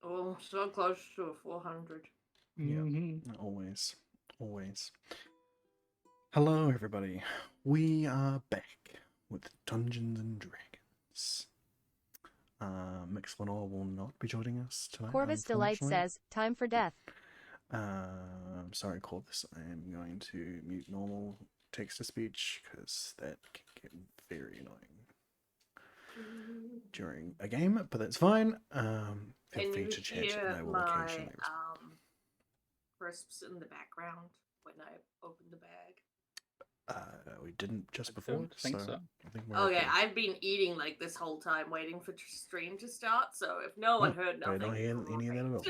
Oh, so close to a 400. Yeah, always. Hello, everybody. We are back with Dungeons and Dragons. Mix Lenore will not be joining us tonight. Corvus Delight says, time for death. I'm sorry, Corvus. I am going to mute normal text-to-speech because that can get very annoying during a game, but that's fine. Feel free to chat and I will occasionally respond. Crisps in the background when I opened the bag. We didn't just before, think so. I think we're Okay, okay. I've been eating like this whole time, waiting for stream to start. So if no one heard nothing, I don't hear any of that at all.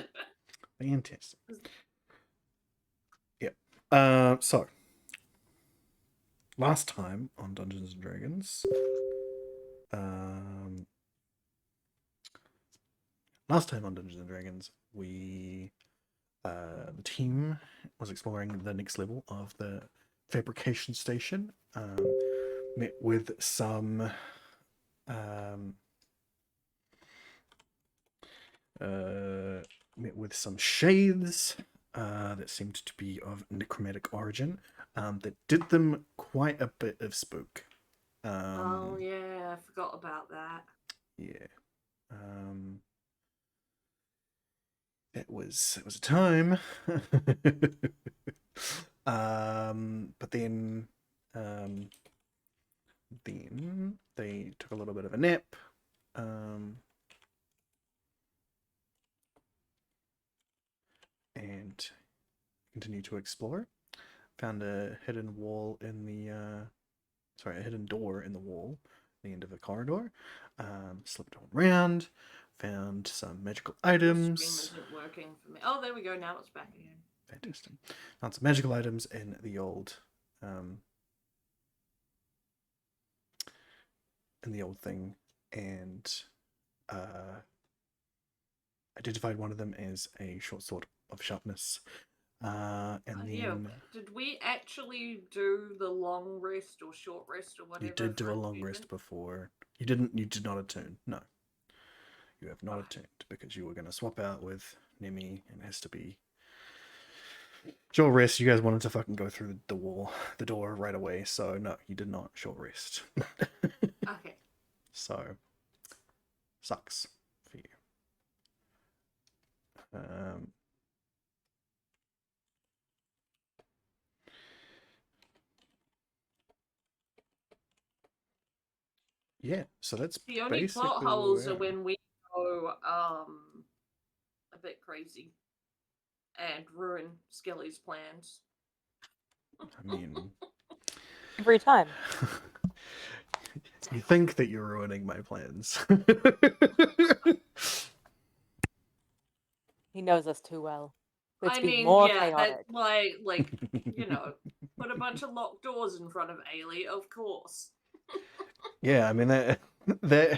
Fantastic. Yep. So last time on Dungeons and Dragons, we the team was exploring the next level of the Fabrication Station. Met with some shades that seemed to be of necromantic origin that did them quite a bit of spook. Oh yeah, I forgot about that. Yeah. It was a time. But then they took a little bit of a nap. And continued to explore. Found a hidden wall in the a hidden door in the wall, the end of a corridor. Slipped on around, found some magical items. The stream isn't working for me. Oh, there we go. Now it's back again. Fantastic. Found some magical items in the old thing, and identified one of them as a short sword of sharpness. Did we actually do the long rest or short rest or whatever? You did do a long rest before. You did not attune. No. You have not attuned because you were going to swap out with Nemi, and it has to be short rest. You guys wanted to fucking go through the door right away, so no, you did not short rest. Okay. So, sucks for you. Yeah, so that's the only plot holes are when we go a bit crazy and ruin Skelly's plans. I mean, every time. You think that you're ruining my plans. He knows us too well. Let's be more chaotic. That's like put a bunch of locked doors in front of Ailey, of course. Yeah, I mean that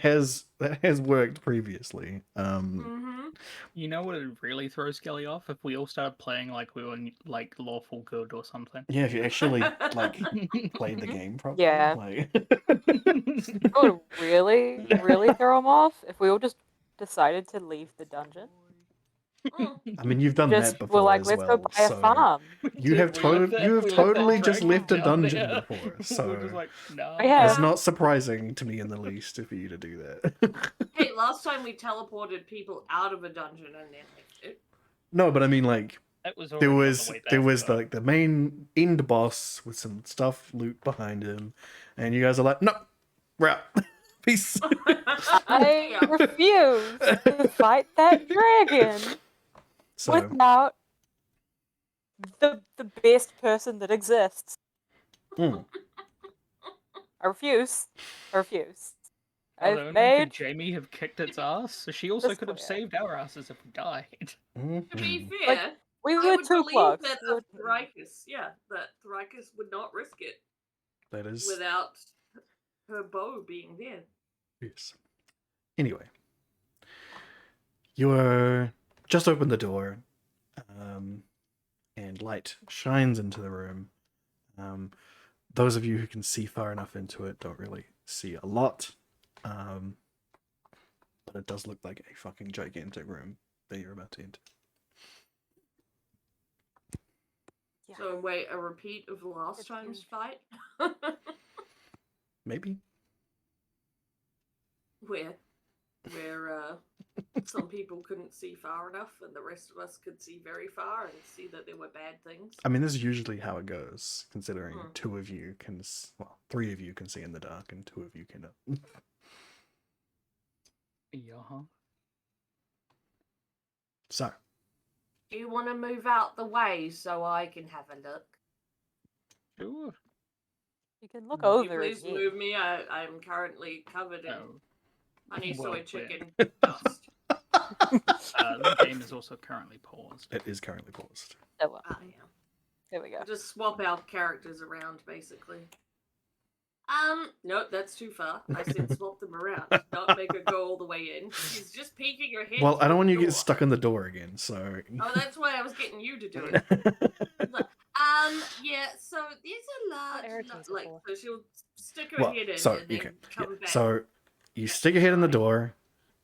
has worked previously. You know what would really throw Skelly off if we all started playing like we were like lawful good or something. Yeah, if you actually like played the game properly. Yeah. Like... It would really throw him off if we all just decided to leave the dungeon. I mean, you've done that before. We're like, as let's well, go buy a farm. You have totally just left a dungeon before, so we're just like, no. It's not surprising to me in the least for you to do that. Hey, last time we teleported people out of a dungeon and then left it. No, but I mean, like, there was like the main end boss with some loot behind him, and you guys are like, no, we're out. Peace. I refuse to fight that dragon without the best person that exists. I refuse. Could Jamie have kicked its ass? So she also could have saved our asses if we died. To be fair, we were too close. That Thrykus would not risk it. That is without her bow being there. Yes. Anyway, you just opened the door, and light shines into the room. Those of you who can see far enough into it don't really see a lot, but it does look like a fucking gigantic room that you're about to enter. Yeah. So wait, a repeat of last It's time's huge. fight? Maybe. where some people couldn't see far enough and the rest of us could see very far and see that there were bad things. I mean, this is usually how it goes, considering Mm. 2 of you can, well, 3 of you can see in the dark and 2 of you cannot. Yeah. So, Do you want to move out the way so I can have a look? Sure. You can look Will you over please again. move me? I'm currently covered in Oh. honey Well, soy we're- chicken dust. The game is also currently paused. it is currently paused. Oh well. Ah, yeah. There we go. We'll just swap our characters around, basically. Nope, that's too far. I said swap them around, not make her go all the way in. She's just peeking her head. Well, I don't through want the you to get door. stuck in the door again, so... Oh, that's why I was getting you to do it. Yeah, so there's a large, irritates like, her so she'll stick her head in so and then you can, come back. So you stick your head in the door,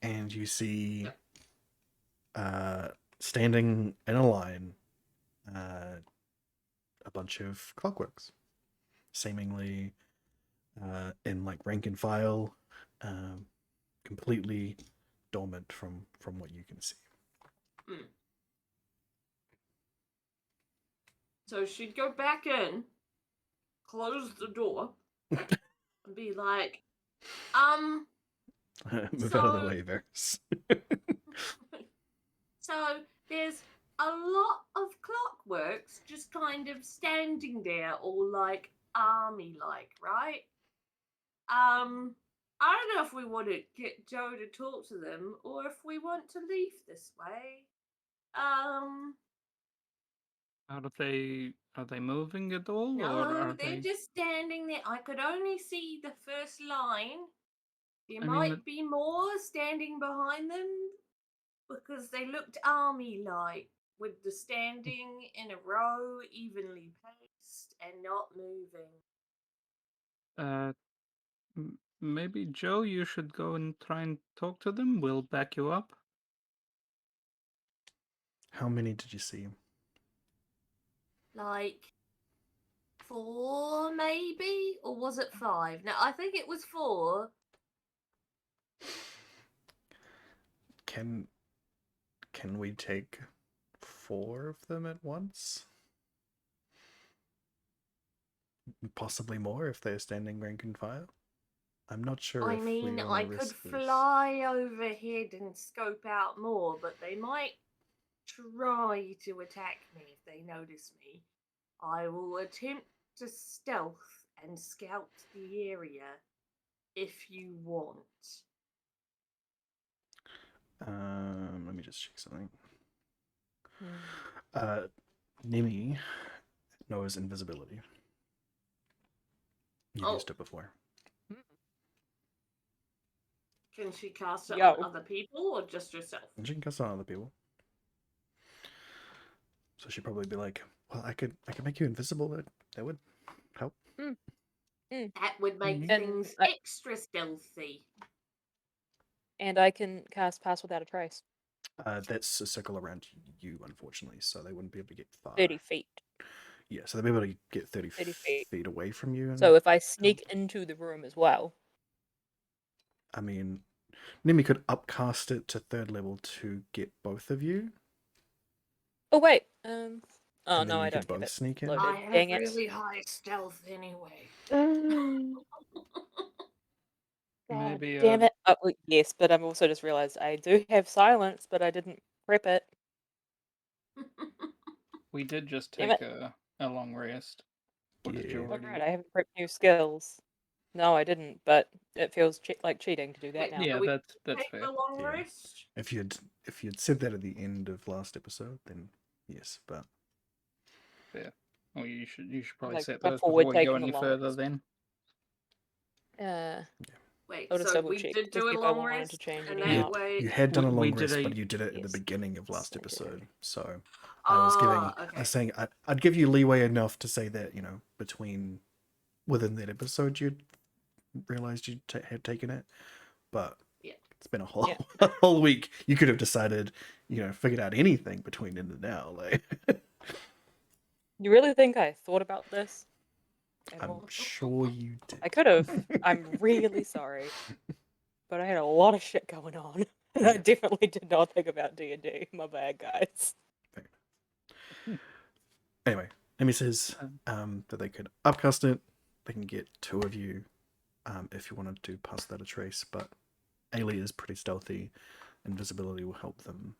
and you see, standing in a line, a bunch of clockworks, seemingly in like rank and file, completely dormant from what you can see. So she'd go back in, close the door, and be like, Move out of the way, Varys. So there's a lot of clockworks just kind of standing there, all like army-like, right? I don't know if we want to get Joe to talk to them or if we want to leave this way. Are they moving at all, or No, are they're they? just standing there. I could only see the first line. There I mean, might be more standing behind them because they looked army-like, with the standing in a row, evenly paced, and not moving. Maybe Joe, you should go and try and talk to them. We'll back you up. How many did you see? Like 4, maybe? Or was it 5? No, I think it was 4. Can we take 4 of them at once? Possibly more if they're standing rank and file. I'm not sure. I if mean, we I wanna could risk this. fly overhead and scope out more, but they might try to attack me if they notice me. I will attempt to stealth and scout the area if you want. Let me just check something. Nimi knows invisibility. You've used it before. Can she cast it Yo. on other people or just herself? And she can cast it on other people. So she'd probably be like, "Well, I could make you invisible. That would help." That would make Mhm. things And extra stealthy. And I can cast Pass Without a Trace. That's a circle around you, unfortunately, so they wouldn't be able to get far. 30 feet. Yeah, so they'd be able to get 30 30 feet. feet away from you. So if I sneak into the room as well. I mean, Nimi could upcast it to 3rd level to get both of you. Oh wait. Oh and no, then I you could don't have both it. sneak in. loaded. I have Dang it. really high stealth anyway. God Maybe, damn it. Oh, well, yes, but I've also just realized I do have silence, but I didn't prep it. We did just Damn take it. a long rest. What did you Yeah. already? Alright, I haven't prepped new skills. No, I didn't, but it feels like cheating to do that Wait, now. Yeah, we that's Take fair. the long Yeah. rest. If you'd said that at the end of last episode, then yes, but Fair. Well, you should probably Like, set those before before we're we go taking any a long further. rest. Then Wait, I'll just so double we check did to do see a if I long wanted rest, to change and any that out. way. you had done a We long did rest, a- but you did it at the Yes. beginning of last Yes, I did. episode. So I was giving, I Okay. was saying I'd give you leeway enough to say that within that episode you'd realized you had taken it, but Yeah. It's been a whole Yeah. a whole week. You could have decided, figured out anything between then and now. Like, You really think I thought about this? At I'm all? sure you did. I could have. I'm really sorry. But I had a lot of shit going on. And I definitely did not think about D&D. My bad, guys. Anyway, Amy says that they could upcast it. They can get 2 of you if you wanted to pass that a trace, but Ailey is pretty stealthy. Invisibility will help them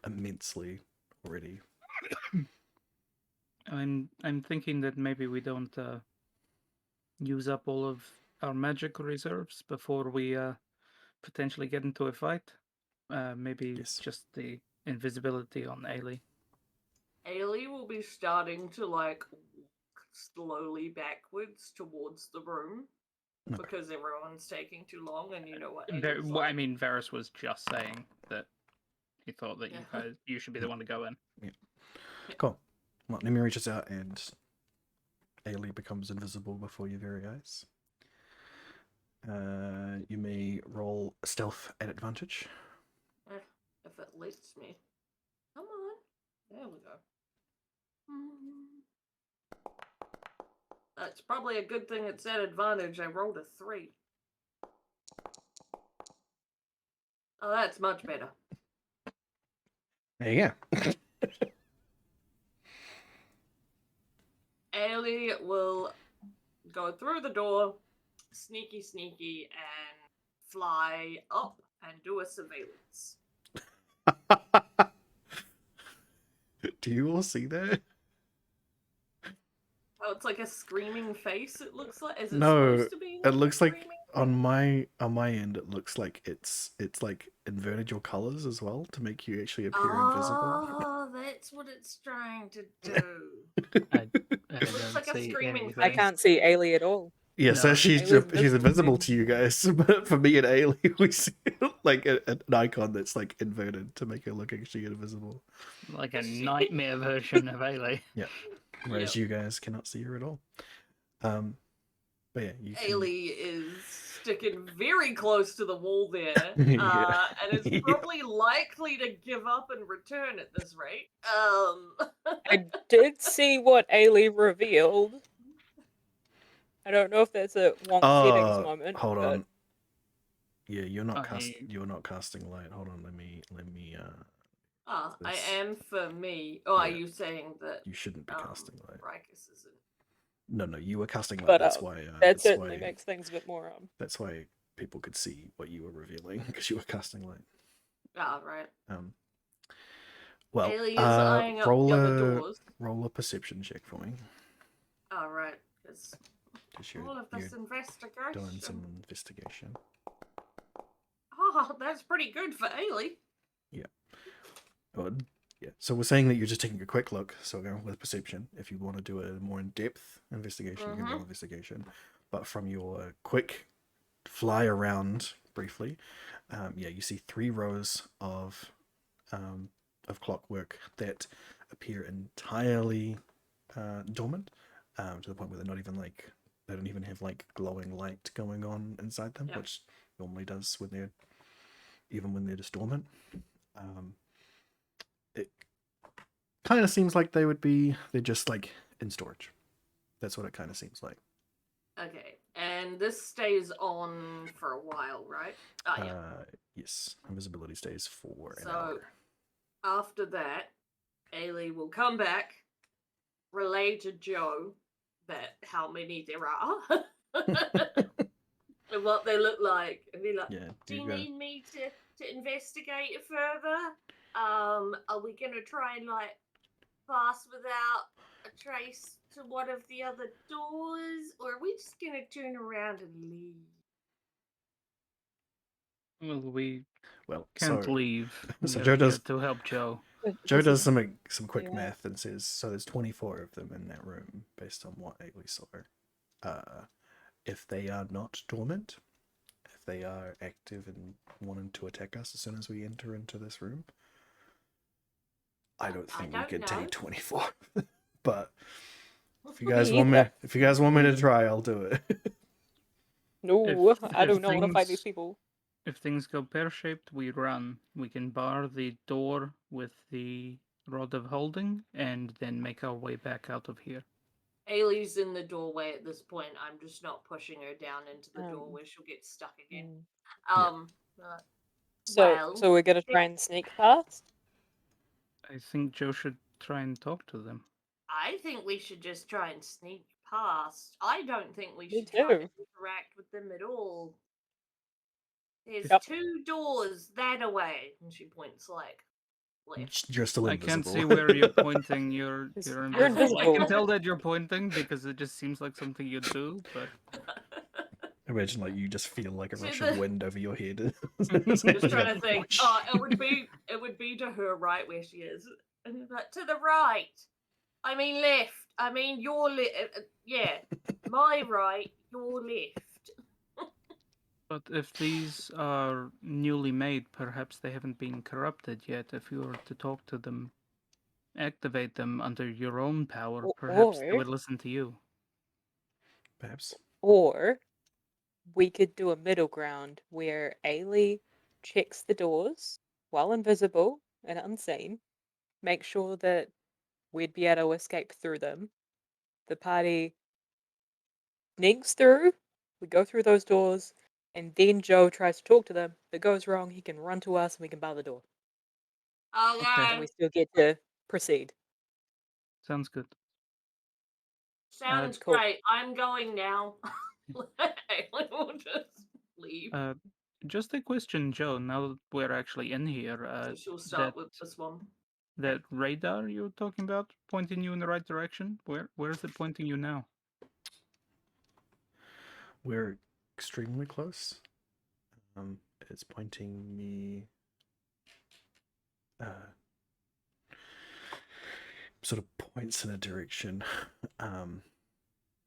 immensely already. I'm thinking that maybe we don't use up all of our magic reserves before we potentially get into a fight. Maybe Yes. just the invisibility on Ailey. Ailey will be starting to like walk slowly backwards towards the room because everyone's taking too long, and you know what? Ailey's Well, I like. mean, Varys was just saying that he thought that you should be the one to go in. Yeah. Cool. Well, Nemi reaches out and Ailey becomes invisible before your very eyes. You may roll stealth at advantage. If it lets me. Come on. There we go. That's probably a good thing it's at advantage. I rolled a 3. Oh, that's much better. There you go. Ailey will go through the door, sneaky, and fly up and do a surveillance. Do you all see that? Oh, it's like a screaming face, it looks like. Is it No, supposed to be it looks like screaming? on my end it looks like it's like inverted your colors as well to make you actually appear invisible. Oh, that's what it's trying to do. I It looks don't like a see screaming anything. I can't see Ailey at all. Yeah, so No. she's Ailey's invisible invisible. to you guys, but for me and Ailey, we see like an icon that's like inverted to make her look actually invisible. Like a nightmare version of Ailey. Yeah, whereas you guys cannot see her at all. But yeah, you can... Ailey is sticking very close to the wall there, Yeah. and is probably likely to give up and return at this rate. I did see what Ailey revealed. I don't know if that's a wonk settings moment. Hold but... on. Yeah, you're not Okay. you're not casting light. Hold on, let me I this- am for me. Oh, are Yeah. you saying that you shouldn't be casting light. Rikus isn't? No, you were casting light. But That's why that that's certainly why makes things a bit more that's why people could see what you were revealing because you were casting light. Ah, right. Well, Ailey is eyeing up roll the other a doors. roll a perception check for me. Oh, right. Because You're, all of this you're investigation. doing some investigation. Oh, that's pretty good for Ailey. Good. Yeah. So we're saying that you're just taking a quick look. So go with perception. If you want to do a more in-depth investigation, you can roll investigation. But from your quick fly around briefly, you see 3 rows of clockwork that appear entirely dormant, to the point where they're not even like they don't even have like glowing light going on inside them, which normally does when they're just dormant. It kind of seems like they're just like in storage. That's what it kind of seems like. Okay, and this stays on for a while, right? Oh, yeah. Yes, invisibility stays for an So hour. after that, Ailey will come back, relay to Joe that how many there are and what they look like, and be like, do you need me to investigate it further? Are we gonna try and like pass without a trace to one of the other doors, or are we just gonna turn around and leave? Well, we Well, can't leave. So We Joe are here does to help Joe. Joe does some quick math and says, so there's 24 of them in that room based on what Ailey saw. If they are not dormant, if they are active and wanting to attack us as soon as we enter into this room, I don't think we could take 24. But if you guys want me to try, I'll do it. No, I do if not want to fight these things- people. If things go pear-shaped, we run. We can bar the door with the rod of holding, and then make our way back out of here. Ailey's in the doorway at this point. I'm just not pushing her down into the door Um, where she'll get stuck again. mm. Well, So we're gonna try and sneak past. I think Joe should try and talk to them. I think we should just try and sneak past. I don't think we Me should try to too. interact with them at all. There's Yep. 2 doors that away, and she points like left. You're still I invisible. can't see where you're pointing. You're You're invisible. I invisible. can tell that you're pointing because it just seems like something you do, but Imagine like you just feel like a See rush the- of wind over your head. Just trying to think. Oh, it would be to her right where she is, and like to the right. I mean left. I mean your left. Yeah, my right, your left. but if these are newly made, perhaps they haven't been corrupted yet. If you were to talk to them, activate them under your own power, perhaps they Or would listen to you. Perhaps. or we could do a middle ground where Ailey checks the doors while invisible and unseen, make sure that we'd be able to escape through them. The party sneaks through, we go through those doors, and then Joe tries to talk to them. If it goes wrong, he can run to us and we can bar the door. Okay. And we still get to proceed. Sounds good. Sounds Cool. great. I'm going now. Ailey will just leave. Just a question, Joe. Now that we're actually in here, So she'll start that with this one. that radar you're talking about pointing you in the right direction. Where is it pointing you now? We're extremely close. It's pointing me sort of points in a direction.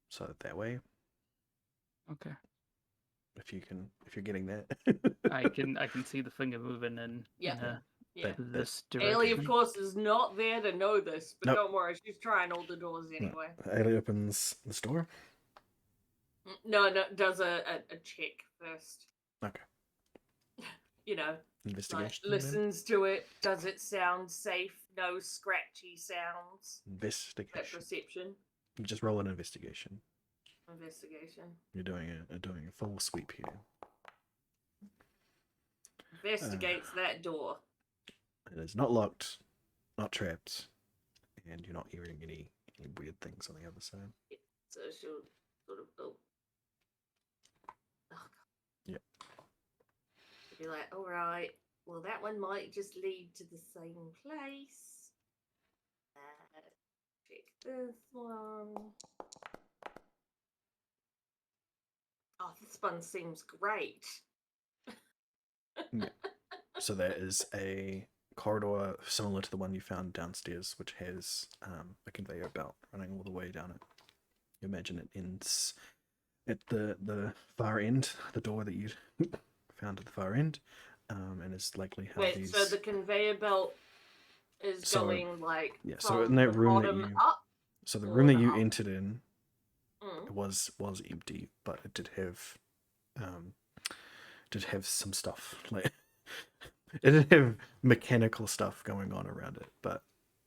So that way, Okay. if you're getting that. I can see the finger moving in Yeah. Yeah. this Ailey, direction. of course, is not there to know this, but Nope. don't worry, she's trying all the doors anyway. Ailey opens this door. No, does a check first. Okay. You know, like, Investigation. then? listens to it. Does it sound safe? No scratchy sounds. That Investigation. perception. You just roll an investigation. Investigation. You're doing a full sweep here. Investigates that door. It is not locked, not trapped, and you're not hearing any weird things on the other side. So she'll sort of oh God. Yep. She'll be like, all right, well that one might just lead to the same place. Check this one. Oh, this one seems great. So there is a corridor similar to the one you found downstairs, which has a conveyor belt running all the way down it. You imagine it ends at the far end, the door that you found at the far end, and is likely how Wait, these. so the conveyor belt is So, going like yeah, from so in that the room that bottom you- up. So the or room that the you up? entered in Mm. was empty, but it did have some stuff like it did have mechanical stuff going on around it, but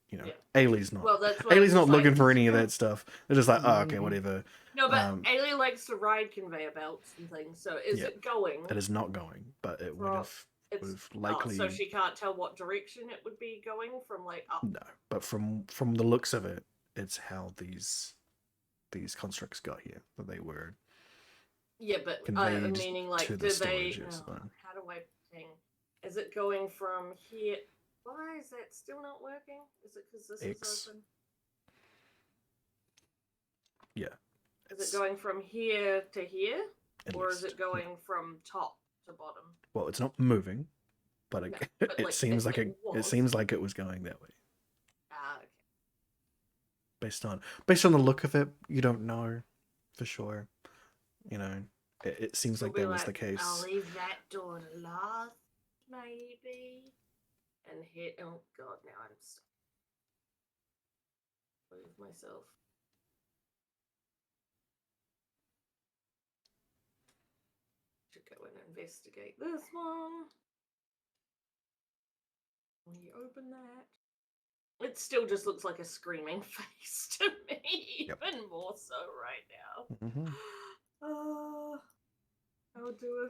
you know, Yeah. Ailey's not. Well, that's what Ailey's not it's looking like. for any of that stuff. They're just like, oh, okay, Mhm. whatever. No, but Um, Ailey likes to ride conveyor belts and things. So is Yeah. it going? It is not going, but it would Well, have It's likely. so she can't tell what direction it would be going from, like up. No, but from the looks of it, it's how these constructs got here. That they were Yeah, but conveyed meaning like, to do the they? storage. Yes, How do I think? Is it going from here? Why is that still not working? Is it because this X. is open? Yeah. Is it's it going from here to here, at or is least, it going from top to bottom? Well, it's not moving, but it, No, but, it like, seems if like it it was. seems like it was going that way. Ah, okay. Based on the look of it, you don't know for sure. You know, it seems She'll like be that was the like, case. I'll leave that door last, maybe, and hit. Oh God, now I'm stuck. Move myself. Should go in investigate this one. When you open that, it still just looks like a screaming face to me, even more so right now. Mm-hmm. I'll do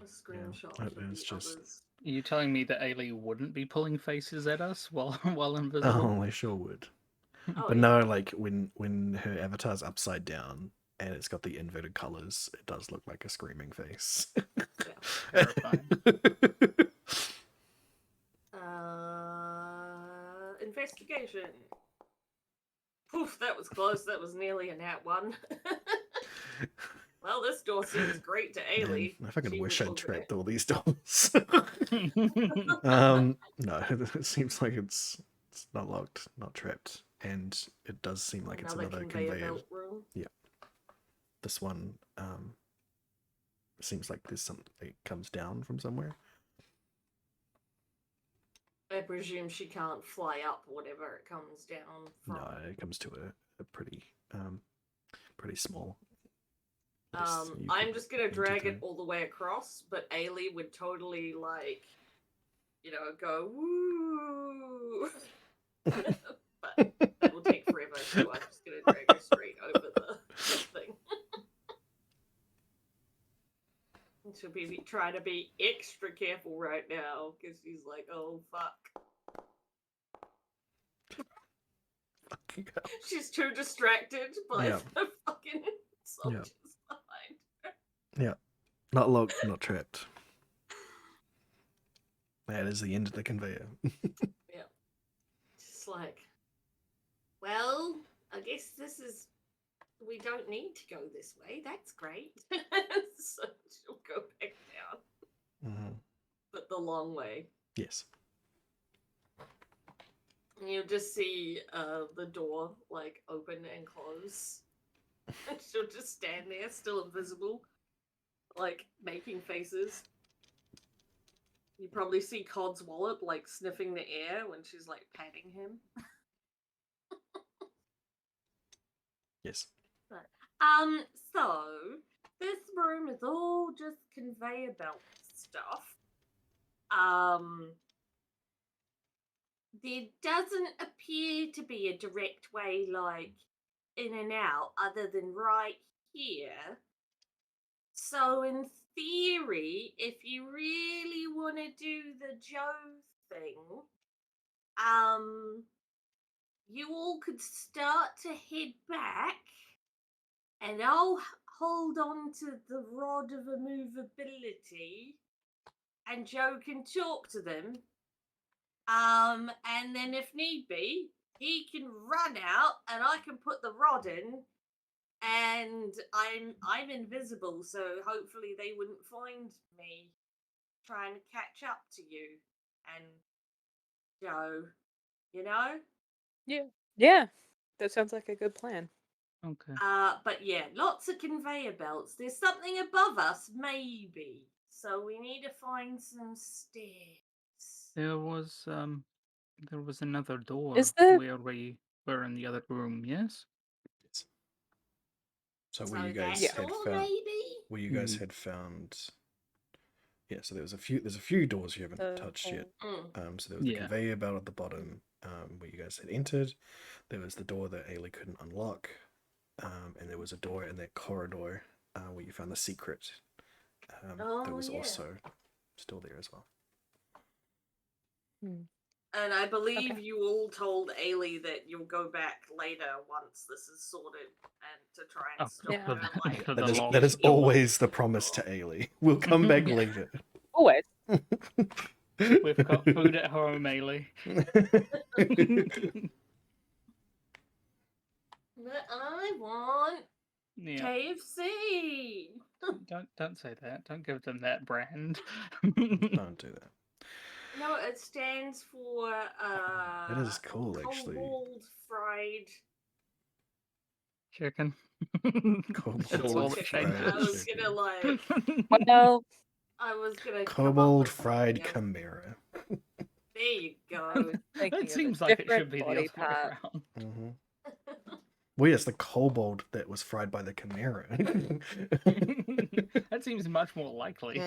a screenshot It of the is just- others. Are you telling me that Ailey wouldn't be pulling faces at us while invisible? Oh, they sure would. Oh, But yeah. no, like when her avatar's upside down and it's got the inverted colors, it does look like a screaming face. Terrifying. Investigation. Poof, that was close. That was nearly a nat 1. Well, this door seems great to Man, Ailey. I fucking She wish would I'd open trapped it. all these doors. No, it seems like it's not locked, not trapped, and it does seem like it's another conveyor. belt room. This one seems like there's something that comes down from somewhere. I presume she can't fly up whatever it comes down from. No, it comes to a pretty small. place you I'm could just gonna enter drag it through. all the way across, but Ailey would totally go woo. But that will take forever, so I'm just gonna drag her straight over the thing. She'll be trying to be extra careful right now because she's like, oh fuck. She's too distracted by Yeah. the fucking soldiers behind her. Not locked, not trapped. That is the end of the conveyor. Just like, well, I guess we don't need to go this way. That's great. So she'll go back down, Mm-hmm. but the long way. Yes. And you'll just see the door open and close. And she'll just stand there, still invisible, making faces. You probably see Cod's wallet sniffing the air when she's patting him. Yes. So this room is all just conveyor belt stuff. There doesn't appear to be a direct way in and out other than right here. So in theory, if you really want to do the Joe thing, you all could start to head back, and I'll hold on to the rod of immovability, and Joe can talk to them. And then if need be, he can run out, and I can put the rod in, and I'm invisible, so hopefully they wouldn't find me trying to catch up to you and Joe, you know? Yeah, that sounds like a good plan. Okay. But yeah, lots of conveyor belts. There's something above us, maybe. So we need to find some stairs. There was another door Is there- where we were in the other room, yes? Yes. So So where you that guys had door, found maybe? where you guys Mhm. had found. Yeah, so there's a few doors you haven't touched yet. So there was the Yeah. conveyor belt at the bottom, where you guys had entered. There was the door that Ailey couldn't unlock, and there was a door in that corridor where you found the secret. That was yeah. also still there as well. And I believe Okay. you all told Ailey that you'll go back later once this is sorted and to try and Oh, stop Yeah. her for That the is long that is door. always the promise to Ailey. We'll come back Yeah. later. Always. We've got food at home, Ailey. But I want Yeah. KFC. Don't say that. Don't give them that brand. Don't do that. No, it stands for That is cool, actually. Cobalt fried. Chicken. Cobalt That's all that fried I was chicken. gonna Well, I was gonna come up Kobold with fried something else. Chimera. There you go. thinking That of a seems like it different should be the body other way part. around. Mm-hmm. Well, yes, the kobold that was fried by the chimera. That seems much more likely.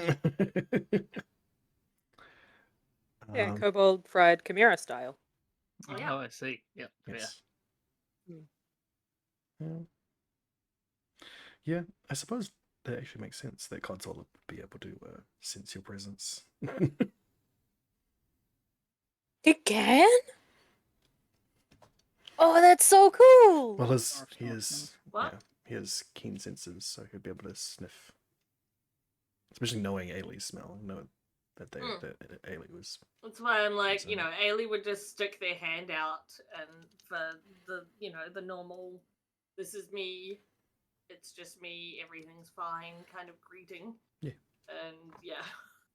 Yeah, Um, kobold fried chimera style. Yeah. Oh, I see. Yep. yes. Hmm. Yeah. Yeah, I suppose that actually makes sense that Codswallop would be able to sense your presence. He can? Oh, that's so cool! Well, He is. What? he has keen senses, so he'll be able to sniff, especially knowing Ailey's smell, know that that Ailey was. That's why I'm like, So- Ailey would just stick their hand out and for the, the normal, this is me, it's just me, everything's fine kind of greeting. Yeah. And yeah.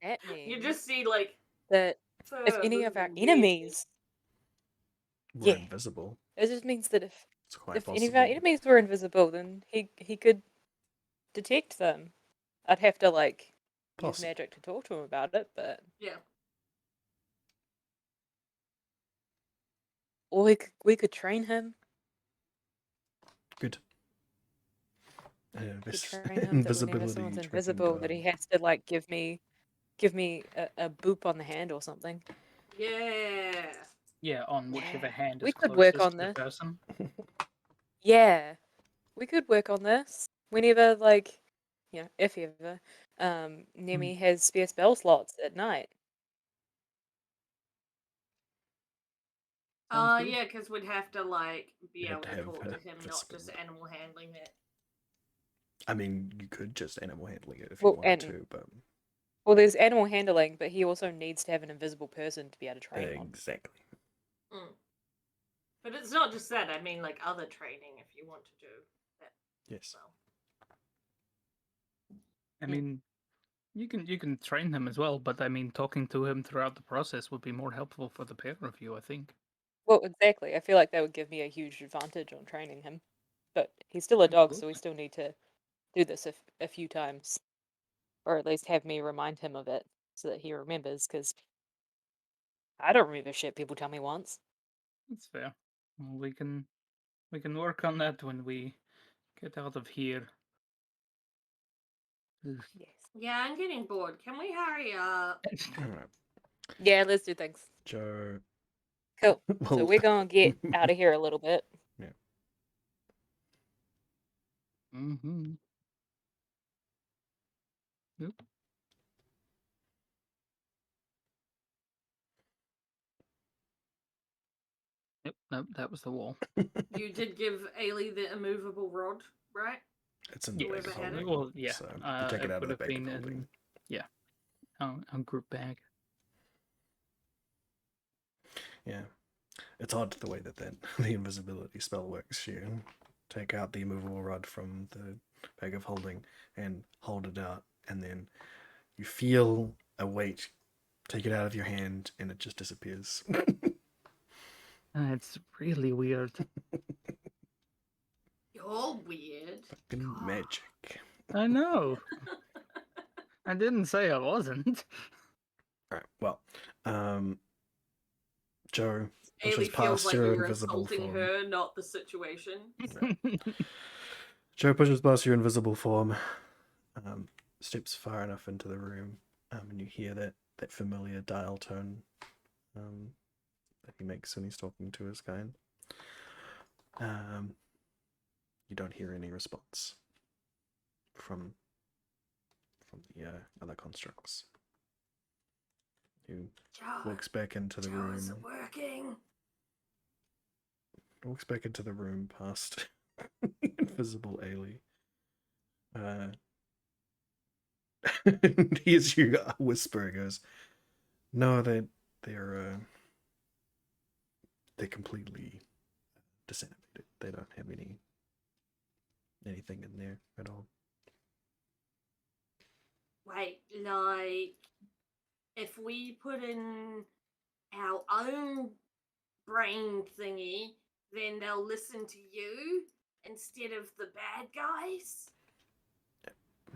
That means You just see like that if fur any of our moving weirdly. enemies, Were Yeah. invisible. it just means that It's quite if possible. any of our enemies were invisible, then he could detect them. I'd have to like use Possible. magic to talk to him about it, but Yeah. or we could train him. Good. Could This train him that whenever invisibility someone's tracking invisible, that he guy. has to like give me a boop on the hand or something. Yeah. Yeah, on whichever Yeah. hand We is could work closest on to the this. person. Yeah, we could work on this whenever, like, if ever, Nemi has spare spell slots at night. Sounds good. Yeah, because we'd have to like be You'd able have to to have talk a to him, not just visible- animal handling it. I mean, you could just animal handling it if you Well, wanted and to, but well, there's animal handling, but he also needs to have an invisible person to be able to train on. exactly. Mm. But it's not just that. I mean, like other training if you want to do that Yes. as well. I mean, you can train him as well, but I mean, talking to him throughout the process would be more helpful for the pair of you, I think. Well, exactly. I feel like that would give me a huge advantage on training him. But he's still a dog, so we still need to do this a few times. Or at least have me remind him of it so that he remembers, because I don't remember shit people tell me once. That's fair. Well, we can work on that when we get out of here. Ugh. Yes. Yeah, I'm getting bored. Can we hurry up? All right, Yeah, let's do things. Joe. Cool. So Well, we're gonna get out of here a little bit. Mm-hmm. Yep. Yep. Nope. That was the wall. You did give Ailey the immovable rod, right? It's in the Whoever bag of had it? holding. Well, yeah. So you take it out of would the have bag of been holding. a group bag. Yeah, it's odd the way that the invisibility spell works. You take out the immovable rod from the bag of holding and hold it out, and then you feel a weight take it out of your hand, and it just disappears. It's really weird. You're weird. Fucking God. magic. I know. I didn't say I wasn't. All right. Well, Joe Ailey pushes feels past like your you were invisible insulting form. her, not the situation. Joe pushes past your invisible form, steps far enough into the room, and you hear that familiar dial tone that he makes when he's talking to his kind. You don't hear any response from the other constructs. He walks back into the room. Joe's working. Walks back into the room past invisible Ailey. And hears you whisper and goes, "No, they're completely disintegrated. They don't have anything in there at all." Wait, like, if we put in our own brain thingy, then they'll listen to you instead of the bad guys?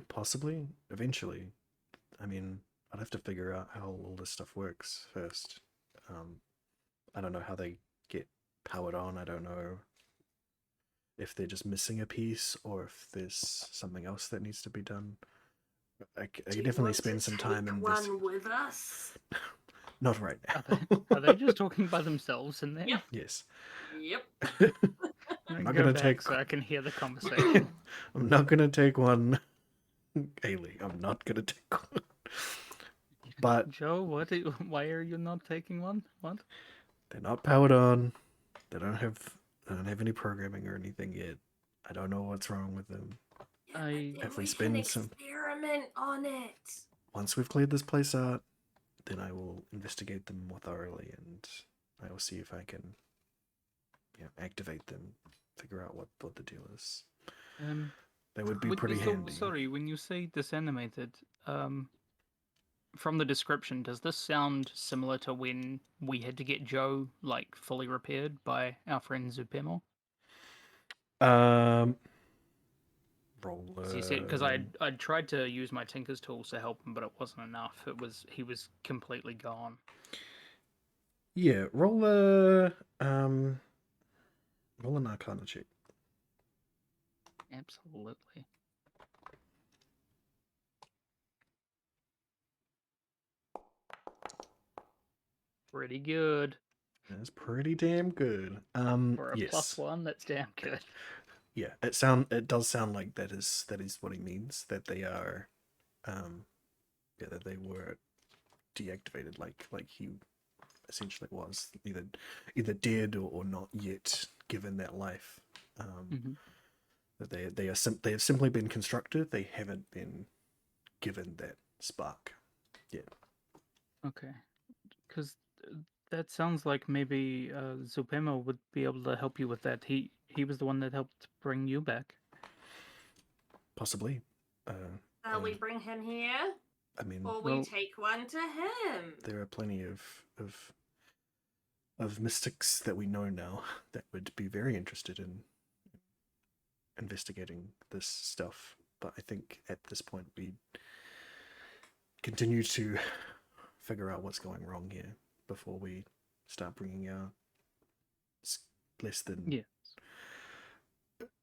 Possibly, eventually. I mean, I'd have to figure out how all this stuff works first. I don't know how they get powered on. I don't know if they're just missing a piece or if there's something else that needs to be done. I Do could you definitely want spend to some time take in this. one with us? Not right Are they now. just talking by themselves in there? Yep. Yes. Yep. I'm not go gonna back take- so I can hear the conversation. I'm not gonna take one. Ailey, I'm not gonna take one. But Joe, why are you not taking one? What? they're not powered on. They don't have any programming or anything yet. I don't know what's wrong with them. Yeah, I- but If then we we spend can some- experiment on it. Once we've cleared this place out, then I will investigate them more thoroughly, and I will see if I can, activate them, figure out what the deal is. They would be pretty handy. Sorry, when you say disanimated, from the description, does this sound similar to when we had to get Joe like fully repaired by our friend Zupemo? Roll. So you said because I'd tried to use my Tinker's tools to help him, but it wasn't enough. He was completely gone. Yeah, roll a an Arcana check. Absolutely. Pretty good. That's pretty damn good. For a yes. +1, that's damn good. Yeah, it does sound like that is what he means, that they are that they were deactivated like he essentially was either dead or not yet given that life. That they have simply been constructed. They haven't been given that spark yet. Okay, because that sounds like maybe Zupemo would be able to help you with that. He was the one that helped bring you back. Possibly. Shall we bring him here? I mean, Or we take one to him? there are plenty of mystics that we know now that would be very interested in investigating this stuff. But I think at this point we continue to figure out what's going wrong here before we start bringing our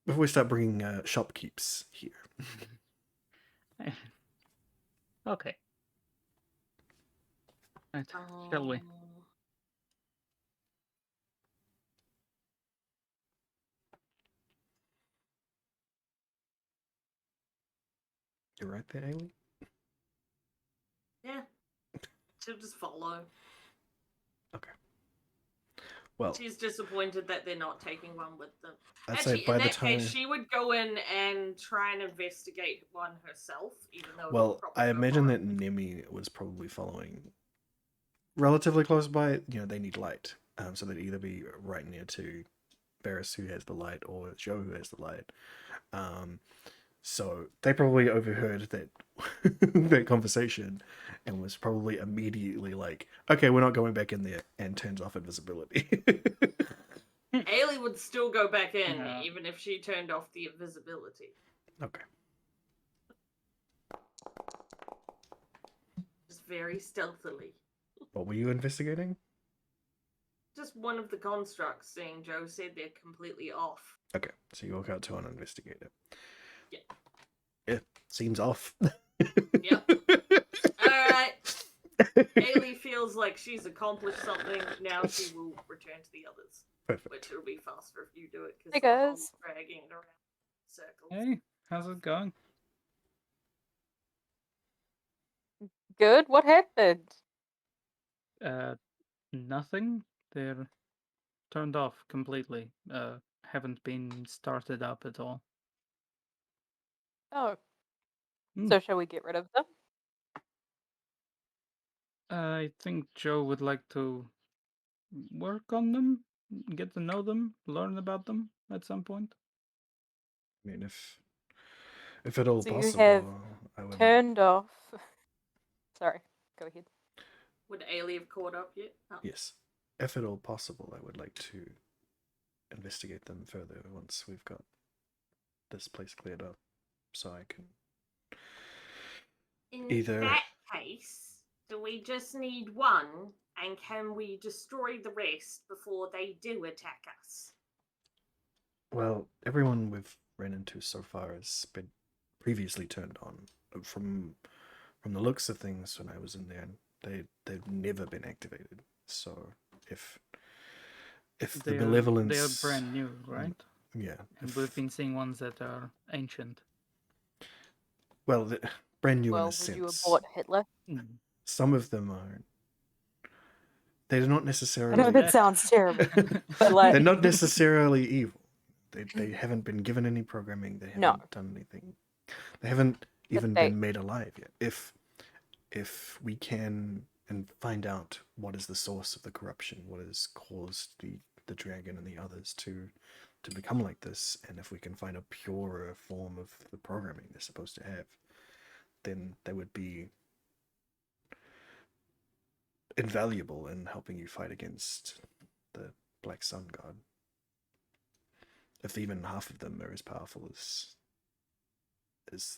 before we start bringing shopkeeps here. Okay. Right. Shall we? You're right there, Ailey? Yeah. She'll just follow. Okay. Well, she's disappointed that they're not taking one with them. I'd Actually, say by in the that time... case, she would go in and try and investigate one herself, even though. Well, I imagine that Nemi was probably following relatively close by. They need light, so they'd either be right near to Barris, who has the light, or Joe, who has the light. So they probably overheard that that conversation and was probably immediately like, okay, we're not going back in there, and turns off invisibility. Ailey would still go back in, Yeah. even if she turned off the invisibility. Okay. Just very stealthily. What were you investigating? Just one of the constructs, seeing Joe said they're completely off. Okay, so you walk out to an investigator. Yeah. It seems off. Yep. Alright. Ailey feels like she's accomplished something. Now she will return to the others. Perfect. Which will be faster if you do it, because Hey, guys. dragging it around in circles. Hey, how's it going? Good. What happened? Nothing. They're turned off completely. Haven't been started up at all. Oh. Hmm. So shall we get rid of them? I think Joe would like to work on them, get to know them, learn about them at some point. I mean, if at all So you possible, have I would. Turned off. Sorry. Go ahead. Would Ailey have caught up yet? Oh. Yes, if at all possible, I would like to investigate them further once we've got this place cleared up, so I can. In Either- that case, do we just need one, and can we destroy the rest before they do attack us? Well, everyone we've ran into so far has been previously turned on. From the looks of things, when I was in there, they've never been activated. So if the They are malevolence, brand new, right? yeah, And if- we've been seeing ones that are ancient. well, brand new in a Well, would you sense. abort Hitler? Mm. Some of them are. They're not I necessarily. know that sounds terrible, but like, They're not necessarily evil. They haven't been given any programming. They haven't No. done anything. They haven't But even they- been made alive yet. If we can and find out what is the source of the corruption, what has caused the dragon and the others to become like this, and if we can find a purer form of the programming they're supposed to have, then they would be invaluable in helping you fight against the Black Sun God. If even half of them are as powerful as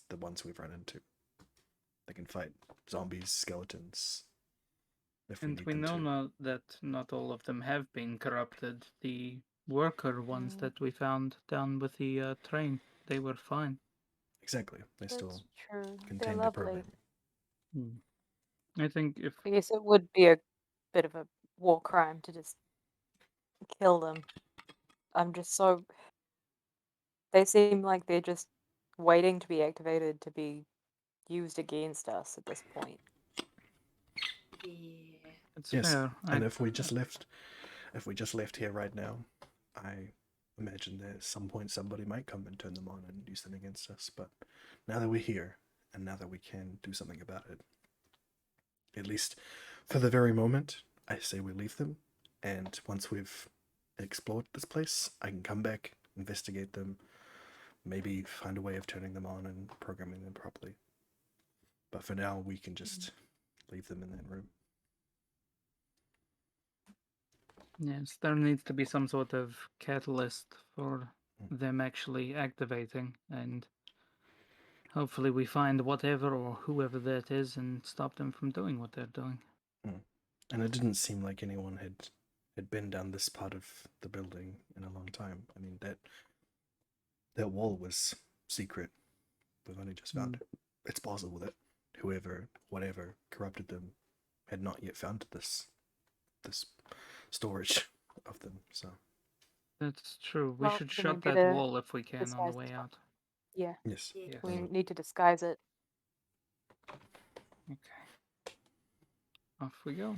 the ones we've run into, they can fight zombies, skeletons. If And need we them know to. now that not all of them have been corrupted. The worker ones that we found down with the train, they were fine. Exactly, they still that's true. They're contain the lovely. programming. I think if I guess it would be a bit of a war crime to just kill them. I'm just so. They seem like they're just waiting to be activated to be used against us at this point. Yeah. it's Yes, fair, and if we just left here right now, I imagine that at some point somebody might come and turn them on and use them against us. But now that we're here, and now that we can do something about it, at least for the very moment, I say we leave them. And once we've explored this place, I can come back, investigate them, maybe find a way of turning them on and programming them properly. But for now, we can just leave them in that room. yes, there needs to be some sort of catalyst for them actually activating, and hopefully we find whatever or whoever that is and stop them from doing what they're doing. And it didn't seem like anyone had been down this part of the building in a long time. I mean, that wall was secret. We've only just found it. It's possible that whatever corrupted them had not yet found this storage of them. So That's true. We Well, should then we shut that better wall if we can on the disguise way it. out. Yeah, yes, Yeah. we will. need to disguise it. Okay. Off we go.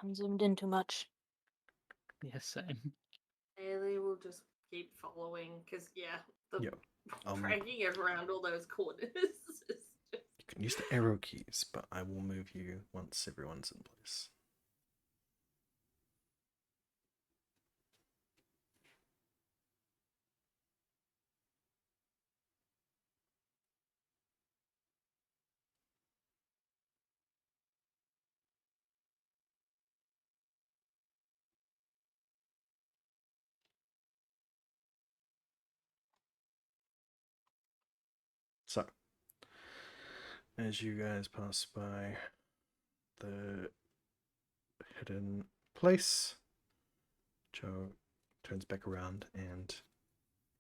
I'm zoomed in too much. Yes, same. Haley will just keep following because, yeah, the Yep. dragging it around all those corners is just. You can use the arrow keys, but I will move you once everyone's in place. So, as you guys pass by the hidden place, Joe turns back around and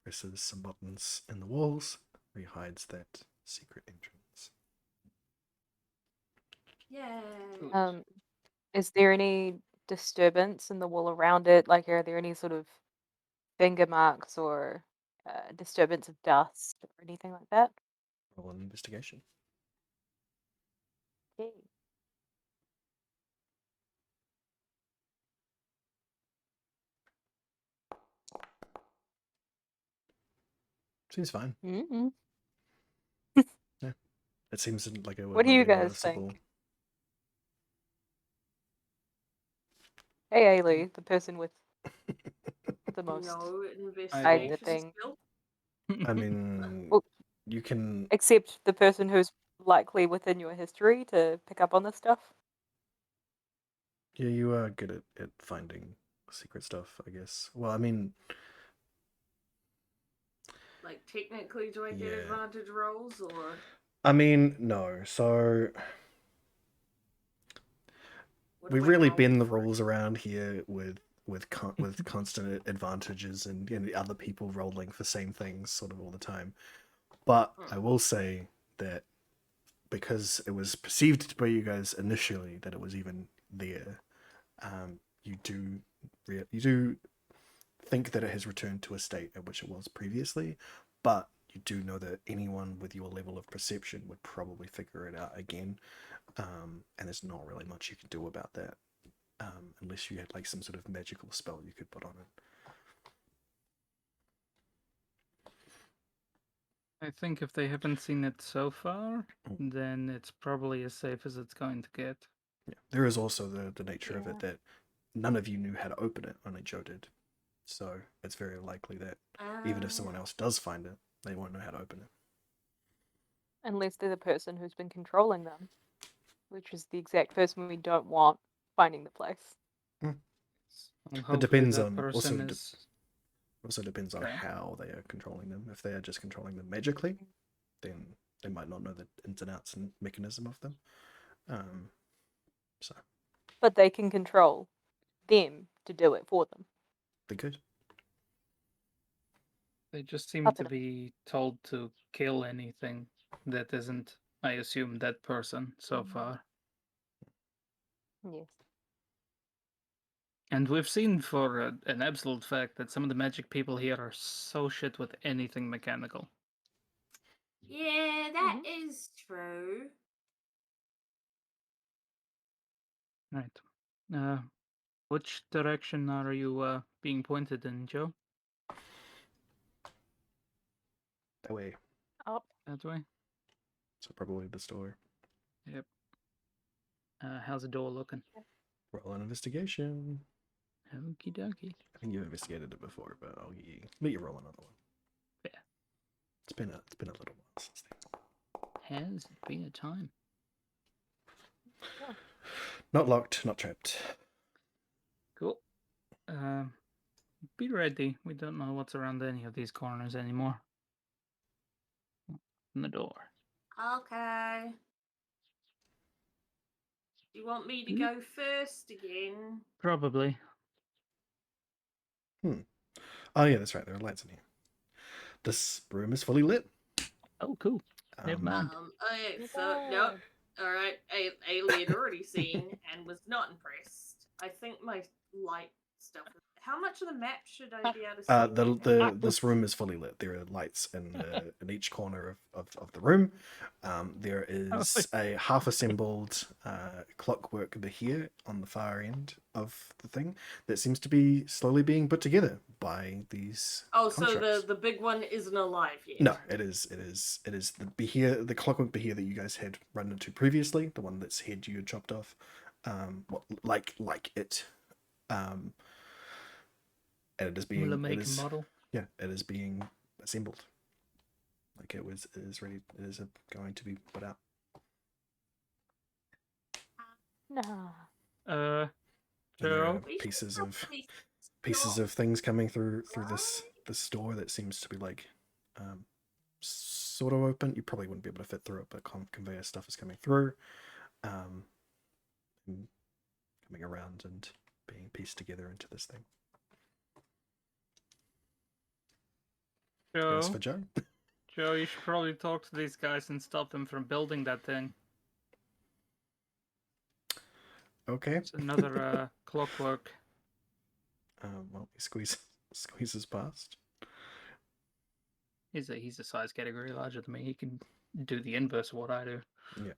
presses some buttons in the walls, rehides that secret entrance. Yay. Is there any disturbance in the wall around it? Like, are there any sort of finger marks or disturbance of dust or anything like that? Roll an investigation. Okay. Seems fine. Mm-hmm. It seems like it would What do not you be guys noticeable. think? Hey, Ailey, the person with the most. No Hide the investigation thing. skill. I mean, Well, you can. except the person who's likely within your history to pick up on this stuff. Yeah, you are good at finding secret stuff, I guess. Well, I mean, Like, technically, do I get Yeah. advantage rolls or? no. So What we do I really roll bend the for it? rules around here with constant advantages and other people rolling for same things sort of all the time. But I will say that because it was perceived by you guys initially that it was even there, you do think that it has returned to a state at which it was previously, but you do know that anyone with your level of perception would probably figure it out again, and there's not really much you can do about that, unless you had like some sort of magical spell you could put on it. I think if they haven't seen it so far, then it's probably as safe as it's going to get. Yeah. There is also the nature of it that none of you knew how to open it, only Joe did. So it's very likely that even if someone else does find it, they won't know how to open it. Unless they're the person who's been controlling them, which is the exact person we don't want finding the place. It depends that on- person also is. Also depends on Okay. how they are controlling them. If they are just controlling them magically, then they might not know the ins and outs and mechanism of them. So But they can control them to do it for them. they could. They just seem Up to in a- be told to kill anything that isn't, I assume, that person so far. Yes. And we've seen for an absolute fact that some of the magic people here are so shit with anything mechanical. Yeah, that is true. Right. Which direction are you being pointed in, Joe? That way. Up. That way? So probably the store. Yep. How's the door looking? Roll an investigation. Okie dokie. I think you've investigated it before, but I'll let you roll another one. Yeah. It's been a little while since then. Has been a time. Not locked, not trapped. Cool. Be ready. We don't know what's around any of these corners anymore. Open the door. Okay. Do you want me to go first again? Probably. Oh yeah, that's right. There are lights in here. This room is fully lit. Oh, cool. Never mind. Okay, so nope. All right, Ailey had already seen and was not impressed. I think my light stuff. How much of the map should I be able to see? This room is fully lit. There are lights in each corner of the room. There is a half assembled clockwork here on the far end of the thing that seems to be slowly being put together by these. Oh, constructs. so the big one isn't alive yet. No, it is the clockwork behir that you guys had run into previously, the one that's head you had chopped off, like it, and it is being model. Yeah, it is being assembled. Like it is ready. It is going to be put out. No. And there are Joe? pieces of things coming through this door that seems to be like sort of open. You probably wouldn't be able to fit through it, but conveyor stuff is coming through, and coming around and being pieced together into this thing. Joe? Yes, for Joe. Joe, you should probably talk to these guys and stop them from building that thing. Okay. It's another clockwork. Well, he squeezes past. He's a size category larger than me. He can do the inverse of what I do. Yeah.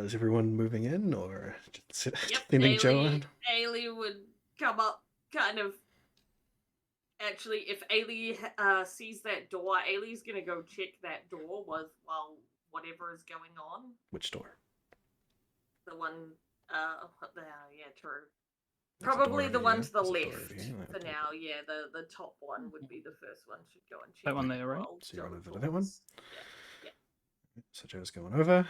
Is everyone moving in, or just sending Joe in? Ailey would come up, kind of. Actually, if Ailey sees that door, Ailey's gonna go check that door while whatever is going on. Which door? The one, yeah, true. There's a Probably door the over one here. to the There's a door left over here. for now. Yeah, the top one would be the first one. Should go and check That one there, right? while So you're Joe on over to that one? talks. Yeah. So Joe's going over.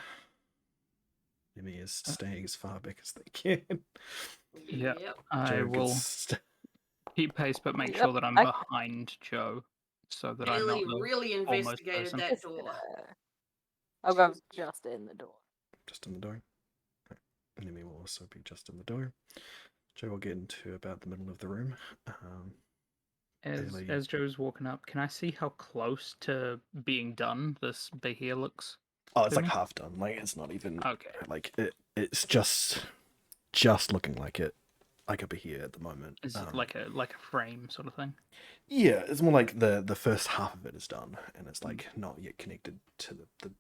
Jimmy is staying as far back as they can. Yeah. Yep. I Joe will gets keep pace, but make Yep, sure that I'm I- behind Joe, so that I'm Ailey not the really foremost investigated person. that Just door. I'll go just in the door. just in the door. Nimi will also be just in the door. Joe will get into about the middle of the room. Ailey- As Joe's walking up, can I see how close to being done this behir looks? Oh, it's to like me? half done. Like it's not even Okay. like it's just looking like it, like a behir at the moment. Is it like a frame sort of thing? Yeah, it's more like the first half of it is done, and it's like not yet connected to the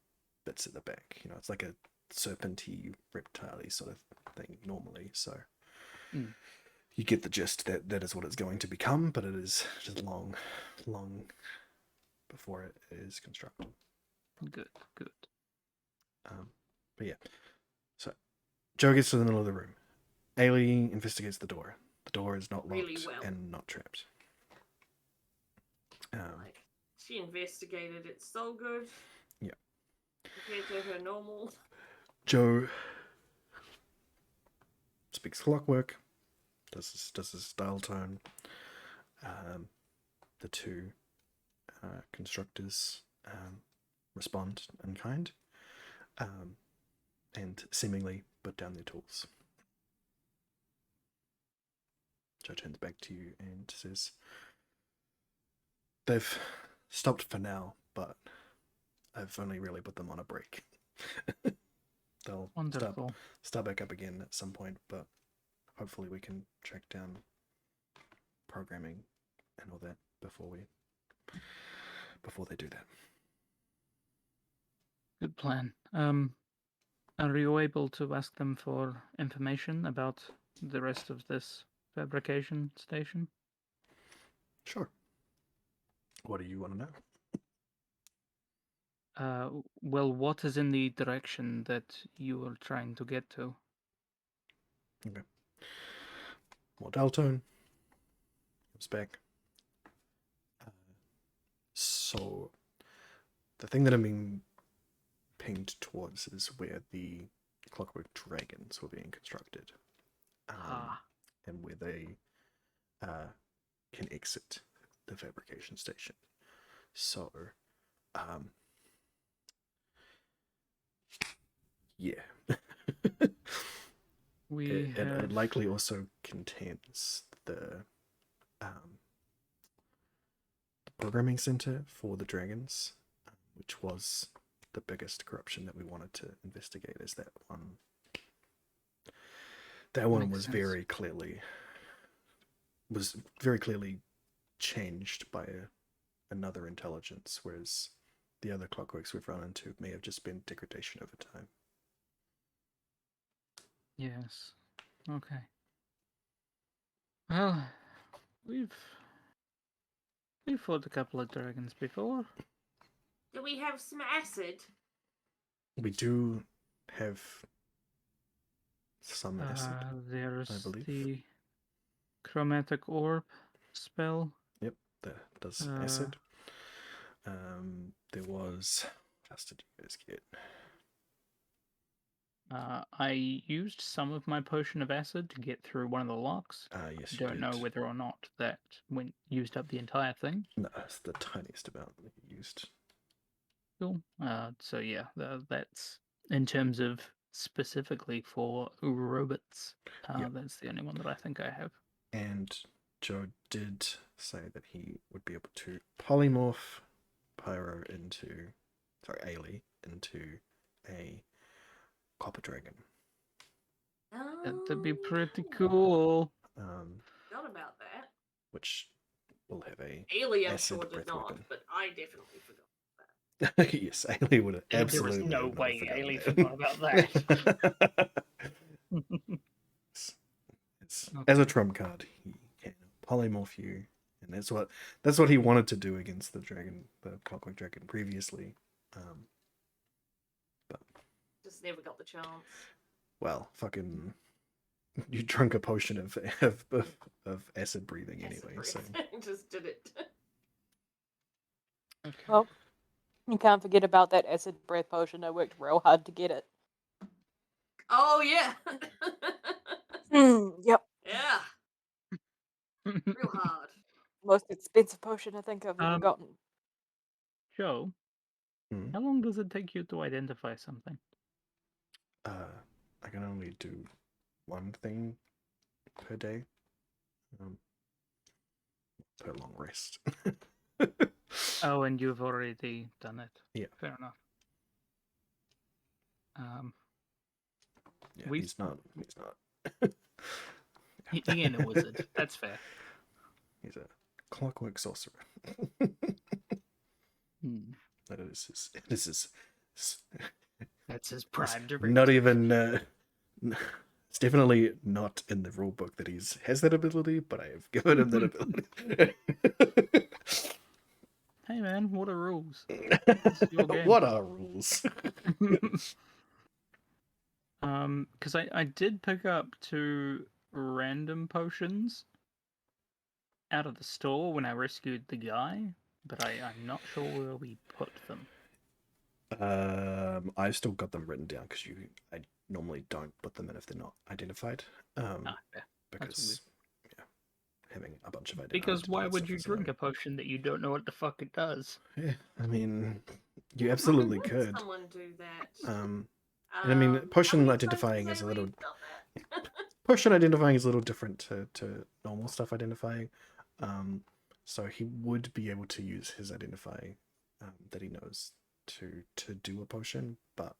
bits at the back. You know, it's like a serpenty reptile sort of thing normally. So you get the gist that that is what it's going to become, but it is just long before it is constructed. Good. But yeah, so Joe gets to the middle of the room. Ailey investigates the door. The door is not locked Really well. and not trapped. Like, she investigated it so good. Yeah. Compared to her normal. Joe speaks clockwork, does his dial tone. The two constructors respond in kind, and seemingly put down their tools. Joe turns back to you and says, "They've stopped for now, but I've only really put them on a break. They'll Wonderful. start back up again at some point, but hopefully we can track down programming and all that before they do that." Good plan. Are you able to ask them for information about the rest of this fabrication station? Sure. What do you want to know? Well, what is in the direction that you are trying to get to? Okay. More Daltone. Comes back. So, the thing that I'm being pinged towards is where the clockwork dragons were being constructed. And where they can exit the fabrication station. So, yeah. It likely also contains the programming center for the dragons, which was the biggest corruption that we wanted to investigate. Is that one? That one was very clearly changed by another intelligence, whereas the other clockworks we've run into may have just been degradation over time. Yes. Okay. Well, we've fought a couple of dragons before. Do we have some acid? We do have some acid. There's I believe. the chromatic orb spell. Yep, that does acid. There was. What else did you guys get? I used some of my potion of acid to get through one of the locks. Yes, you Don't know did. whether or not that used up the entire thing. No, it's the tiniest amount that you used. Cool. So yeah, that's in terms of specifically for robots. Yep. That's the only one that I think I have. And Joe did say that he would be able to polymorph Ailey into a copper dragon. That'd be pretty cool. Not about that. Which will have a Alien acid sure did breath not, weapon. but I definitely forgot. Yes, Ailey would have absolutely. There was no not way forgotten Ailey that. forgot about that. It's, as a trump card, he can polymorph you, and that's what he wanted to do against the clockwork dragon previously. But just never got the chance. Well, fucking, you drank a potion of acid breathing anyway. So just did it. Okay. Well, you can't forget about that acid breath potion. I worked real hard to get it. Oh yeah. Yep. Yeah. Real hard. Most expensive potion I think I've ever gotten. Joe, how long does it take you to identify something? I can only do one thing per day. Per long rest. Oh, and you've already done it. Yeah. Fair enough. Yeah, We- he's not. He ain't a wizard. That's fair. He's a clockwork sorcerer. Hmm. That is his. This is. That's his prime directive. Not even. It's definitely not in the rule book that he has that ability, but I have given him that ability. Hey man, what are rules? It's your game. What are rules? Because I did pick up 2 random potions out of the store when I rescued the guy, but I'm not sure where we put them. I've still got them written down because I normally don't put them in if they're not identified. Yeah. Because having a bunch of Because why would you drink a potion that you don't know what the fuck it does? Yeah, I mean, you absolutely Why would could. someone do that? And I mean, potion how many identifying times is a have we little done that? potion identifying is a little different to normal stuff identifying. So he would be able to use his identify that he knows to do a potion, but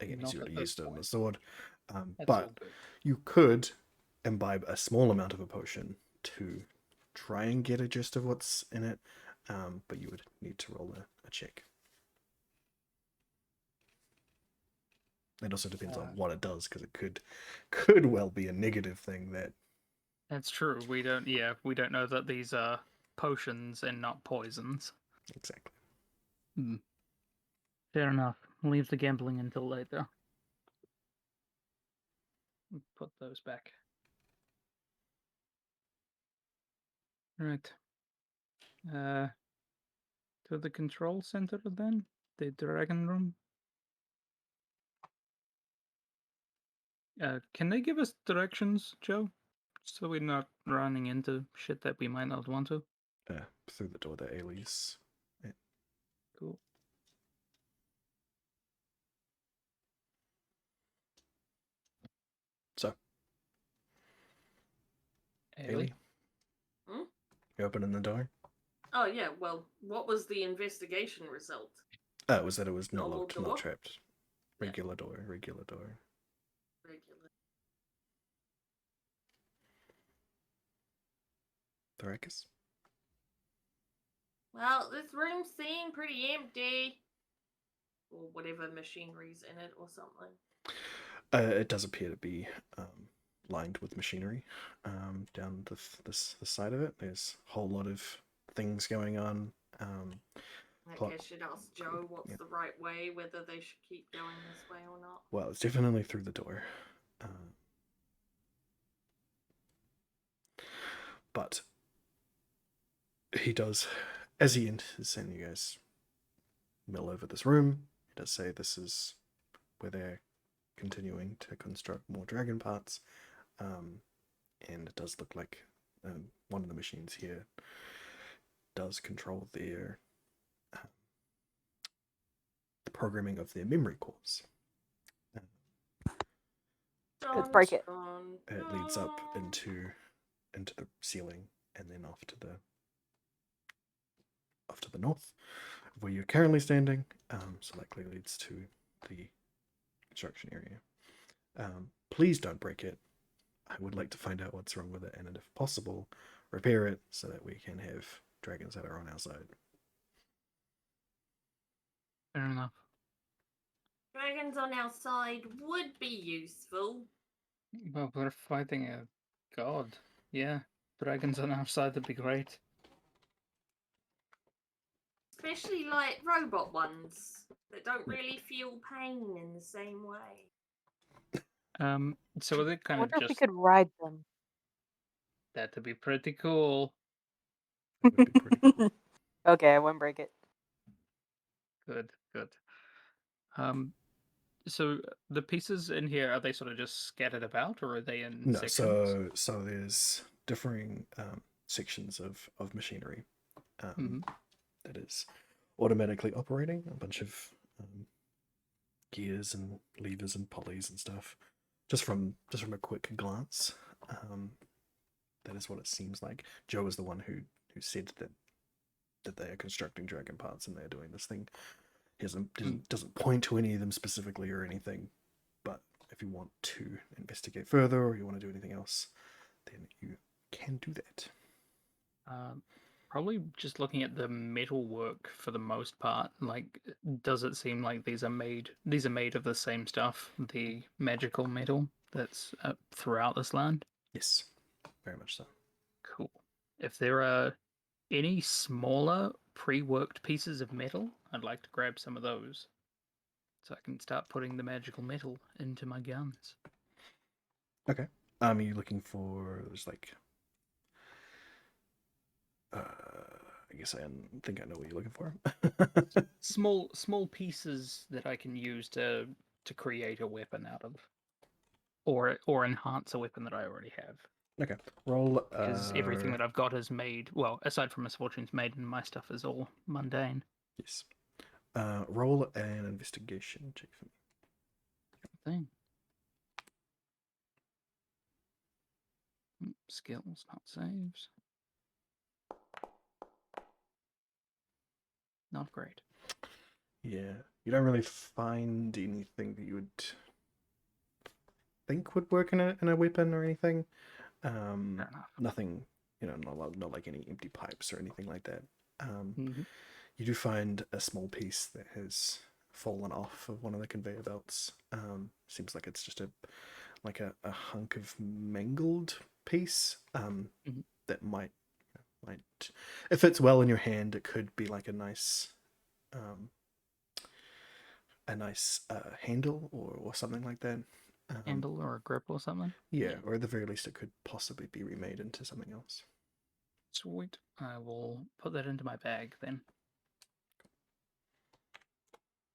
again, he's Not already at used this it on the point. sword. That's But all good. you could imbibe a small amount of a potion to try and get a gist of what's in it, but you would need to roll a check. It also depends on what it does, because it could well be a negative thing that. That's true. We don't know that these are potions and not poisons. Exactly. Fair enough. Leave the gambling until later. Put those back. Right. To the control center then? The dragon room? Can they give us directions, Joe? So we're not running into shit that we might not want to? Through the door that Ailey's. Yeah. Cool. So. Ailey? Hmm? You opening the door? Oh yeah, well, what was the investigation result? It was that it was not Normal locked, door? not trapped. Yeah. Regular door. Regular. Thoracus? Well, this room seemed pretty empty. Or whatever machinery's in it or something. It does appear to be lined with machinery down the side of it. There's a whole lot of things going on. I guess I should ask Joe what's the right way, whether they should keep going this way or not. Well, it's definitely through the door. But he does, as he enters and you guys mill over this room, he does say this is where they're continuing to construct more dragon parts. And it does look like one of the machines here does control their the programming of their memory cores. Let's break it. It leads up into the ceiling and then off to the north, where you're currently standing. So likely leads to the construction area. Please don't break it. I would like to find out what's wrong with it, and if possible, repair it so that we can have dragons that are on our side. Fair enough. Dragons on our side would be useful. Well, we're fighting a god. Yeah, dragons on our side would be great. Especially like robot ones that don't really feel pain in the same way. So they I kind of wonder if we just could ride them. that'd be pretty cool. That would be pretty cool. Okay, I won't break it. Good. So the pieces in here, are they sort of just scattered about, or are they in No, sections? so there's differing sections of machinery that is automatically operating. A bunch of gears and levers and pulleys and stuff. Just from a quick glance, that is what it seems like. Joe is the one who said that they are constructing dragon parts and they're doing this thing. He doesn't point to any of them specifically or anything, but if you want to investigate further or you want to do anything else, then you can do that. Probably just looking at the metal work for the most part. Like, does it seem like these are made of the same stuff, the magical metal that's throughout this land? Yes, very much so. Cool. If there are any smaller pre-worked pieces of metal, I'd like to grab some of those so I can start putting the magical metal into my guns. Okay. Are you looking for there's like I guess I think I know what you're looking for. Small pieces that I can use to create a weapon out of, or enhance a weapon that I already have. Okay. Roll. Because everything that I've got is made. Well, aside from misfortunes made, and my stuff is all mundane. Yes. Roll an investigation check for me. Thing. Skills, not saves. Not great. Yeah, you don't really find anything that you would think would work in a weapon or anything. Fair enough. Nothing, not like any empty pipes or anything like that. Mm-hmm. You do find a small piece that has fallen off of one of the conveyor belts. Seems like it's just a hunk of mangled piece. That might, if it's well in your hand, it could be like a nice handle or something like that. Handle or a grip or something? Yeah, or at the very least, it could possibly be remade into something else. Sweet. I will put that into my bag then.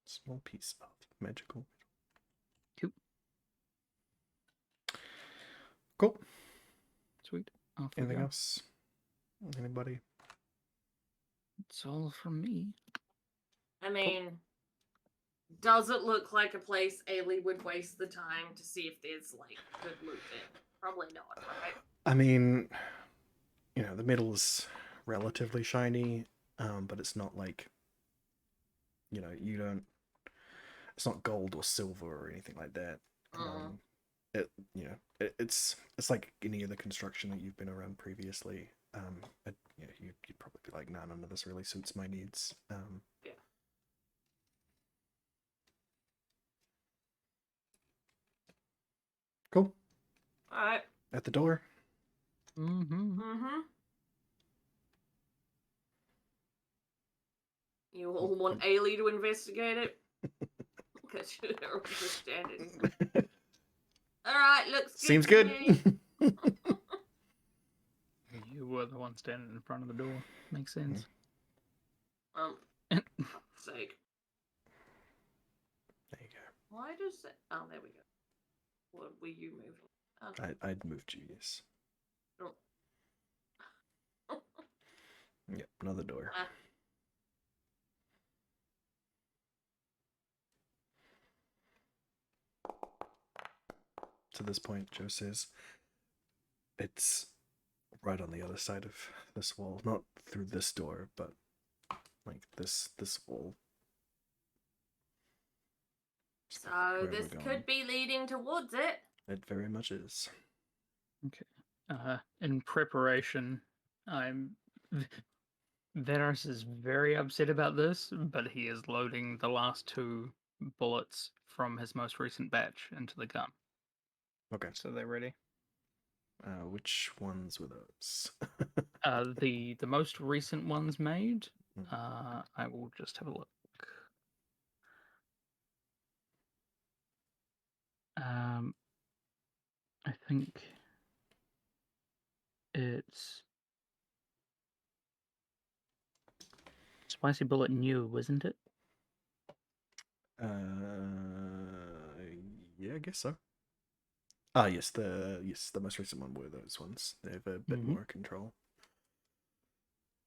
Small piece of magical. Cool. Sweet. Anything else? Anybody? It's all from me. I mean, does it look like a place Ailey would waste the time to see if there's, like, good loot in? Probably not, right? I mean, the metal's relatively shiny, but it's not like, you don't. It's not gold or silver or anything like that. It's like any other construction that you've been around previously. You'd probably be like, nah, none of this really suits my needs. Yeah. Cool. All right. At the door. Mm-hmm. You all want Ailey to investigate it? Because you're just standing. All right, looks good. Seems to good. me. You were the one standing in front of the door. Makes sense. For fuck's sake. There you go. Why does it... Oh, there we go. What were you moving? Oh. I'd moved you, yes. Oh. Yep, another door. To this point, Joe says, it's right on the other side of this wall. Not through this door, but like this wall. So this could be leading towards it. It very much is. Okay. In preparation, Veras is very upset about this, but he is loading the last 2 bullets from his most recent batch into the gun. Okay. So they're ready. Which ones were those? The most recent ones made. I will just have a look. I think it's Spicy Bullet New, wasn't it? Yeah, I guess so. Ah, yes, the most recent one were those ones. They have a bit more control.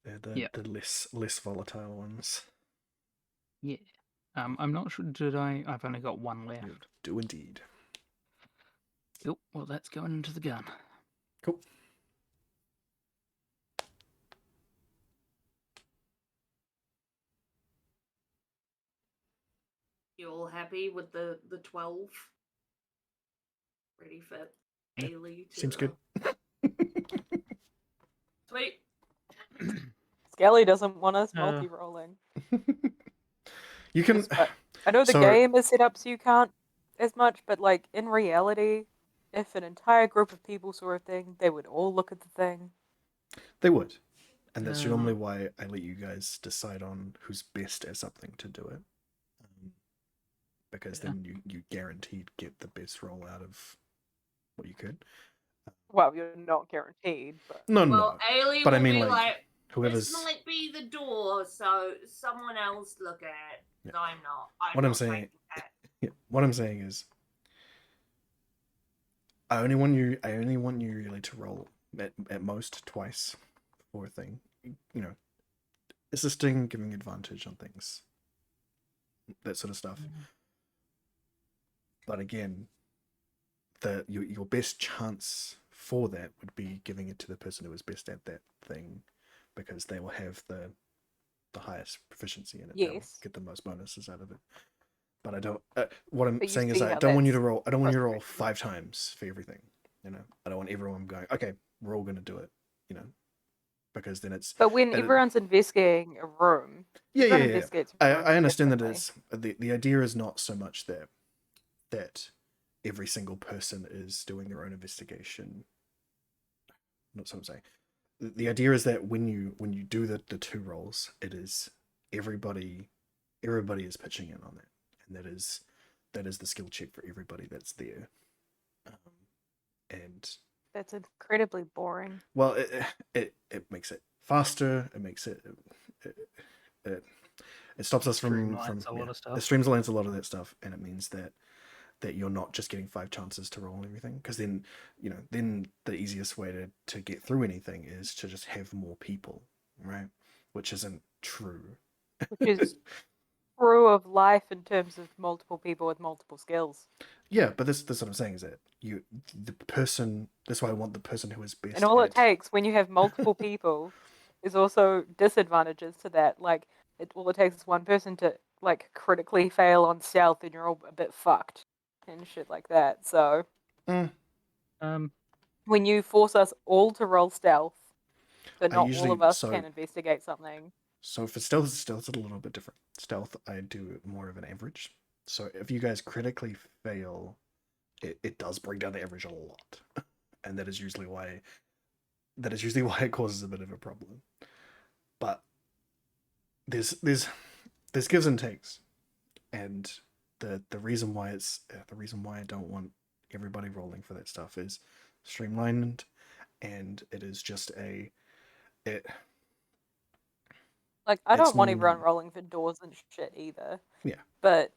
They're the less volatile ones. Yeah. I'm not sure. Did I? I've only got one left. You do indeed. Oh, well, that's going into the gun. Cool. You all happy with the 12? Ready for Yeah, Ailey to... Seems good. Sweet. Skelly doesn't want us multi-rolling. You can. I know the so- game is set up so you can't as much, but like in reality, if an entire group of people saw a thing, they would all look at the thing. They would. And that's normally why I let you guys decide on who's best at something to do it. Because then you guaranteed get the best roll out of what you could. Well, you're not guaranteed, but... No. Well, Ailey But I will mean, be like, like, whoever's... this might be the door, so someone else look at it. Yeah. I'm not. What I'm not saying- taking that. Yeah, what I'm saying is, I only want you really to roll at most twice for a thing. You know, assisting, giving advantage on things, that sort of stuff. But again, your best chance for that would be giving it to the person who is best at that thing, because they will have the highest proficiency in it. They'll Yes. get the most bonuses out of it. But I don't. What I'm But you saying is, see I how don't want you to that's roll. I don't want you to roll frustrating. 5 times for everything. You know, I don't want everyone going, okay, we're all going to do it. You know, because then it's. But when and everyone's investigating a room, Yeah. everyone investigates a room I understand that differently. it's the idea is not so much that every single person is doing their own investigation. Not so I'm saying. The idea is that when you do the 2 rolls, it is everybody is pitching in on that, and that is the skill check for everybody that's there. And That's incredibly boring. well, it makes it faster. It makes it stops us from Streamlines a lot of stuff. It streamlines a lot of that stuff, and it means that you're not just getting 5 chances to roll and everything, because then the easiest way to get through anything is to just have more people, right? Which isn't true. Which is true of life in terms of multiple people with multiple skills. Yeah, but that's what I'm saying, is that that's why I want the person who is best And all at... it takes when you have multiple people is also disadvantages to that. Like, all it takes is one person to, like, critically fail on stealth and you're all a bit fucked and shit like that. So, when you force us all to roll stealth, so not all of us can investigate something. So for stealth's a little bit different. Stealth, I do more of an average. So if you guys critically fail, it does bring down the average a lot, and that is usually why it causes a bit of a problem. But there's gives and takes, and the reason why I don't want everybody rolling for that stuff is streamlined, and it is just Like, I don't want more- everyone rolling for doors and shit either. Yeah. But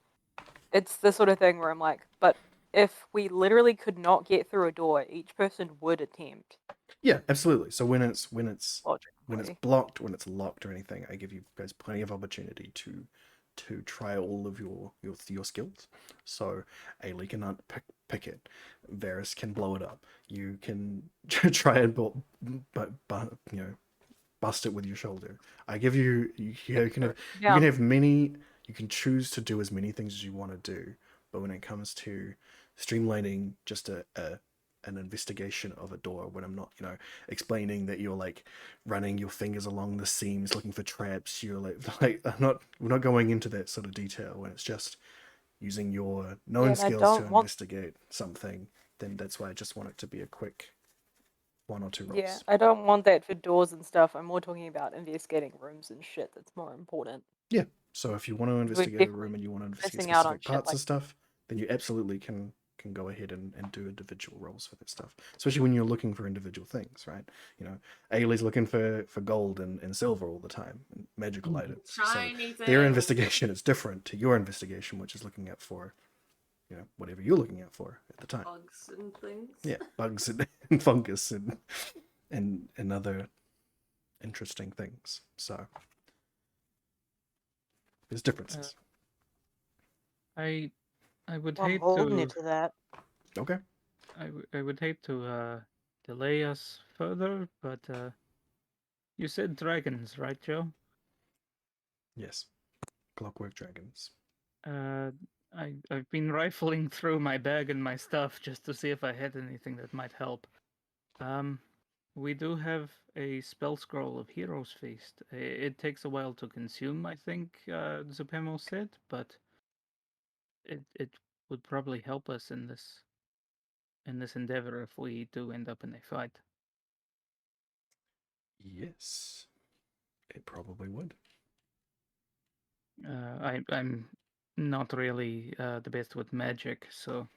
it's the sort of thing where I'm like, but if we literally could not get through a door, each person would attempt. Yeah, absolutely. So when it's Logically. blocked, when it's locked or anything, I give you guys plenty of opportunity to try all of your skills. So Ailey can pick it, Varys can blow it up. You can try and bust it with your shoulder. I give you can have many. You can choose to do as many things as you want to do, but when it comes to streamlining just an investigation of a door, when I'm not, explaining that you're like running your fingers along the seams looking for traps, you're like we're not going into that sort of detail. When it's just using your known skills to investigate something, then that's why I just want it to be a quick 1 or 2 rolls. Yeah, I don't want that for doors and stuff. I'm more talking about investigating rooms and shit. That's more important. Yeah. So if you want to investigate a room and you want to investigate missing out on specific shit parts like- of stuff, then you absolutely can go ahead and do individual rolls for that stuff. Especially when you're looking for individual things, right? Ailey's looking for gold and silver all the time, and magical items. Shiny So their things. investigation is different to your investigation, which is looking out for, whatever you're looking out for at the time. Bugs and things. Yeah, bugs and fungus and other interesting things. So there's differences. I would Well, I'm hate holding to. you to that. Okay. I would hate to delay us further, but you said dragons, right, Joe? Yes. Clockwork dragons. I've been rifling through my bag and my stuff just to see if I had anything that might help. We do have a spell scroll of Hero's Feast. It takes a while to consume, I think Zupemo said, but it would probably help us in this endeavor if we do end up in a fight. Yes. It probably would. I'm not really the best with magic, so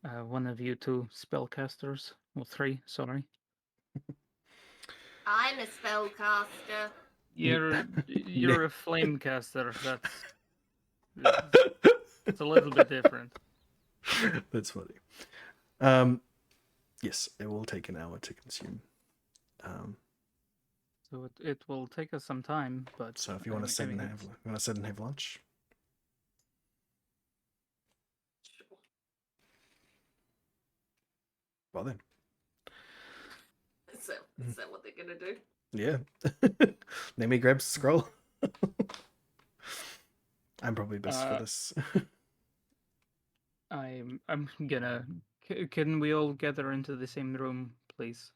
one of you two spellcasters, or three, sorry. I'm a spellcaster. You're a flamecaster. It's a little bit different. That's funny. Yes, it will take an hour to consume. So it will take us some time, but So if you want to sit and have lunch. Sure. Well then. Is that what they're gonna do? Yeah. Nemi grabs the scroll. I'm probably best for this. I'm gonna. Can we all gather into the same room, please?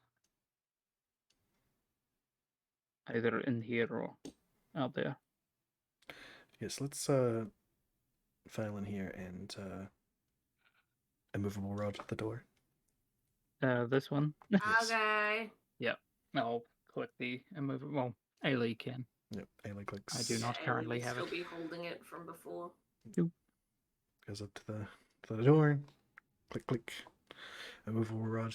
Either in here or out there. Yes, let's file in here and immovable rod at the door. This one. Yes. Okay. Yeah. I'll click the immovable. Well, Ailey can. Yep, Ailey clicks. I do not Ellie currently would have still it. be holding it from before. Goes up to the door. Click, click. Immovable rod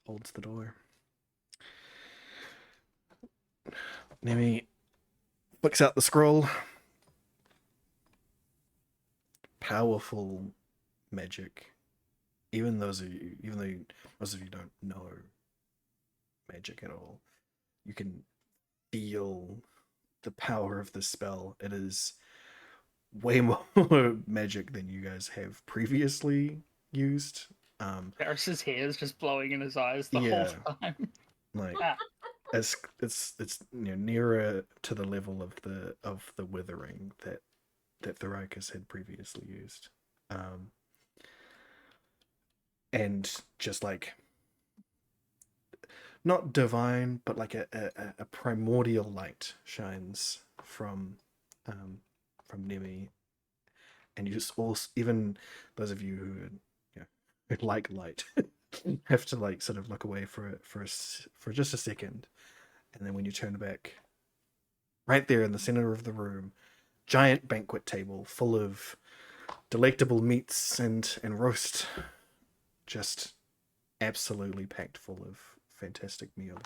holds the door. Nemi flicks out the scroll. Powerful magic. Even though most of you don't know magic at all, you can feel the power of the spell. It is way more magic than you guys have previously used. Paris's hair is just blowing in his eyes the Yeah. whole time. Like Ah. it's nearer to the level of the withering that Thoricus had previously used. And just like not divine, but like a primordial light shines from Nemi, and you just all, even those of you who like light have to like sort of look away for just a second, and then when you turn back, right there in the center of the room, giant banquet table full of delectable meats and roast, just absolutely packed full of fantastic meal.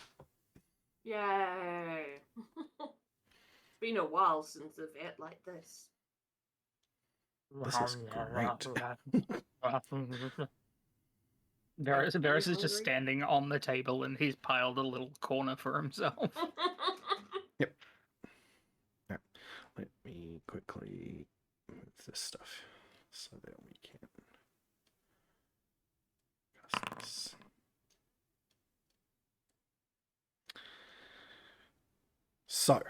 Yay! It's been a while since I've ate like this. This is great. Varys is just standing on the table and he's piled a little corner for himself. Yep. Right. Let me quickly move this stuff so that we can cast this. So,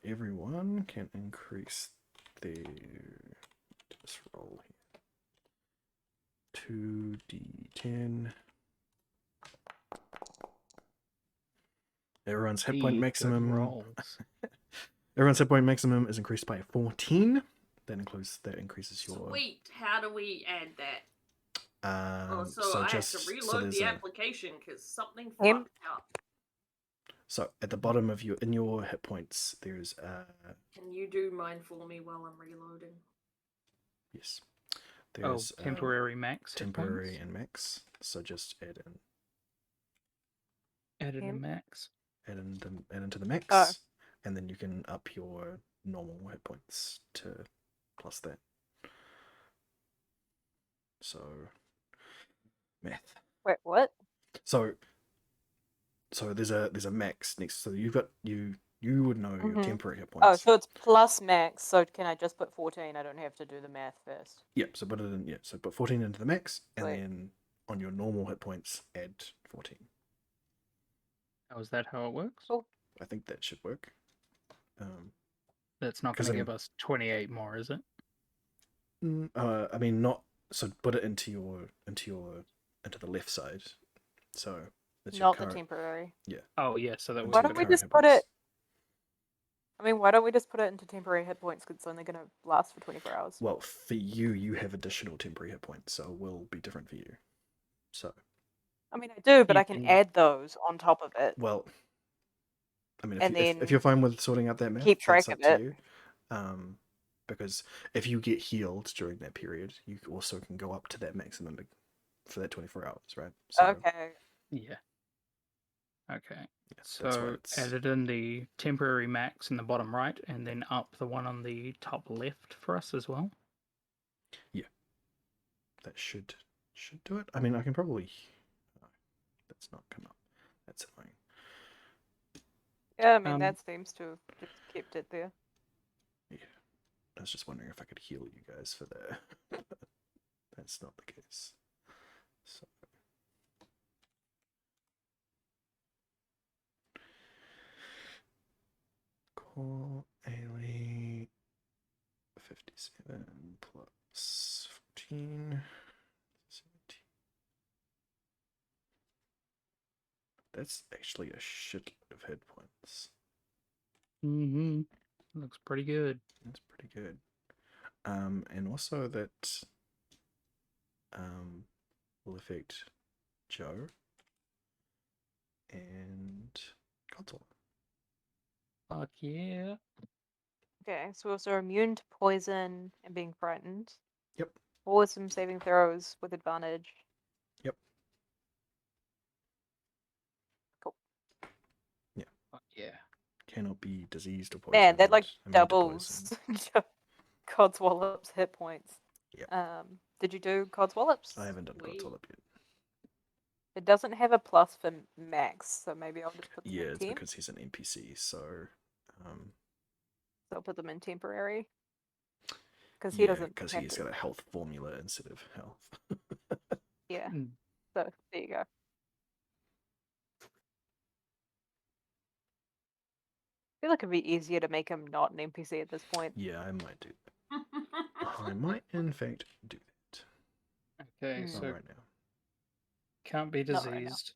everyone can increase their this roll here. 2d10. Everyone's hit point maximum. Everyone's hit point maximum is increased by 14. That increases your. Sweet. How do we add that? So I just have to reload the application because something Him? fucked up. So at the bottom of your hit points, there's Can you do mine for me while I'm reloading? yes. There's temporary max. Temporary and max. So just add in a max. Add into the max, and then you can up your normal hit points to plus that. So math. Wait, what? So so there's a max next. So you've got you would know your Mhm. temporary hit Oh, points. so it's plus max. So can I just put 14? I don't have to do the math first. Yep. So put it in. Yeah. So put 14 into the max, and Sweet. then on your normal hit points, add 14. Oh, is that how it works? Cool. I think that should work. That's not 'Cause going to I'm- give us 28 more, is it? I mean, not. So put it into the left side. So that's your Not the current. temporary. Oh, yeah, so that into would Why your be don't we current just hit put points. it? I mean, why don't we just put it into temporary hit points? Because it's only going to last for 24 hours. Well, for you have additional temporary hit points, so it will be different for you. So, I mean, I do, but You I can can- add those on top of it. well, I mean, And if then you're fine with sorting out that math, keep that's track up of to it. you. Because if you get healed during that period, you also can go up to that maximum for that 24 hours, right? So, Okay. Yeah. Okay. yeah, that's why So it's added in the temporary max in the bottom right, and then up the one on the top left for us as well. that should do it. I mean, I can probably. No, that's not come up. That's annoying. Yeah, I mean, Um, that seems to have just kept it there. Yeah, I was just wondering if I could heal you guys for that. That's not the case. So. Cool. Ailey 57 plus 14. 17. That's actually a shitload of hit points. Mm-hmm. Looks pretty good. That's pretty good. And also that will affect Joe and Console. Fuck yeah. Okay, so we're also immune to poison and being frightened. Yep. Or some saving throws with advantage. Yep. Cool. Fuck yeah. Cannot be diseased or poisoned. Man, that like immune to doubles poison. Codswallop's hit points. Yep. Did you do Codswallop's? I haven't done Sweet. Console up yet. It doesn't have a plus for max, so maybe I'll just put them Yeah, in it's temp. because he's an NPC, so So I'll put them in temporary. Because yeah, he doesn't because have he's to. got a health formula instead of health. Yeah, Mm. so there you go. I feel like it'd be easier to make him not an NPC at this point. Yeah, I might do that. I might, in fact, do that. Okay, Mm. Not so right now. can't be Not right now. diseased,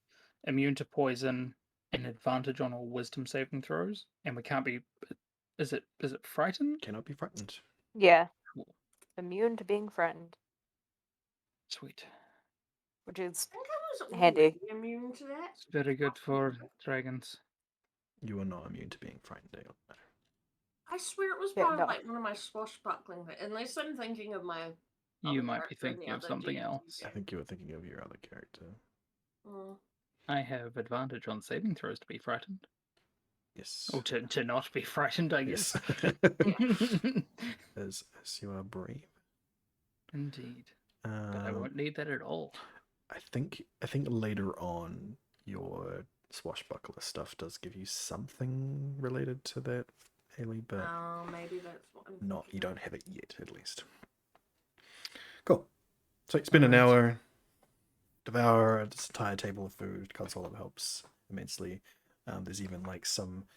immune to poison, and advantage on all wisdom saving throws, and we can't be. Is it frightened? Cannot be frightened. Yeah. Cool. Immune to being frightened, Sweet. which is I think I was handy. already immune to that. It's very good for dragons. You are not immune to being frightened, Dale. No. I swear it was Yeah, part no. of like one of my swashbuckling things. Unless I'm thinking of my You other might be character in the thinking of other something D&D else. I game. think you were thinking of your other character. Mm. I have advantage on saving throws to be frightened. Yes. Or to not be frightened, I guess. Yes. as you are brave. Indeed. But I won't need that at all. I think later on your swashbuckler stuff does give you something related to that, Haley, but Oh, maybe that's what I'm not. thinking You of. don't have it yet, at least. Cool. So you spend an Alright. hour, devour this entire table of food. Console helps immensely. There's even like some.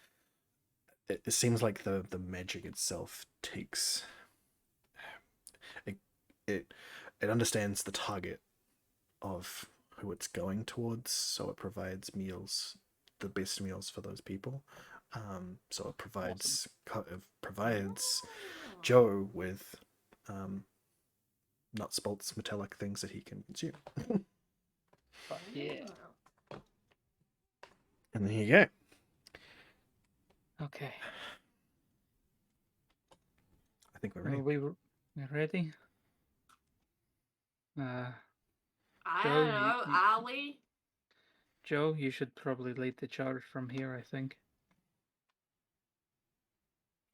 It seems like the magic itself takes. It understands the target of who it's going towards, so it provides meals, the best meals for those people. So it provides Joe with nuts, bolts, metallic things that he can consume. Fuck yeah. And there you go. Okay. I think we're Well, ready. we're ready. I Joe, don't know, are we? Joe, you should probably lead the charge from here, I think.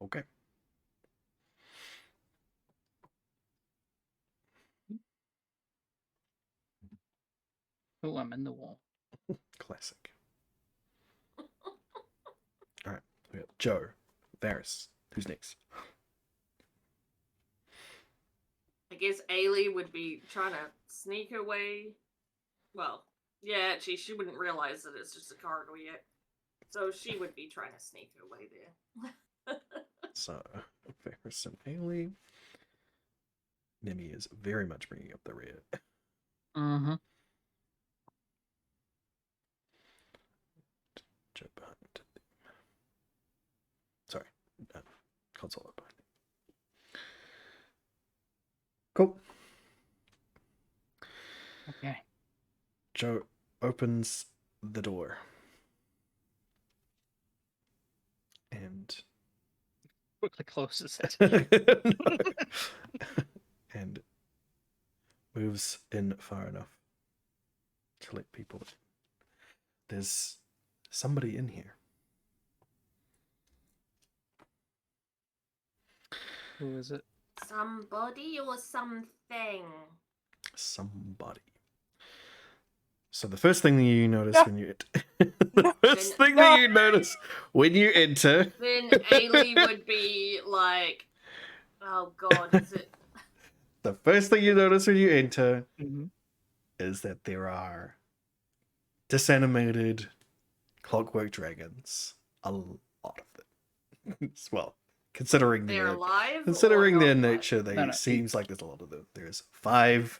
Okay. Oh, I'm in the wall. Classic. We got Joe, Varys. Who's next? I guess Ailey would be trying to sneak her way. Well, yeah, actually, she wouldn't realize that it's just a corridor yet. So she would be trying to sneak her way there. So, Varys and Ailey. Nemi is very much bringing up the rear. Mm-hmm. Joe behind. Sorry, console up behind. Cool. Okay. Joe opens the door. And Quickly closes it. and moves in far enough to let people in. There's somebody in here. Who is it? Somebody or something? Somebody. So the first thing that you notice when you the first thing that you notice when you enter, Then Ailey would be like, "Oh God, is it?" the first thing you notice when you enter Mm-hmm. is that there are disanimated clockwork dragons. A lot of them. Well, considering They're their alive. considering or their not alive? nature, they No, no, seems like there's a lot of them. There's 5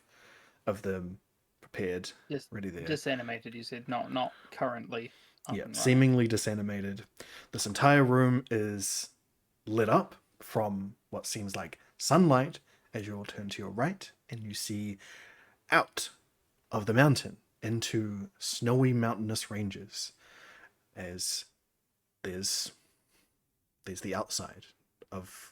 of them prepared, Just ready there. disanimated, you said, not currently. Up Yeah, and running. seemingly disanimated. This entire room is lit up from what seems like sunlight as you all turn to your right, and you see out of the mountain into snowy mountainous ranges as there's the outside of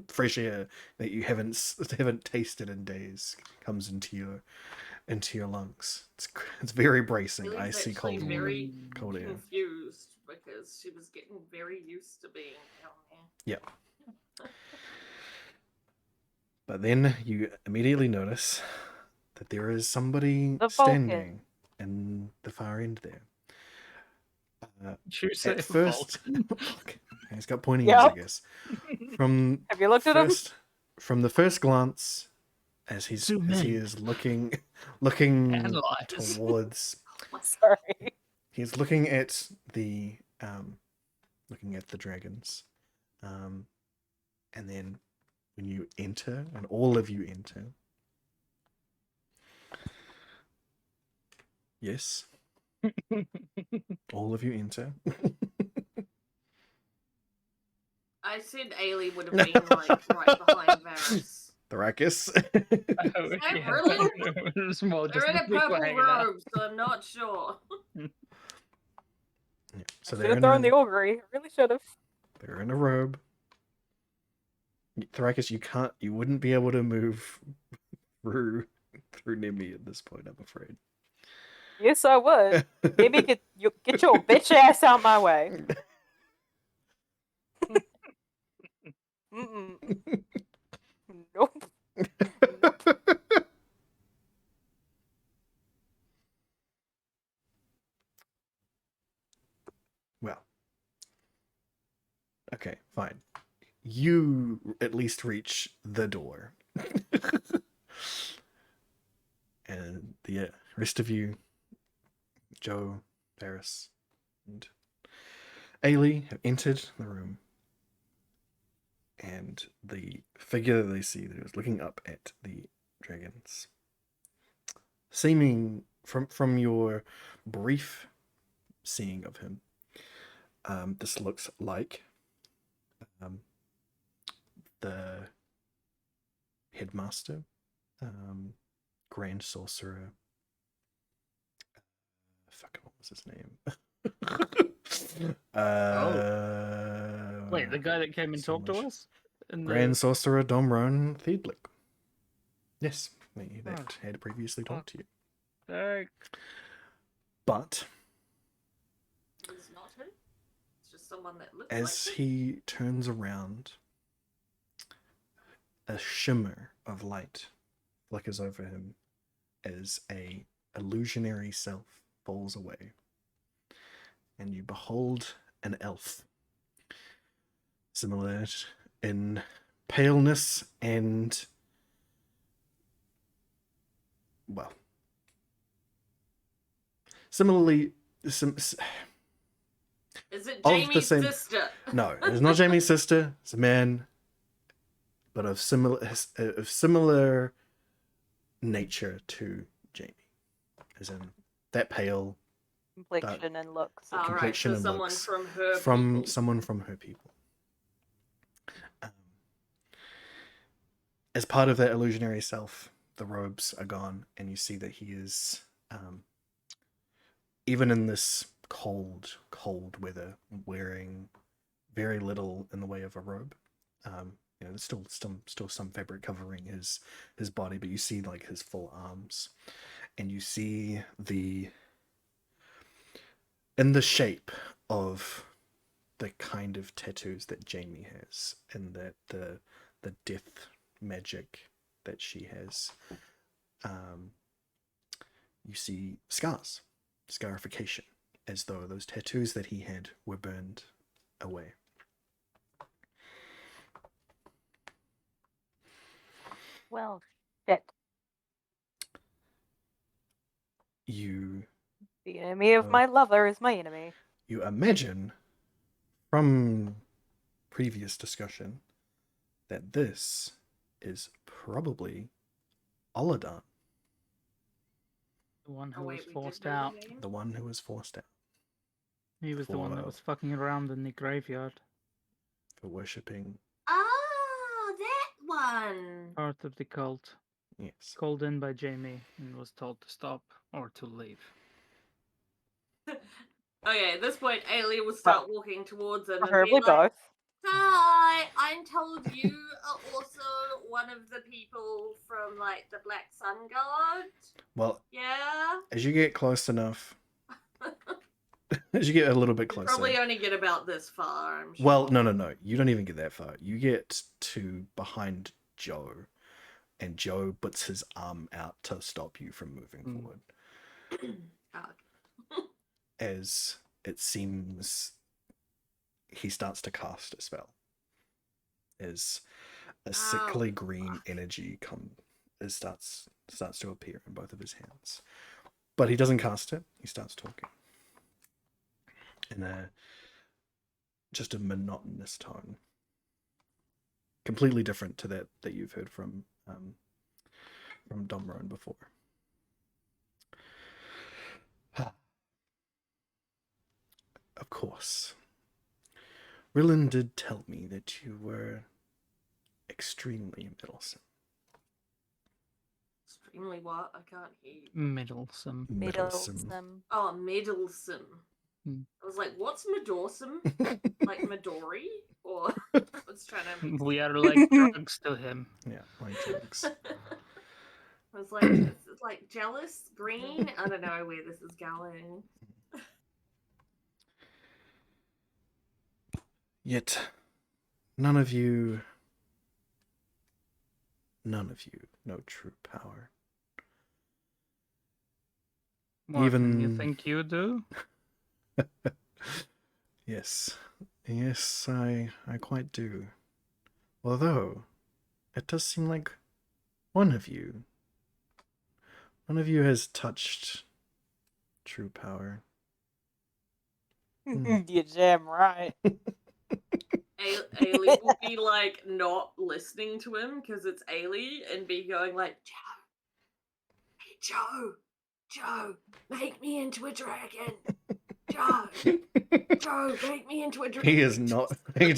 fresh air that you haven't tasted in days comes into your lungs. It's very bracing. Ailey's Icy actually cold very cold air. confused because she was getting very used to being down there. Yeah. But then you immediately notice that there is somebody The standing in the far end there. You say At first, Vulcan. he's got pointy ears, I Yep. guess. From Have you looked at him? From the first glance, as he Zoom in. is looking Analyze. towards, Sorry. he's looking at the dragons, and then when you enter, and all of you enter, yes, all of you enter. I said Ailey would have been like right behind Varys. Thrakus. Oh, Is that yeah. really? It was more They're just in a the people purple hanging out. robe, so I'm not sure. Yeah, so Should they're have in thrown a, the augury. I really should have. they're in a robe. Thrakus, you wouldn't be able to move through Nemi at this point, I'm afraid. Yes, I would. Maybe get your bitch ass out my way. Mm-mm. Nope. Well, okay, fine. You at least reach the door. And the rest of you, Joe, Varys, and Ailey, have entered the room. And the figure that they see that is looking up at the dragons, seeming from your brief seeing of him, this looks like the headmaster, Grand Sorcerer. Fuck, what was his name? Wait, the guy that came and so talked to much. us? In Grand the... Sorcerer Domron Thiedlick. Yes, that Oh. had previously talked to you. But It's not him. It's just someone that looks as like him. he turns around, a shimmer of light flickers over him as a illusionary self falls away. And you behold an elf similar in paleness and, well, similarly, Is it Of the Jamie's same- sister? no, it's not Jamie's sister. It's a man, but of similar nature to Jamie, as in that pale Complexion and looks. All right, complexion so and someone looks from her from people. someone from her people. As part of that illusionary self, the robes are gone, and you see that he is, even in this cold weather, wearing very little in the way of a robe. There's still some fabric covering his body, but you see like his full arms, and you see in the shape of the kind of tattoos that Jamie has, and that the death magic that she has. You see scarification, as though those tattoos that he had were burned away. Well, shit. You The enemy of my lover is my enemy. you imagine from previous discussion that this is probably Oladan, The one who Oh, was wait, we did forced know the out. name? the one who was forced out He was the one that for- was fucking around in the graveyard. for worshipping. Oh, that one. Part of the cult. Yes. Called in by Jamie and was told to stop or to leave. Okay, at this point, Ailey will start walking towards him and be Preferably like, both. "Hi, I'm told you are also one of the people from like the Black Sun Guard. Well, Yeah, as you get close enough, as you get a little bit you closer. probably only get about this far. I'm sure. Well, no. You don't even get that far. You get to behind Joe, and Joe puts his arm out to stop you from moving forward. Oh. As it seems, he starts to cast a spell. As a sickly green energy starts to appear in both of his hands, but he doesn't cast it. He starts talking in just a monotonous tone, completely different to that you've heard from Domron before. Of course, Rillen did tell me that you were extremely meddlesome. Extremely what? I can't hear you. Meddlesome. Meddlesome. Oh, meddlesome. Hmm. I was like, what's medorsum? Like Midori? Or I was trying to. We are like drugs to him. Yeah, like drugs. I was like, is it like jealous? Green? I don't know where this is going. Yet, none of you know true power. What, Even you think you do? Yes, I quite do. Although, it does seem like one of you has touched true power. You're damn right. Ailey will be like not listening to him because it's Ailey and be going like, Joe, make me into a dragon. Joe, make me into a dragon. He is not. He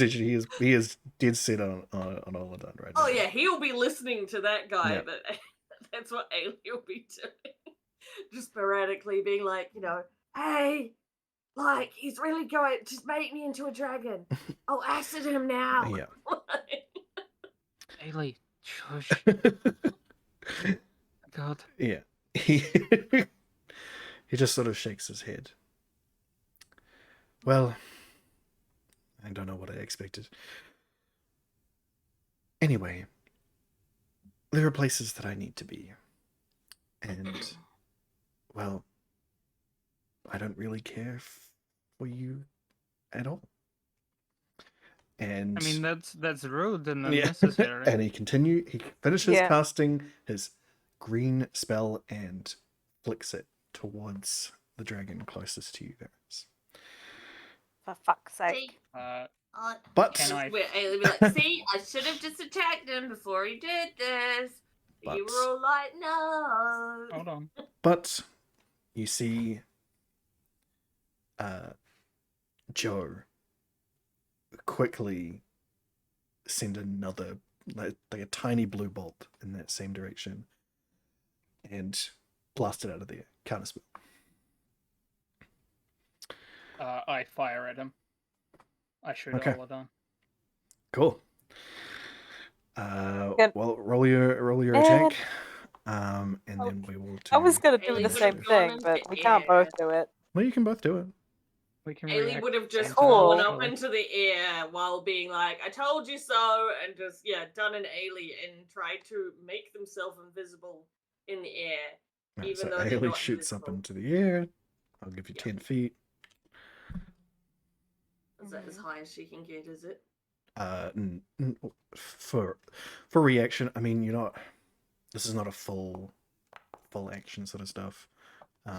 is dead set on Oladan right now. Oh yeah, he'll be listening to that guy, Yeah. but that's what Ailey will be doing. Just sporadically being like, hey, like, he's really going, just make me into a dragon. I'll acid him now. Yeah. Ailey, shush. God. Yeah. He just sort of shakes his head. Well, I don't know what I expected. Anyway, there are places that I need to be. And, well, I don't really care for you at all. And I mean, that's rude and yeah, unnecessary. and he finishes Yeah. casting his green spell and flicks it towards the dragon closest to you guys. For fuck's sake. See, Uh, But Can I- where Ailey be like, see, I should have just attacked him before he did this. You But- were all like, no. hold on. But you see Joe quickly send another, like a tiny blue bolt in that same direction and blast it out of the air. Counterspell. I fire at him. I shoot Okay. all of them. Cool. Good. Well, roll your Man. attack. And then we will do... I was gonna do Ailey the would've same gone thing, into but we can't air. both do it. Well, you can both do it. We can Ailey react would have at the just same Cool. time, flown up actually. into the air while being like, I told you so, and just, done an Ailey and tried to make themselves invisible in the air. Right, Even so though they're Ailey not shoots up invisible. into the air. I'll give you Yeah. 10 feet. Is that as high as she can get, is it? For reaction, I mean, you're not... This is not a full action sort of stuff.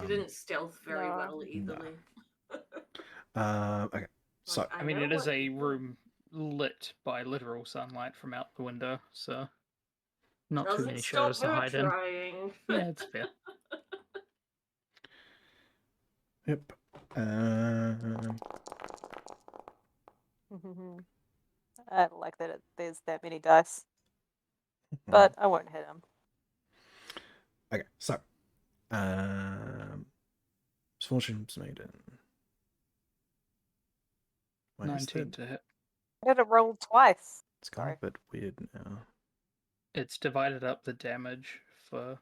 She didn't stealth very No. well either. Okay, so... I mean, it is a room lit by literal sunlight from out the window, so not too Doesn't many stop shadows to her hide in. trying. Yeah, it's fair. Yep. I don't like that there's that many dice, but I won't hit him. Okay, so... Misfortune's Maiden. Why is 19 that- to hit. I had to roll twice. It's kind Sorry. of a bit weird now. It's divided up the damage for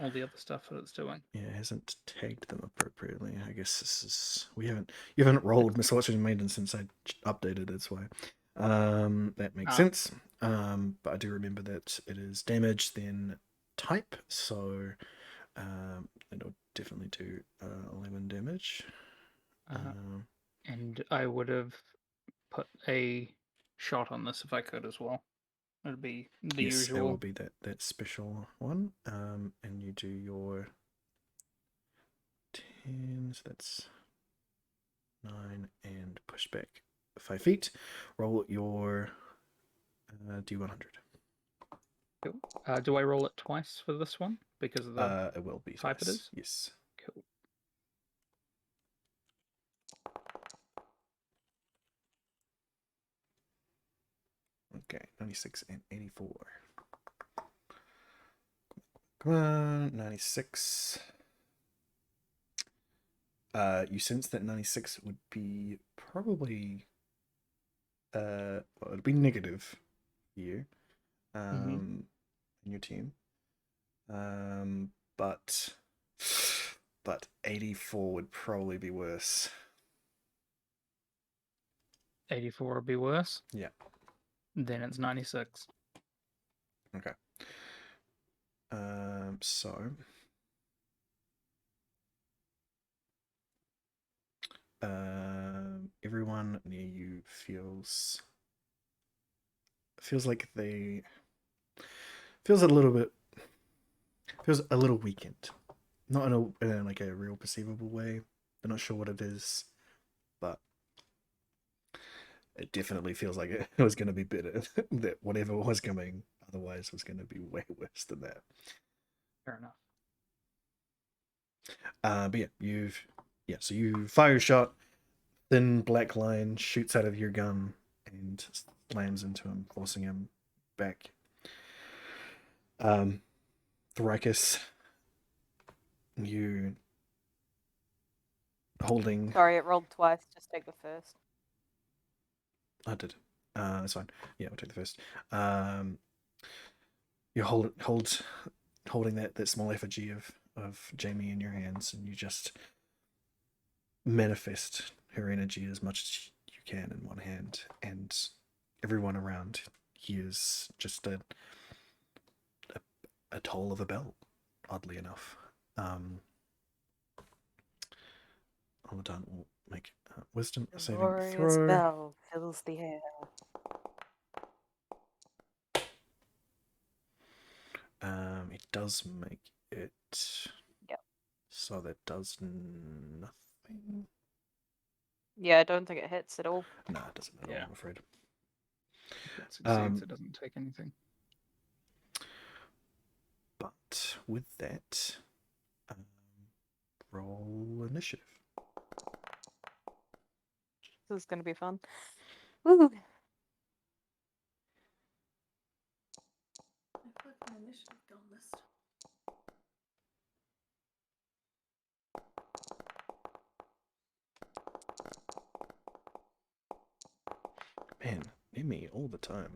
all the other stuff that it's doing. Yeah, it hasn't tagged them appropriately. I guess this is... You haven't rolled Misfortune Maiden since I updated it, that's why. That makes sense. But I do remember that it is damage, then type, so it'll definitely do 11 damage. And I would have put a shot on this if I could as well. It'd be the Yes, usual. it will be that special one. And you do your 10, so that's 9, and push back 5 feet. Roll your D100. Cool. Do I roll it twice for this one because of the It will be type it twice. is? Yes. Cool. Okay, 96 and 84. Come on, 96. You sense that 96 would be probably well, it'd be negative for you in your team. But 84 would probably be worse. 84 would be worse. Yeah. Then it's 96. Okay. So everyone near you feels like they feels a little weakened. Not in like a real perceivable way. They're not sure what it is, but it definitely feels like it was going to be better. That whatever was coming otherwise was going to be way worse than that. Fair enough. But yeah, so you fire a shot, thin black line shoots out of your gun and slams into him, forcing him back. Thoricus, you holding... Sorry, it rolled twice. Just take the first. I did. That's fine. Yeah, I'll take the first. You holding that small effigy of Jamie in your hands, and you just manifest her energy as much as you can in one hand, and everyone around hears just a toll of a bell, oddly enough. Hold on, we'll make Wisdom The saving glorious throw. bell fills the air. It does make it. Yep. So that does nothing. Yeah, I don't think it hits at all. No, it doesn't at all, Yeah. I'm afraid. If it succeeds, it doesn't take anything. But with that, roll initiative. This is going to be fun. Woo! I put an initiative down list. Man, near me all the time.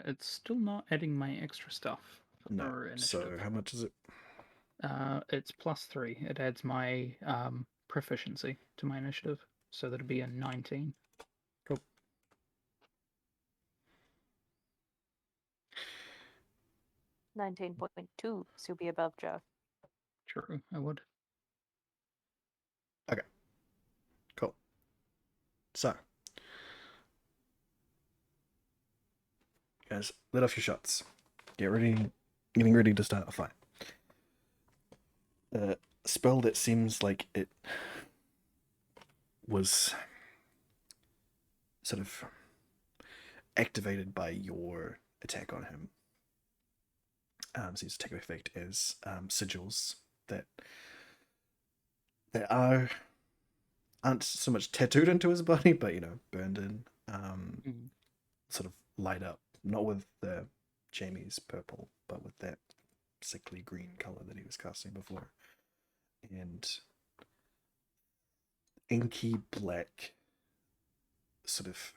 It's still not adding my extra stuff No. for So initiative. how much is it? It's +3. It adds my proficiency to my initiative, so that'd be a 19. Cool. $19.2, so you'll be above Joe. True, I would. Okay. Cool. So, guys, let off your shots. Getting ready to start a fight. Spell that seems like it was sort of activated by your attack on him. Seems to take effect as sigils that aren't so much tattooed into his body, but burned in, sort of light up, not with the Jamie's purple, but with that sickly green color that he was casting before, and inky black sort of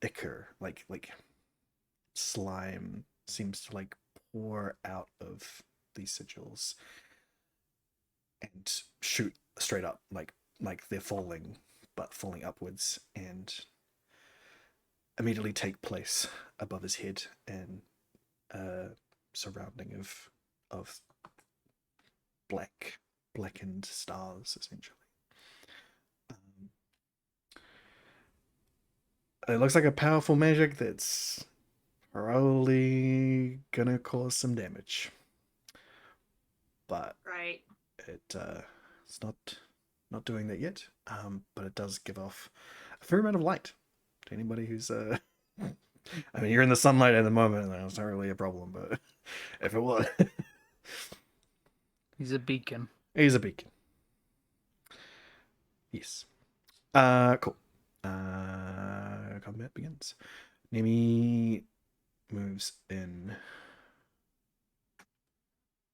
ichor, like slime, seems to pour out of these sigils and shoot straight up, like they're falling, but falling upwards, and immediately take place above his head and surrounding of blackened stars, essentially. It looks like a powerful magic that's probably gonna cause some damage, but Right. it's not doing that yet. But it does give off a fair amount of light to anybody who's I mean, you're in the sunlight at the moment, and it's not really a problem, but if it was, He's a beacon. he's a beacon. Yes. Cool. Combat begins. Nemi moves in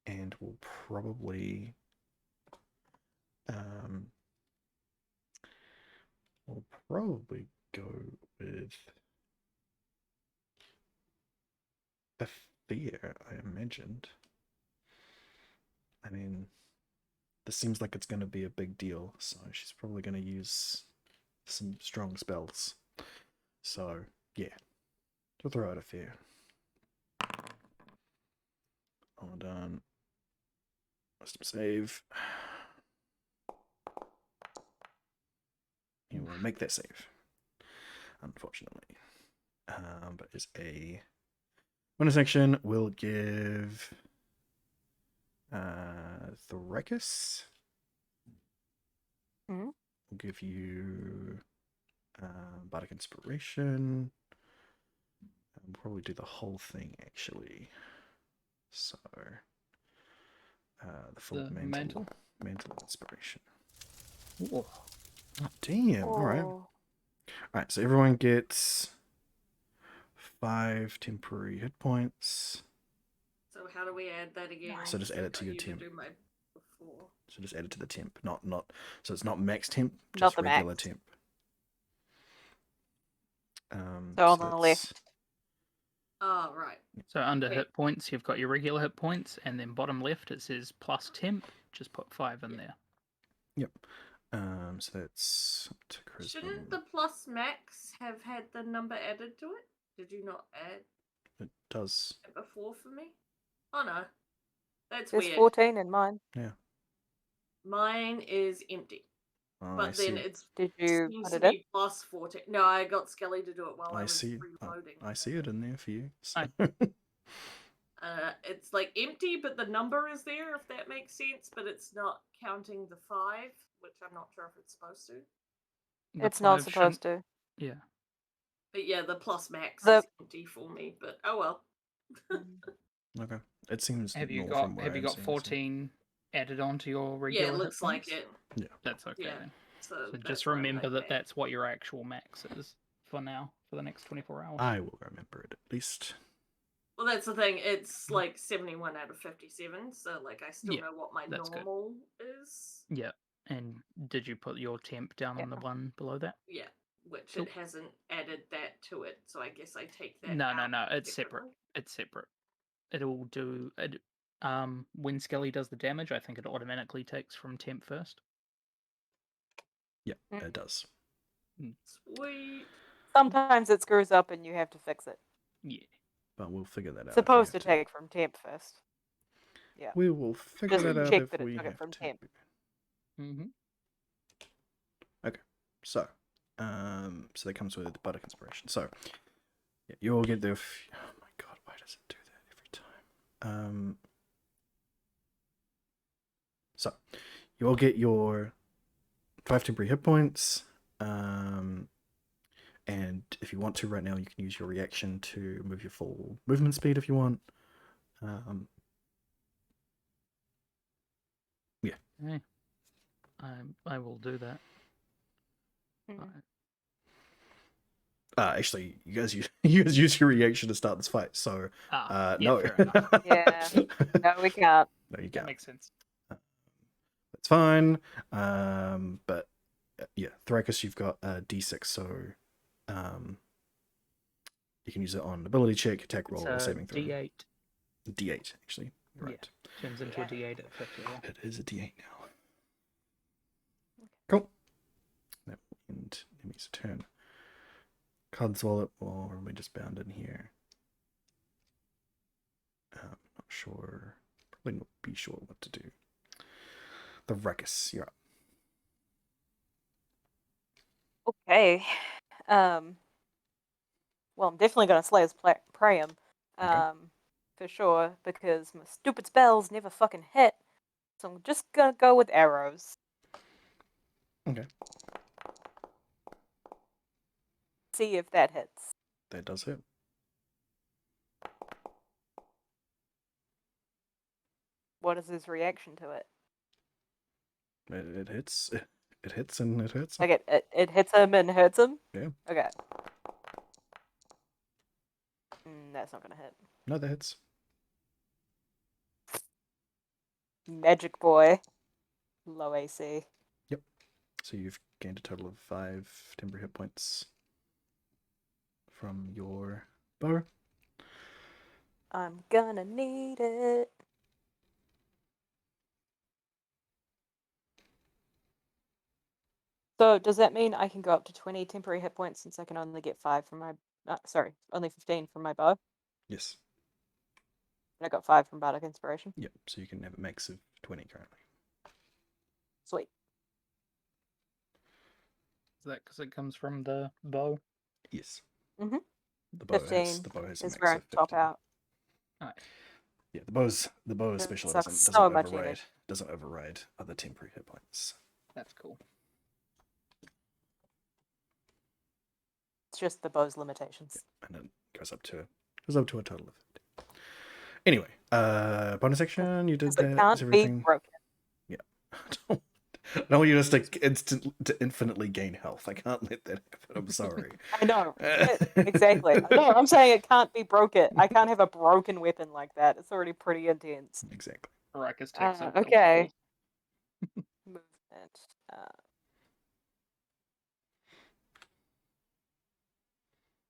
and will probably go with a fear, I imagined. I mean, this seems like it's going to be a big deal, so she's probably going to use some strong spells. So, yeah. To throw out a fear. Hold on. Wisdom save. You will make that save. Unfortunately. But is a bonus action will give Thoracus. Mm-hmm. We'll give you Bardic Inspiration. We'll probably do the whole thing, actually. So, the full mantle inspiration. Ooh. Oh, damn. All right. All right. So everyone gets 5 temporary hit points. So how do we add that again? So just add it to your I temp. usually do mine before. So just add it to the temp. Not. So it's not max temp, Not just the regular max. temp. So on the left. Oh, right. So under Okay. hit points, you've got your regular hit points, and then bottom left it says plus temp. Just put 5 in there. Yep. So that's up to Chris. Shouldn't the plus max have had the number added to it? Did you not add? it does. Before for me? Oh no. That's There's weird. 14 in mine. Mine is empty. Oh, I But then see. it Did you seems put to it in? be plus 14. No, I got Skelly to do it while I I was see. reloading. I see it in there for you. So. It's like empty, but the number is there, if that makes sense. But it's not counting the 5, which I'm not sure if it's supposed to. The It's not 5 supposed shouldn't- to. Yeah. But yeah, the plus max The- is empty for me. But oh well. Okay. It seems Have you normal got from where have you I'm got seeing, 14 added onto your Yeah, regular? it hit looks like points? it. That's okay Yeah. then. So, So that's just why I'm remember like that that's what your actual max is for now, for the next 24 hours. I will remember it at least. Well, that's the thing. It's like 71 out of 57, so like I still Yeah, know what my that's good. normal is. Yeah. And did you put your temp down on the one below that? Yeah, which Cool. it hasn't added that to it, so I guess I take that. No, out it's separate. It's separate. It'll do it. When Skelly does the damage, I think it automatically takes from temp first. Yeah, it does. Sweet. Sometimes it screws up and you have to fix it. Yeah. But we'll figure that out. if we Supposed to have take from temp first. Yeah. We will figure Just that out check if that it we took it have from to. temp. Mm-hmm. Okay, so that comes with the Buttock Inspiration. So yeah, you'll get the. Oh my god, why does it do that every time? So you'll get your 5 temporary hit points. And if you want to right now, you can use your reaction to move your full movement speed if you want. Yeah. Okay. I will do that. Actually, you guys use your reaction to start this fight. So no. Fair enough. Yeah. No, we can't. No, you That can't. makes sense. That's fine. But yeah, Thrakus, you've got D6, so you can use it on ability check, attack roll, or saving throw. D8. D8, actually. Right. Yeah, turns into a D8 at 50 roll. It is a D8 now. Cool. That will end Nemi's turn. Cod's wallet will probably just bound in here. Not sure. Probably not be sure what to do. The Ruckus, you're up. Okay. Well, I'm definitely going to slay his Priam. For sure, because my stupid spells never fucking hit. So I'm just going to go with arrows. Okay. See if that hits. That does hit. What is his reaction to it? It hits. It hits and it hurts. Like it hits him and hurts him? Yeah. Okay. That's not going to hit. No, that hits. Magic boy. Low AC. Yep. So you've gained a total of 5 temporary hit points from your bow. I'm gonna need it. So does that mean I can go up to 20 temporary hit points since I can only get 5 from my... only 15 from my bow? Yes. And I got 5 from Bardic Inspiration? Yep. So you can have a max of 20 currently. Sweet. Is that because it comes from the bow? Yes. Mm-hmm. The bow 15 has a is max where I of 15. top out. Alright. Yeah, the bow's That special sucks doesn't so much override damage. doesn't override other temporary hit points. That's cool. It's just the bow's limitations. And it goes up to a total of 50. Anyway, bonus action, you did Because it that. can't Is everything? be broken. Yeah. I don't want you just to infinitely gain health. I can't let that happen. I'm sorry. I know. Exactly. No, I'm saying it can't be broken. I can't have a broken weapon like that. It's already pretty intense. Exactly. Ruckus takes a okay. Movement.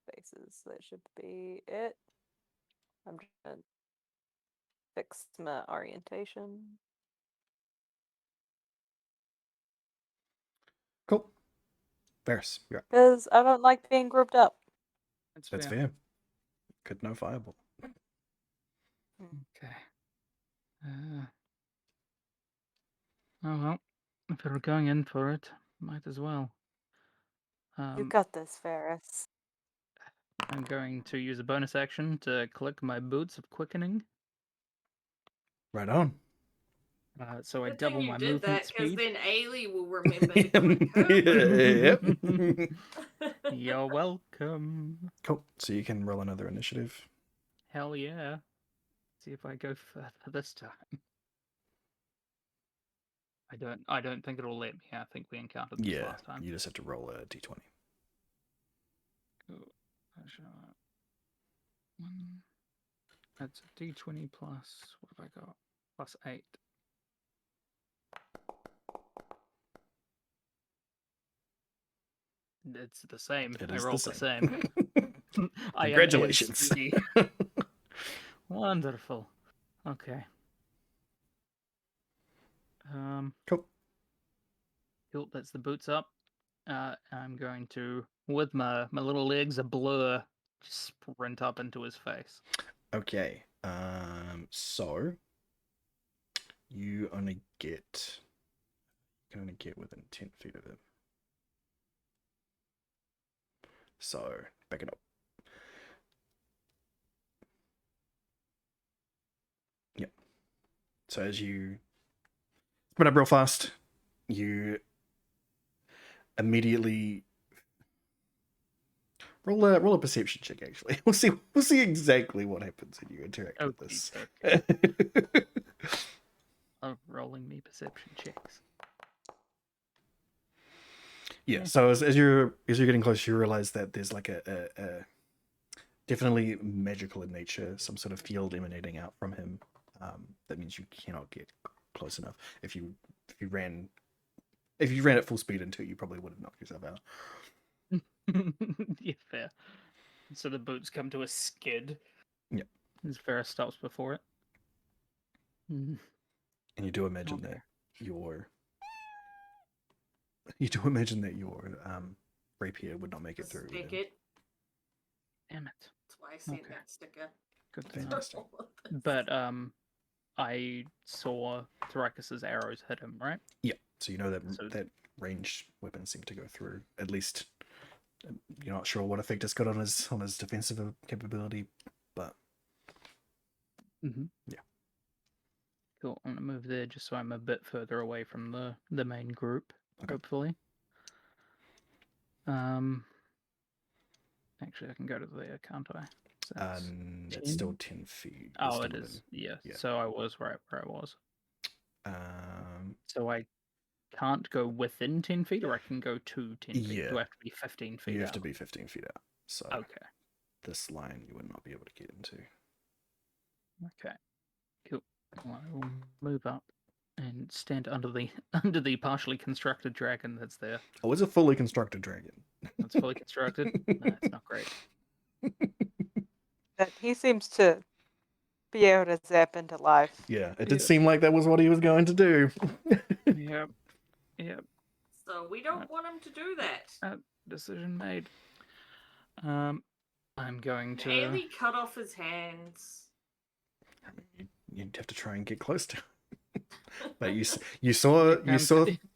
Spaces. That should be it. I'm just gonna fix my orientation. Cool. Varys, you're up. Because I don't like being grouped up. That's fair. Could no fireball. Okay. Oh well, if we're going in for it, might as well. You got this, Ferris. I'm going to use a bonus action to click my boots of quickening. Right on. So I Good thing double you my did movement that, because speed. then Ailey will remember to click her. Yep. You're welcome. Cool. So you can roll another initiative. Hell yeah. See if I go further this time. I don't think it'll let me. I think we encountered this Yeah, last time. you just have to roll a d20. Cool. That's a d20 plus, what have I got? Plus 8. It's the same. It I is rolled the the same. I am as Congratulations. speedy. Wonderful. Okay. Cool. Cool, that's the boots up. I'm going to, with my little legs a blur, just sprint up into his face. Okay. So you can only get within 10 feet of him. So back it up. Yep. So as you sprint up real fast, you immediately roll a perception check. Actually, we'll see exactly what happens when you interact with this. Okay. Of rolling me perception checks. Yeah. So as you're getting close, you realize that there's like a definitely magical in nature, some sort of field emanating out from him. That means you cannot get close enough. If you ran at full speed into it, you probably would have knocked yourself out. Yeah, fair. So the boots come to a skid. Yep. As Ferris stops before it. And you do imagine Okay. that your rapier would not make it through. Stick even. it. Damn it. That's why I sent Okay. that sticker. Good to know. Fantastic. But I saw Thrakus's arrows hit him, right? Yeah. So you know that So- that ranged weapons seem to go through. At least you're not sure what effect it's got on his defensive capability, but yeah. Cool. I'm gonna move there just so I'm a bit further away from the main group, Okay. hopefully. Actually, I can go to there, can't I? So It's still 10 feet. Oh, Still it within- is. Yeah. yeah. So I was right where I was. Um, So I can't go within 10 feet, or I can go to 10 feet. Yeah. Do I have to be 15 feet you have out? to be 15 feet out. So Okay. this line you would not be able to get into. Okay. Cool. Well, I will move up and stand under the under the partially constructed dragon that's there. Oh, it's a fully constructed dragon. It's fully constructed. No, it's not great. But he seems to be able to zap into life. Yeah, it did Yeah. seem like that was what he was going to do. Yep. Yep. So we don't want him to do that. Decision made. I'm going to. Ailey cut off his hands. You'd have to try and get close to him. But you saw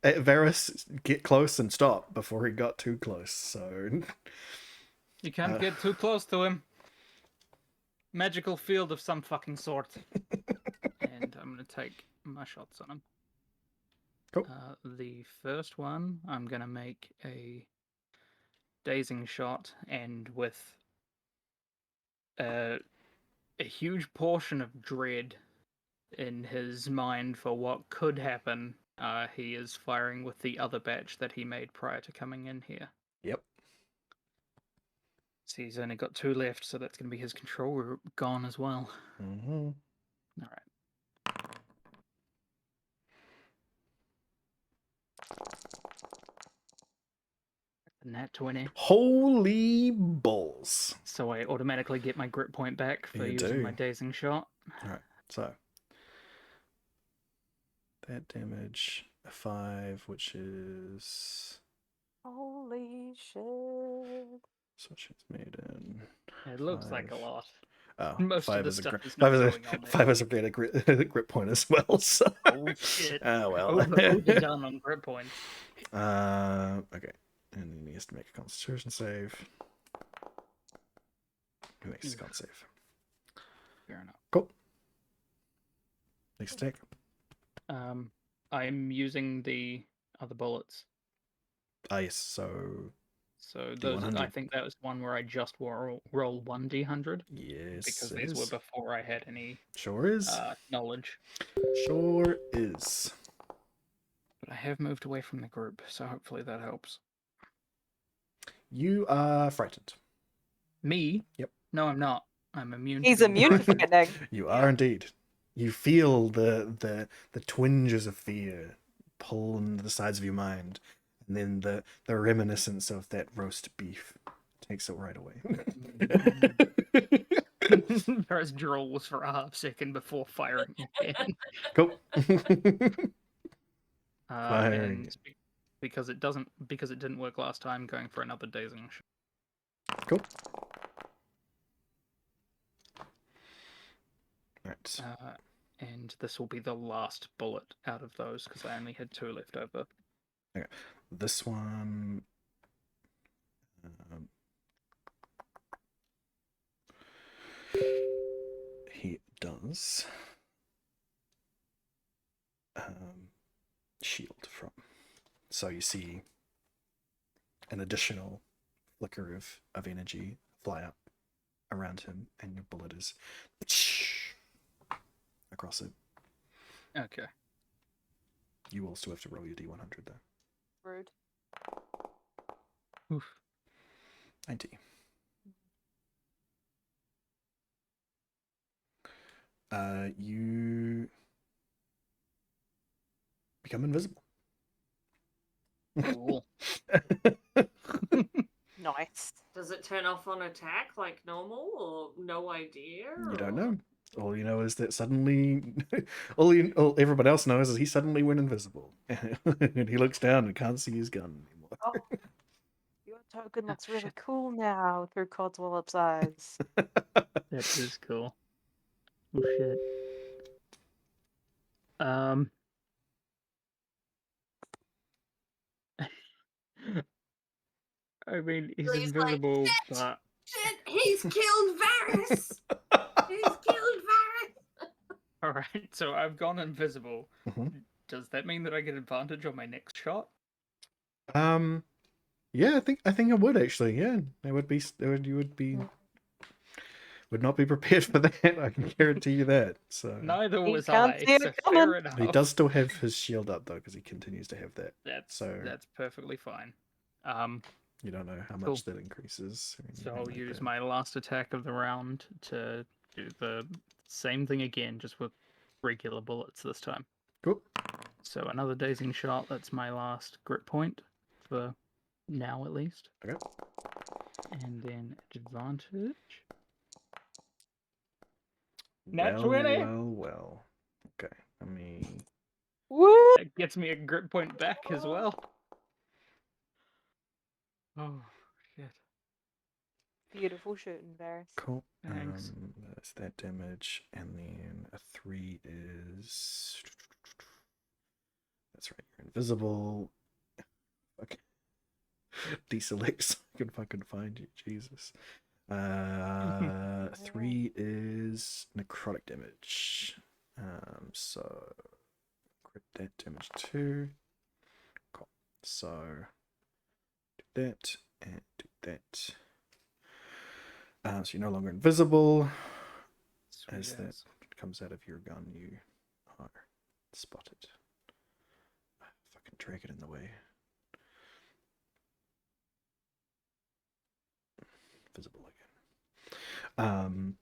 Varys get close and stop before he got too close. So You can't get too close to him. Magical field of some fucking sort. And I'm going to take my shots on him. Cool. The first one, I'm going to make a dazing shot, and with a huge portion of dread in his mind for what could happen, he is firing with the other batch that he made prior to coming in here. Yep. So he's only got 2 left, so that's going to be his control group gone as well. Mm-hmm. All right. Nat 20. Holy balls. So I automatically get my grip point back for You using do. my dazing shot. Alright, so that damage, a 5, which is Holy shit. so she's made in. It looks like a 5. lot. Oh, Most of five the is a stuff grit. is not Five is going on there. five is a grit point as well. So. Oh shit! Oh well. Overdone on grip points. Okay. And then he has to make a Constitution save. He makes a con save. Fair enough. Cool. Next attack. I'm using the other bullets. Ah, yes. So So those, I D100. think that was one where I just roll 1d100 Yes, because it these were is. before I had any Sure is. knowledge. Sure is. But I have moved away from the group, so hopefully that helps. You are frightened. Me? Yep. No, I'm not. I'm immune. He's to being immune to frightened. frightening. You are indeed. You feel the twinges of fear pull into the sides of your mind, and then the reminiscence of that roast beef takes it right away. First drools for a half second before firing again. Cool. And Firing. because it didn't work last time, going for another dazing shot. Cool. Right. And this will be the last bullet out of those because I only had 2 left over. Okay. This one. He does shield from. So you see an additional flicker of energy fly up around him, and your bullet is across it. Okay. You will still have to roll your D100 though. Rude. Oof. 90. You become invisible. Cool. Nice. Does it turn off on attack like normal, or no idea? You don't or- know. All you know is that suddenly, all everybody else knows is he suddenly went invisible, and he looks down and can't see his gun anymore. Oh, your token Oh, looks really shit. cool now through Codswallop's eyes. That is cool. Oh shit. I mean, he's He's like, invisible, but Shit, he's killed Varys! He's killed Varys! alright, so I've gone invisible. Mhm. Does that mean that I get advantage on my next shot? Yeah, I think it would actually. Yeah, it would be. Would not be prepared for that. I can guarantee you that. So Neither He was can't I, see it so coming. fair enough. he does still have his shield up though, because he continues to have that. That's So perfectly fine. you don't know how Cool. much that increases. or So anything I'll like use that. my last attack of the round to do the same thing again, just with regular bullets this time. Cool. So another dazing shot. That's my last grit point for now, at least. Okay. And then advantage. Well, Nat 20. well. Okay. Let me. Woo! That gets me a grit point back as well. Oh shit! Beautiful shooting, Varys. Cool. Thanks. That's that damage, and then a 3 is. That's right. You're invisible. Okay. Deselect so I can fucking find you. Jesus. 3 is necrotic damage. So crit that damage 2. Cool. So do that and do that. So you're no longer invisible. Sweet As that ass. comes out of your gun, you are spotted. Fucking drag it in the way. Visible again.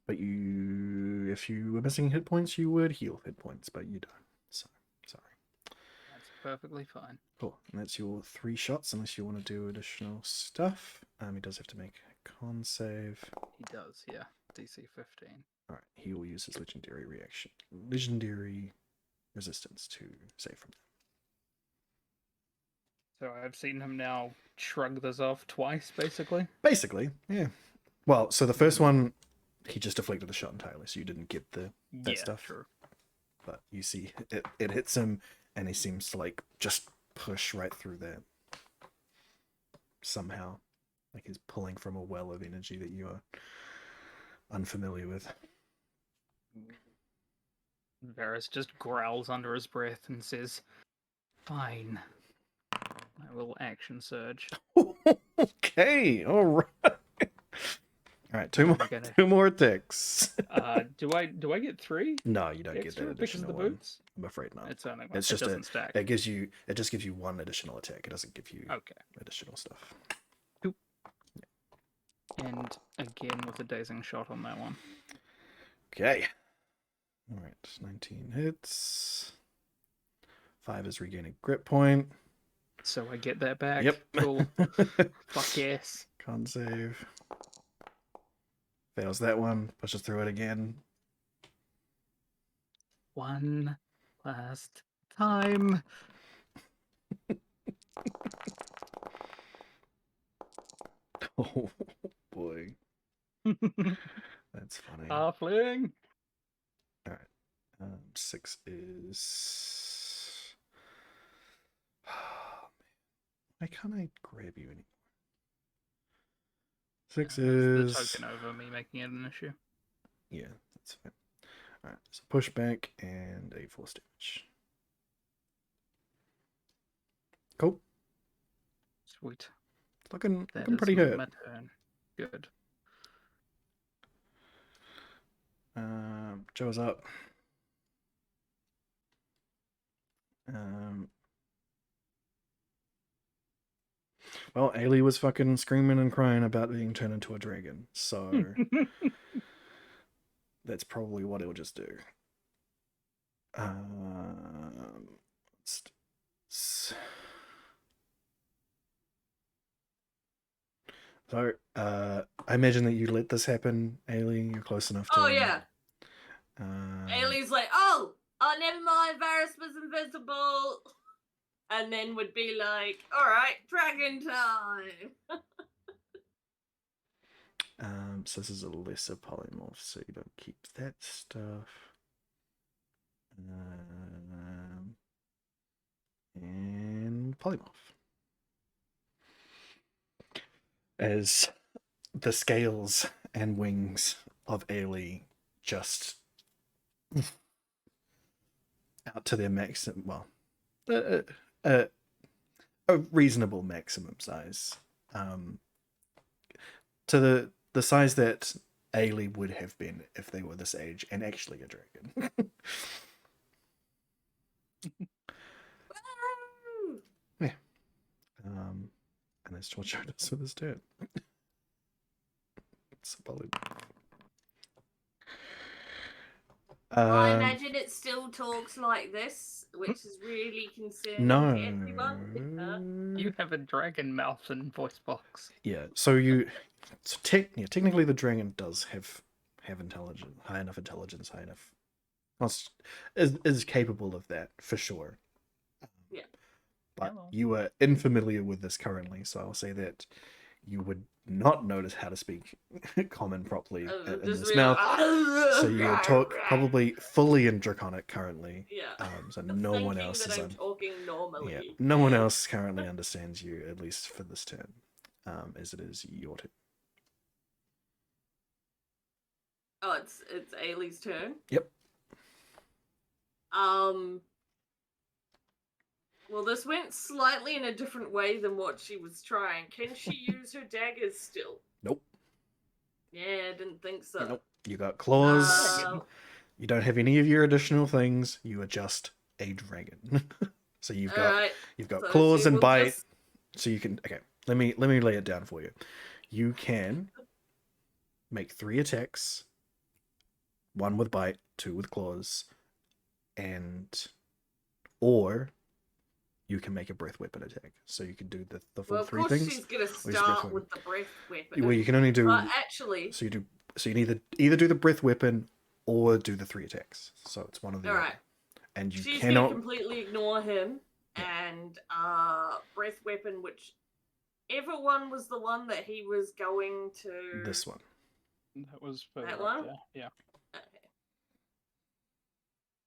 But you, if you were missing hit points, you would heal hit points, but you don't. So sorry. That's perfectly fine. Cool. And that's your 3 shots, unless you want to do additional stuff. He does have to make a con save. He does, yeah. DC 15. Alright, he will use his legendary resistance to save from that. So I've seen him now shrug this off twice, basically. Basically, yeah. Well, so the first one, he just deflected the shot entirely, so you didn't get that yeah, stuff. Sure. But you see, it hits him, and he seems to like just push right through that somehow, like he's pulling from a well of energy that you are unfamiliar with. Varys just growls under his breath and says, "Fine, I will action surge." Okay, all right. All right, two I'm more, gonna- two more attacks. Do I get 3? No, you don't get Extra that because of additional the one. boots? I'm afraid not. It's only one. It's It just doesn't stack. it just gives you one additional attack. It doesn't give you Okay. additional stuff. And again with a dazing shot on that one. Okay. All right, 19 hits. 5 is regaining grit point. So I get that back. Yep. Cool. Fuck yes. Con save. Fails that one. Pushes through it again. One last time. Oh boy, that's funny. Halfling. All right. 6 is. Oh, man. Why can't I grab you anymore? 6 That's is. the token over me making it an issue. Yeah, that's fine. All right, so pushback and a force damage. Cool. Sweet. Looking That pretty is hurt. my turn. Good. Joe's up. Well, Ailey was fucking screaming and crying about being turned into a dragon, so that's probably what it'll just do. So, I imagine that you let this happen, Ailey. You're close enough to. Oh yeah. Um, Ailey's like, oh, never mind. Varys was invisible, and then would be like, all right, dragon time. So this is a lesser polymorph, so you don't keep that stuff. And polymorph. As the scales and wings of Ailey just out to their maximum, well, a reasonable maximum size, to the size that Ailey would have been if they were this age and actually a dragon. Yeah. And that's what Joe does with his turn. It's a poly. I imagine it still talks like this, which is really concerning No. to everyone. You have a dragon mouth and voice box. Yeah, so technically the dragon does have intelligence, high enough, is capable of that for sure. Yeah. But Hello. you are unfamiliar with this currently, so I'll say that you would not notice how to speak common properly in this mouth. So you would talk probably fully in Draconic currently. Yeah. So no one else that is I'm talking normally. yeah, no one else currently understands you, at least for this turn, as it is your turn. Oh, it's Ailey's turn. Yep. Well, this went slightly in a different way than what she was trying. Can she use her daggers still? Nope. Yeah, I didn't think so. Nope. You got claws. You don't have any of your additional things. You are just a dragon. So you've got so claws she and will bite. just- So you can let me lay it down for you. You can make 3 attacks, 1 with bite, 2 with claws, or you can make a breath weapon attack. So you can do the full Well, of 3 course things. she's gonna or just breath start weapon. with the breath weapon. Well, you can only do. Actually. So you either do the breath weapon or do the 3 attacks. So it's one of the. All right. And you She's cannot gonna completely ignore him and breath weapon, whichever one was the one that he was going to. This one. That was further That up one? there. Yeah. Okay.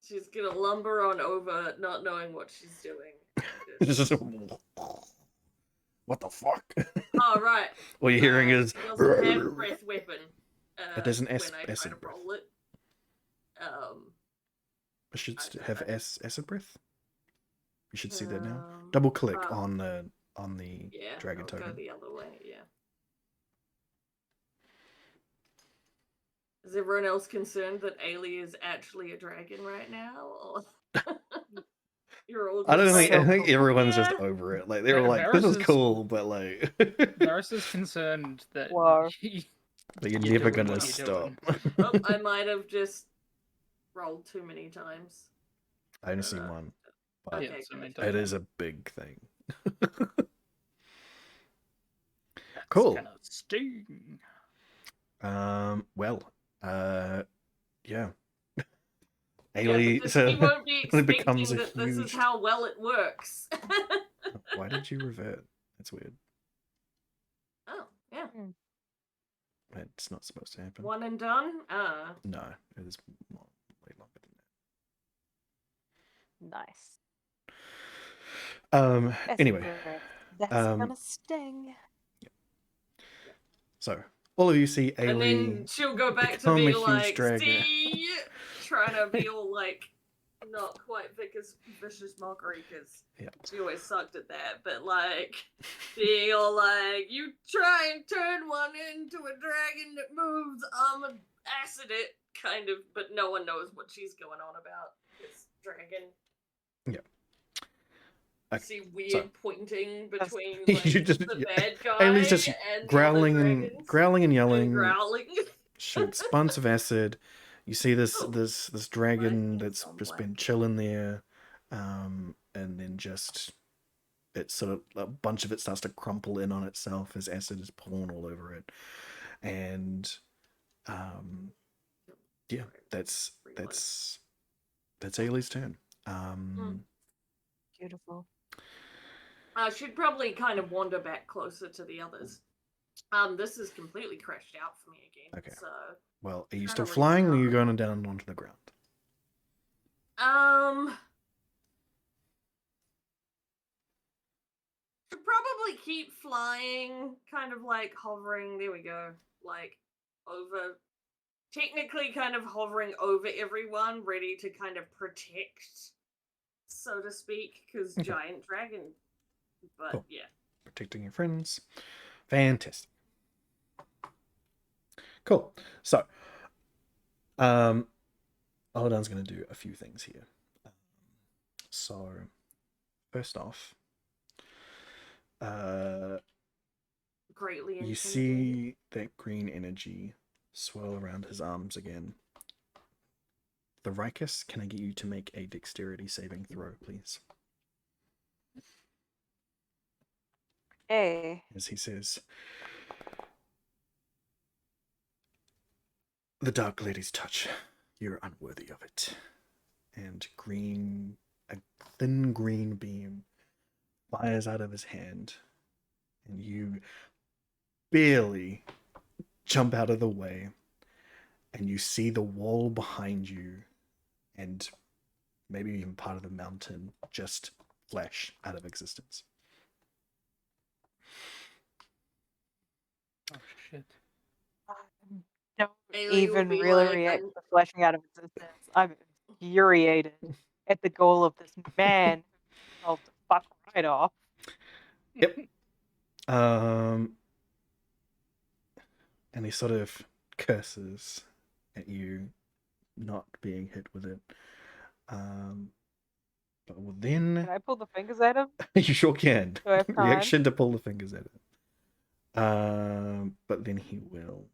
She's gonna lumber on over, not knowing what she's doing. Just- what the fuck? Oh, right. What you're hearing is. She doesn't have breath weapon. It is an when I try acid to breath. roll it. It should I don't have know. acid breath. You should see that now. Um, Double click oh. on the Yeah, dragon I'll token. go the other way, yeah. Is everyone else concerned that Ailey is actually a dragon right now? Or you're all just I don't think. So I think cool. everyone's just Yeah. over it. Like they were like, "This is Varys is- cool," but like, Varys is concerned that Wow. but you're You're never doing gonna what you're stop. Oh, I might have just rolled too many times. I only see one, but Okay, Yeah, so great. it is a big thing. Cool. Kind of sting. Well, yeah. Yeah, Ailey, because so he won't be it becomes expecting a that this is huge. how well it works. Why did you revert? That's weird. Oh, yeah. It's not supposed to happen. One and done? No, it is way longer than Nice. that. That's Anyway, correct. That's gonna sting. so all of you see And then Ailey she'll go back to become a be huge like, dragon. see, trying to be all like, not quite vicious mockery, because Yeah. she always sucked at that, but like, being all like, you try and turn one into a dragon that moves, acid it, kind of, but no one knows what she's going on about. This dragon. Yeah. Okay, See weird so- pointing between You like, just- the yeah. bad guy Ailey's just and growling the other and dragons, growling and and yelling. growling. Shoots bunch of acid. You see this Oh. this dragon Right, that's it's just on been black. chilling there, and then just it's sort of a bunch of it starts to crumple in on itself as acid is pouring all over it, and yeah, that's Ailey's turn. Beautiful. I should probably kind of wander back closer to the others. This is completely crashed out for me again. Okay. So, Well, are you Trying still to flying, or are you restart. going down onto the ground? should probably keep flying, kind of like hovering. There we go. Like over, technically, kind of hovering over everyone, ready to kind of protect, so to speak, because Okay. giant dragon. But Cool. yeah. Protecting your friends. Fantastic. Cool. So, Aladdin's going to do a few things here. So, first off, Greatly you intimidating. see that green energy swirl around his arms again. The Rikus, can I get you to make a dexterity saving throw, please? Hey. As he says, "The Dark Lady's touch, you're unworthy of it." And a thin green beam fires out of his hand, and you barely jump out of the way, and you see the wall behind you, and maybe even part of the mountain just flash out of existence. Oh shit. Don't Ailey will even be really like, react to the flashing out of existence. I'm infuriated at the goal of this man who told to fuck right off. Yep. And he sort of curses at you not being hit with it. But well, then Can I pull the fingers at him? you sure can. Do I have time? Reaction to pull the fingers at it. But then he will.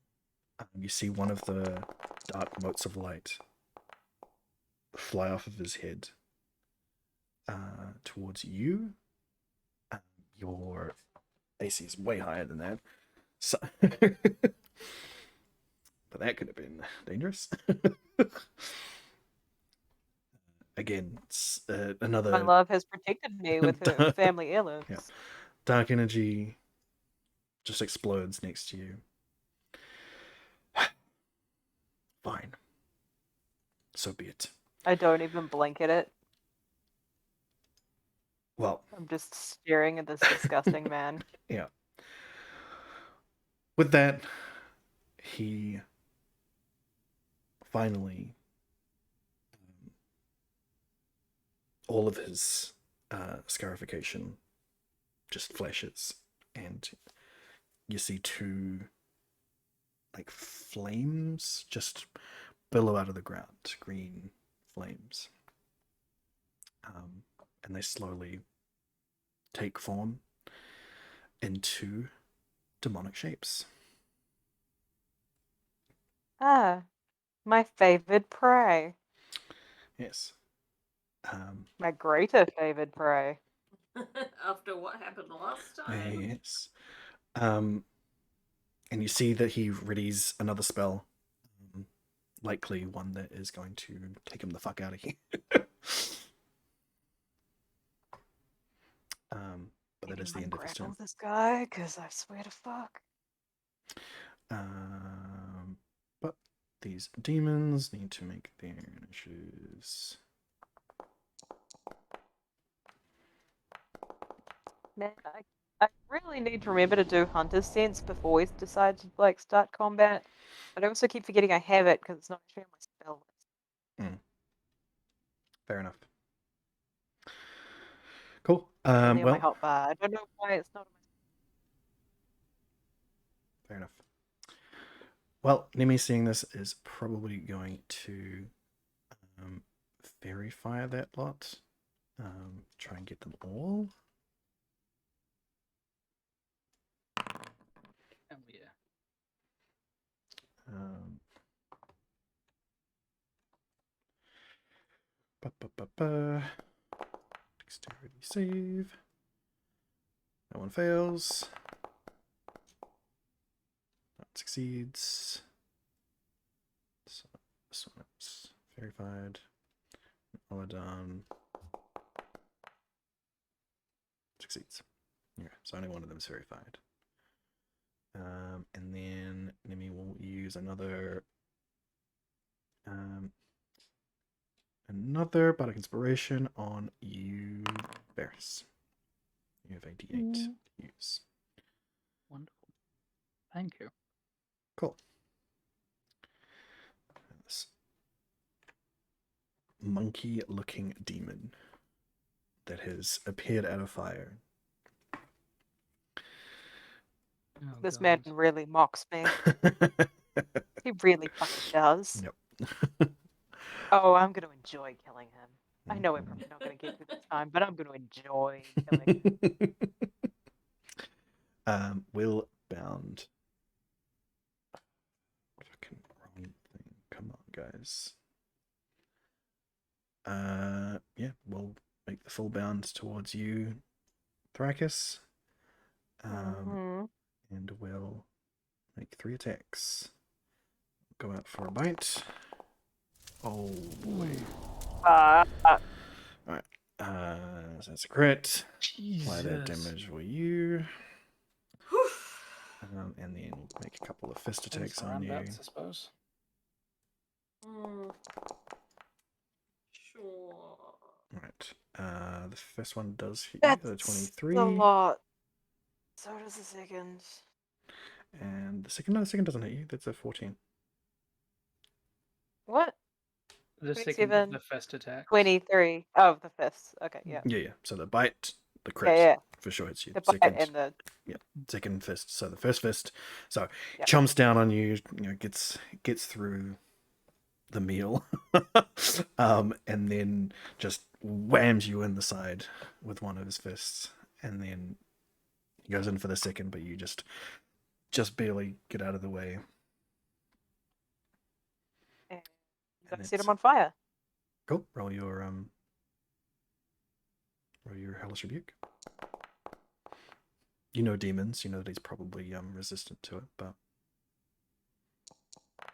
You see one of the dark motes of light fly off of his head towards you. Your AC is way higher than that. So but that could have been dangerous. Again, it's, another My love has protected me with her family heirlooms. Yeah. dark energy just explodes next to you. so be it. I don't even blink at it. Well, I'm just staring at this disgusting man. yeah. With that, he finally, all of his scarification just flashes, and you see two like flames just billow out of the ground, green flames, and they slowly take form into demonic shapes. Ah, my favorite prey. Yes. My greater favorite prey. After what happened last time. Yes. And you see that he readies another spell, likely one that is going to take him the fuck out of here. But that is the end of his turn. This guy, because I swear to fuck. But these demons need to make their initiatives. Man, I really need to remember to do Hunter's Sense before we decide to like start combat. But I also keep forgetting I have it because it's not actually on my spell list. Fair enough. Cool. Only on my Well, hotbar. I don't know why it's not on my. fair enough. Well, Nemi seeing this is probably going to verify that lot. Try and get them all. Oh yeah. Dexterity save. That one fails. That succeeds. So this one's verified. All done. Succeeds. Yeah, so only one of them is verified. And then Nemi will use another bardic inspiration on you, Varys. You have a D8 to use. Wonderful. Thank you. Cool. This monkey-looking demon that has appeared out of fire. Oh, This God. man really mocks me. He really fucking does. Yep. Oh, I'm gonna enjoy killing him. I know we're probably not gonna get through this time, but I'm gonna enjoy killing him. Will bound. Fucking wrong thing. Come on, guys. Yeah, we'll make the full bound towards you, Thrakus. And we'll make 3 attacks. Go out for a bite. Oh boy. Alright. So that's a crit. Apply that damage for you. And then make a couple of fist attacks on you. I suppose. Sure. Alright. The first one does hit That's you, 23. a lot. So does the second. And the second doesn't hit you, that's a 14. What? The 27, second, the first attack. 23. Oh, the fist. Okay, yeah. Yeah. So the bite, the crit, Yeah. for sure hits you. The bite and the. Yeah, second fist. So the first fist, so Yeah. chomps down on you, gets through the meal, and then just whams you in the side with one of his fists, and then he goes in for the second, but you just barely get out of the way. And you set him on fire. Cool. Roll your hellish rebuke. You know demons. You know that he's probably resistant to it, but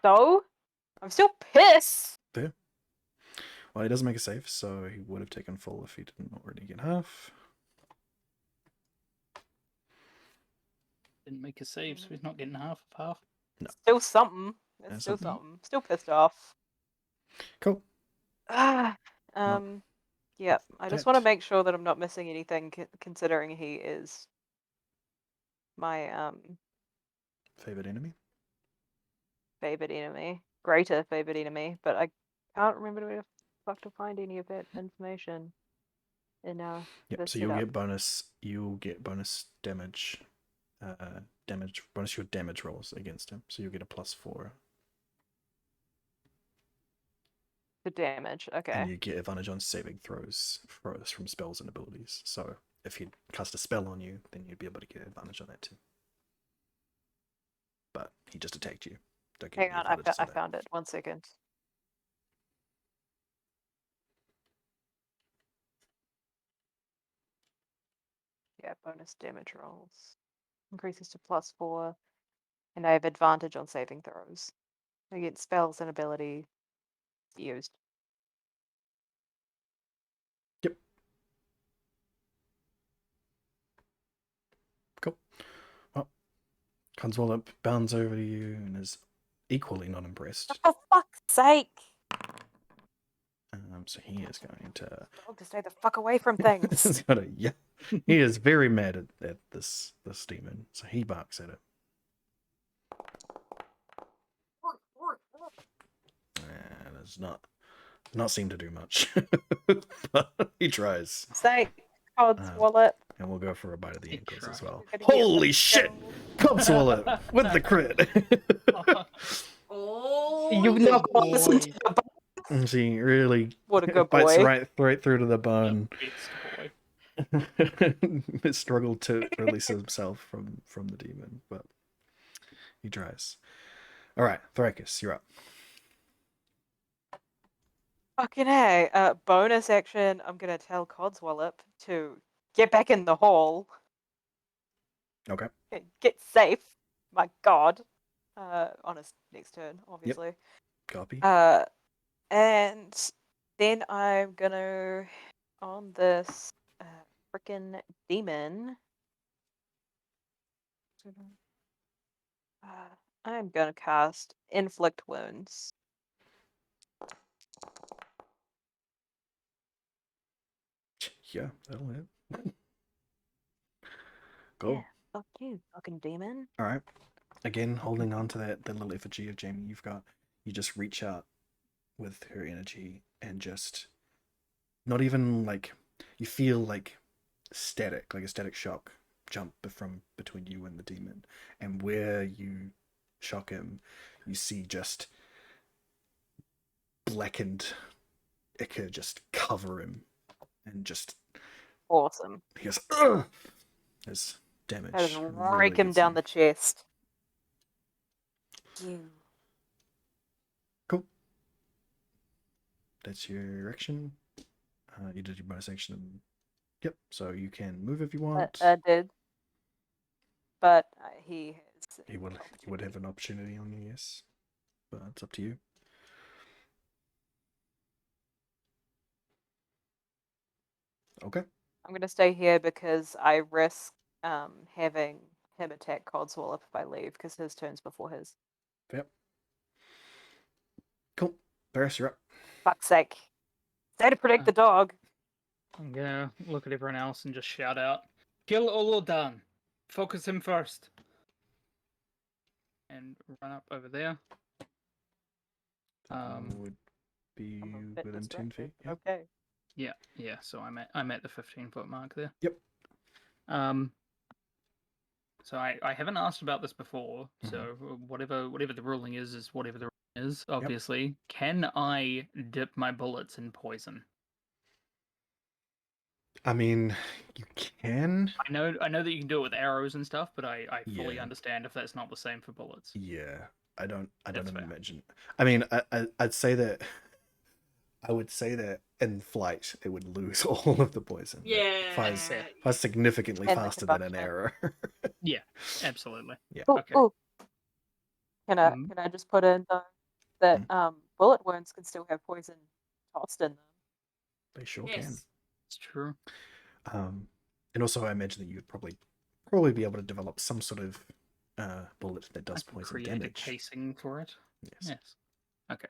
So, I'm still pissed. yeah. Well, he doesn't make a save, so he would have taken full if he didn't already get half. Didn't make a save, so he's not getting half of half. No. Still something. It's That's still something. something. Still pissed off. Cool. Ah, yeah. I just want to that- make sure that I'm not missing anything, considering he is my Favorite enemy? favorite enemy, greater favorite enemy. But I can't remember where the fuck to find any of that information in Yep. the So you'll setup. get bonus. You'll get bonus damage. Bonus your damage rolls against him. So you'll get a +4. The damage. And Okay. you get advantage on saving throws from spells and abilities. So if he cast a spell on you, then you'd be able to get advantage on that too. But he just attacked you. Don't get Hang any on, advantages I on that. found it. 1 second. Yeah, bonus damage rolls. Increases to +4. And I have advantage on saving throws against spells and ability used. Yep. Cool. Well, Codswallop bounds over to you and is equally not impressed. For fuck's sake! So he is going to. Dog to stay the fuck away from things. Yeah, he is very mad at this demon, so he barks at it. And does not seem to do much, but he tries. Say, Codswallop. And we'll go for a bite of the He ankles as tried. well. You're gonna get Holy the shit! kill. Codswallop with the crit. Oh, You yeah. knock one boy. into the bone. And she really What a good bites boy. right through to the bone. Best boy. Struggled to release himself from the demon, but he tries. All right, Thrakus, you're up. Fucking hey. Bonus action. I'm gonna tell Codswallop to get back in the hall. Okay. Get safe. My God. On his next turn, obviously. Copy. And then I'm gonna on this freaking demon. I'm gonna cast Inflict Wounds. Yeah, that'll hit. Cool. Yeah, fuck you, fucking demon. All right. Again, holding on to that little effigy of Jamie you've got, you just reach out with her energy and just not even like you feel like a static shock jump from between you and the demon, and where you shock him, you see just blackened ichor just cover him, and just Awesome. he goes, ugh! His damage. I just really rake him gets down you. the chest. You. Cool. That's your action. You did your bonus action. Yep. So you can move if you want. I did. But he has. He would have an opportunity on you, yes. But it's up to you. Okay. I'm gonna stay here because I risk having him attack Codswallop if I leave because his turn's before his. Yep. Cool. Barris, you're up. Fuck's sake. Stay to protect the dog. I'm gonna look at everyone else and just shout out, "Kill Olodan! Focus him first!" And run up over there. Would be I'm a bit within 10 feet. distracted, but Yep. Okay. Yeah. So I'm at the 15-foot mark there. Yep. So I haven't asked about this before. So whatever the ruling is whatever the ruling is. Obviously, can I dip my bullets in poison? I mean, you can. I know that you can do it with arrows and stuff, but I fully Yeah. understand if that's not the same for bullets. Yeah. I don't That's fair. imagine. I mean, I'd say that. I would say that in flight it would lose all of the poison. Yeah. Flies significantly And the faster than an combustion. arrow. Yeah, absolutely. Yeah. Oh, Okay. oh. Can Mhm. I just put in though that bullet wounds can still have poison tossed in them. They sure Yes. It's true. can. And also I imagine that you'd probably be able to develop some sort of bullet that does I can poison create damage. a casing for it. Yes. Yes. Okay.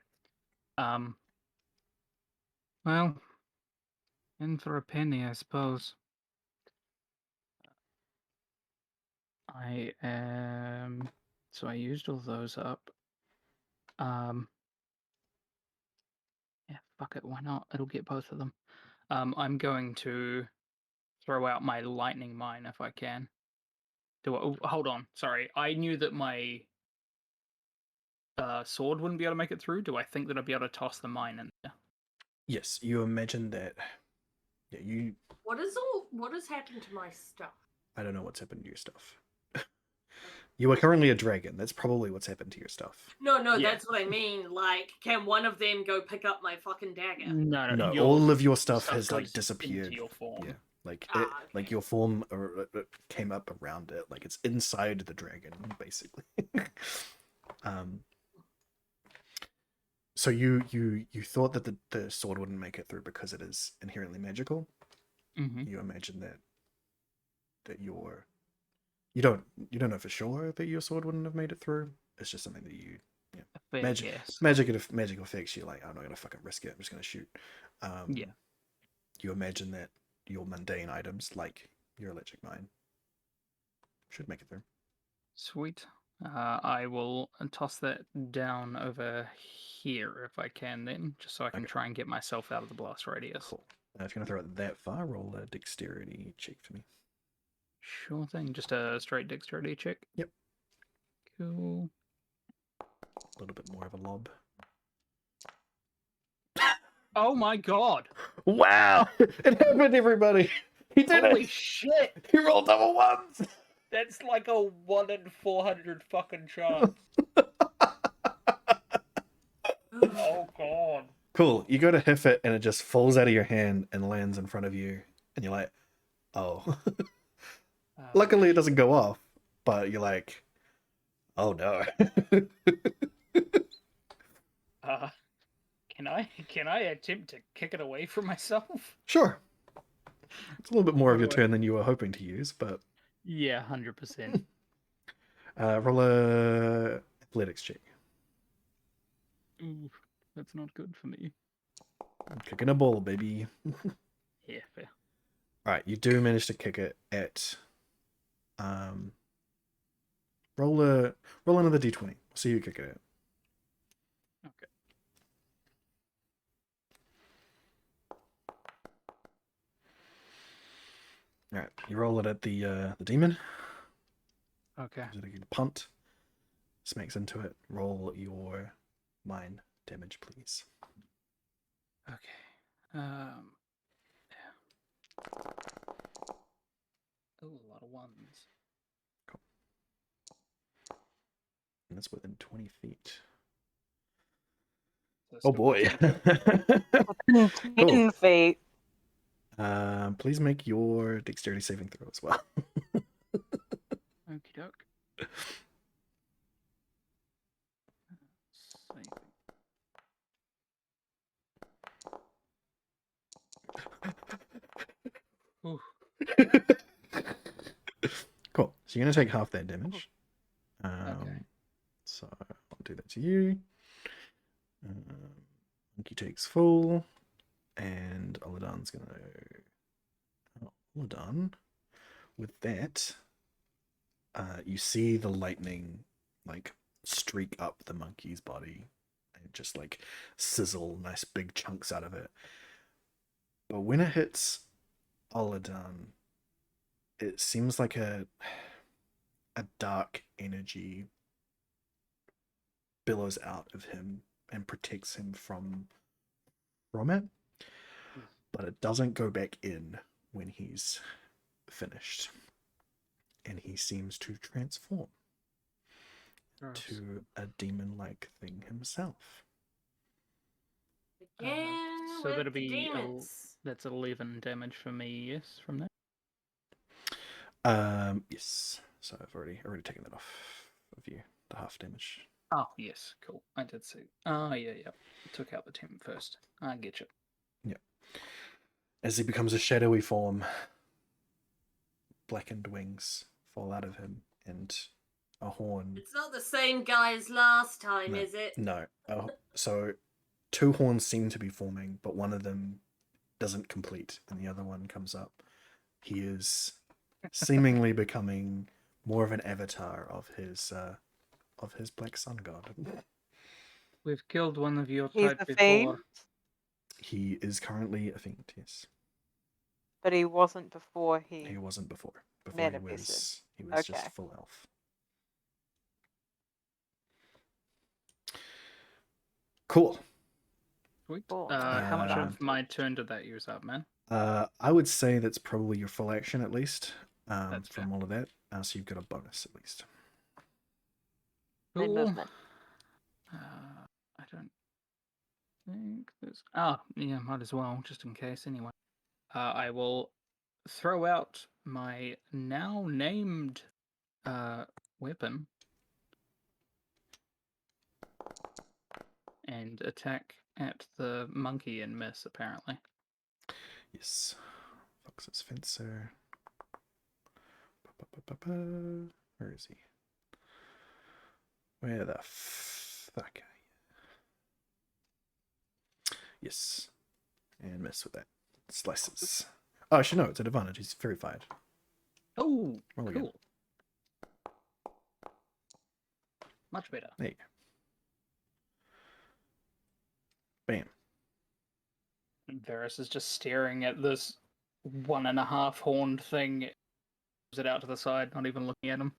Well, in for a penny, I suppose. So I used all those up. Yeah, fuck it, why not? It'll get both of them. I'm going to throw out my lightning mine if I can. Hold on, sorry. I knew that my sword wouldn't be able to make it through. Do I think that I'd be able to toss the mine in there? Yes, you imagine that. Yeah, you. What has happened to my stuff? I don't know what's happened to your stuff. You are currently a dragon. That's probably what's happened to your stuff. No, Yeah. that's what I mean. Like, can one of them go pick up my fucking dagger? No, your all of your stuff has goes like disappeared. into your form. Yeah, like Ah, like okay. your form came up around it. Like it's inside the dragon, basically. So you thought that the sword wouldn't make it through because it is inherently magical. Mm-hmm. You imagine that you don't know for sure that your sword wouldn't have made it through. It's just something that you magical effects. You're like, I'm not gonna fucking risk it. I'm just gonna shoot. Yeah. You imagine that your mundane items, like your electric mine, should make it through. Sweet. I will toss that down over here if I can, then, just so I can Okay. try and get myself out of the blast radius. Cool. If you're gonna throw it that far, roll a dexterity check for me. Sure thing. Just a straight dexterity check. Yep. Cool. A little bit more of a lob. Oh my god! Wow! It happened, everybody! He did Holy it! shit! He rolled double ones! That's like a 1 in 400 fucking chance. Oh god. Cool. You go to hit it and it just falls out of your hand and lands in front of you. And you're like, oh. Luckily it doesn't go off. But you're like, oh no. Can I attempt to kick it away from myself? Sure. It's a little bit more What of your do I- turn than you were hoping to use, but Yeah, 100%. roll a athletics check. Ooh, that's not good for me. Kicking a ball, baby. Yeah, fair. Alright, you do manage to kick it at roll another d20. See you kick it at. Okay. Alright, you roll it at the demon. Okay. Is it a good punt? Smacks into it. Roll your mine damage, please. Okay. Yeah. Oh, a lot of ones. And that's within 20 feet. So Oh still boy. 10 Cool. feet. Please make your dexterity saving throw as well. Okie doke. Saving. Ooh. Cool. So you're going to take half that damage. Okay. So I'll do that to you. Monkey takes full. And Oladan's going to... Oladan, with that, you see the lightning, like, streak up the monkey's body. And just, like, sizzle nice big chunks out of it. But when it hits Oladan, it seems like a dark energy billows out of him and protects him from it, but it doesn't go back in when he's finished, and he seems to transform to a demon-like thing himself. Again, So with that'll the be demons. that's 11 damage for me. Yes, from that. Yes. So I've already taken that off of you, the half damage. Oh yes, cool. I did see. Oh yeah. Took out the 10 first. I get you. Yeah. As he becomes a shadowy form, blackened wings fall out of him, and a horn. It's not the same guy as last time, No, is it? No. So two horns seem to be forming, but one of them doesn't complete, and the other one comes up. He is seemingly becoming more of an avatar of his black sun god. We've killed one of your He's type a before. fiend, He is currently a fiend, yes. but he wasn't before He he wasn't before. Before manifested. he was just Okay. full elf. Cool. Sweet. Cool. How much of my turn did that use up, man? I would say that's probably your full action at least. That's From all of that. So you've got a bonus at least. And Cool. movement. I don't think there's. Oh, yeah, might as well, just in case. Anyway, I will throw out my now named weapon and attack at the monkey and miss. Apparently. Yes. Fox's Fencer. Where is he? Where the fuck are you? Yes. And miss with that. Slices. Oh, actually, no, it's an advantage. He's verified. Oh, Roll again. cool. Much better. There you go. Bam. Varys is just staring at this 1.5 horned thing. Moves it out to the side, not even looking at him.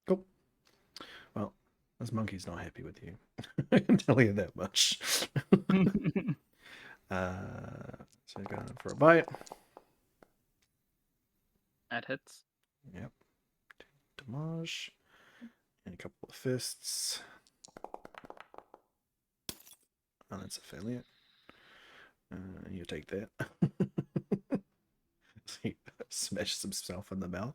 Cool. Well, this monkey's not happy with you. I can tell you that much. So going for a bite. That hits. Yep. Damage. And a couple of fists. Oh, that's a failure. You take that. So he smashes himself in the mouth.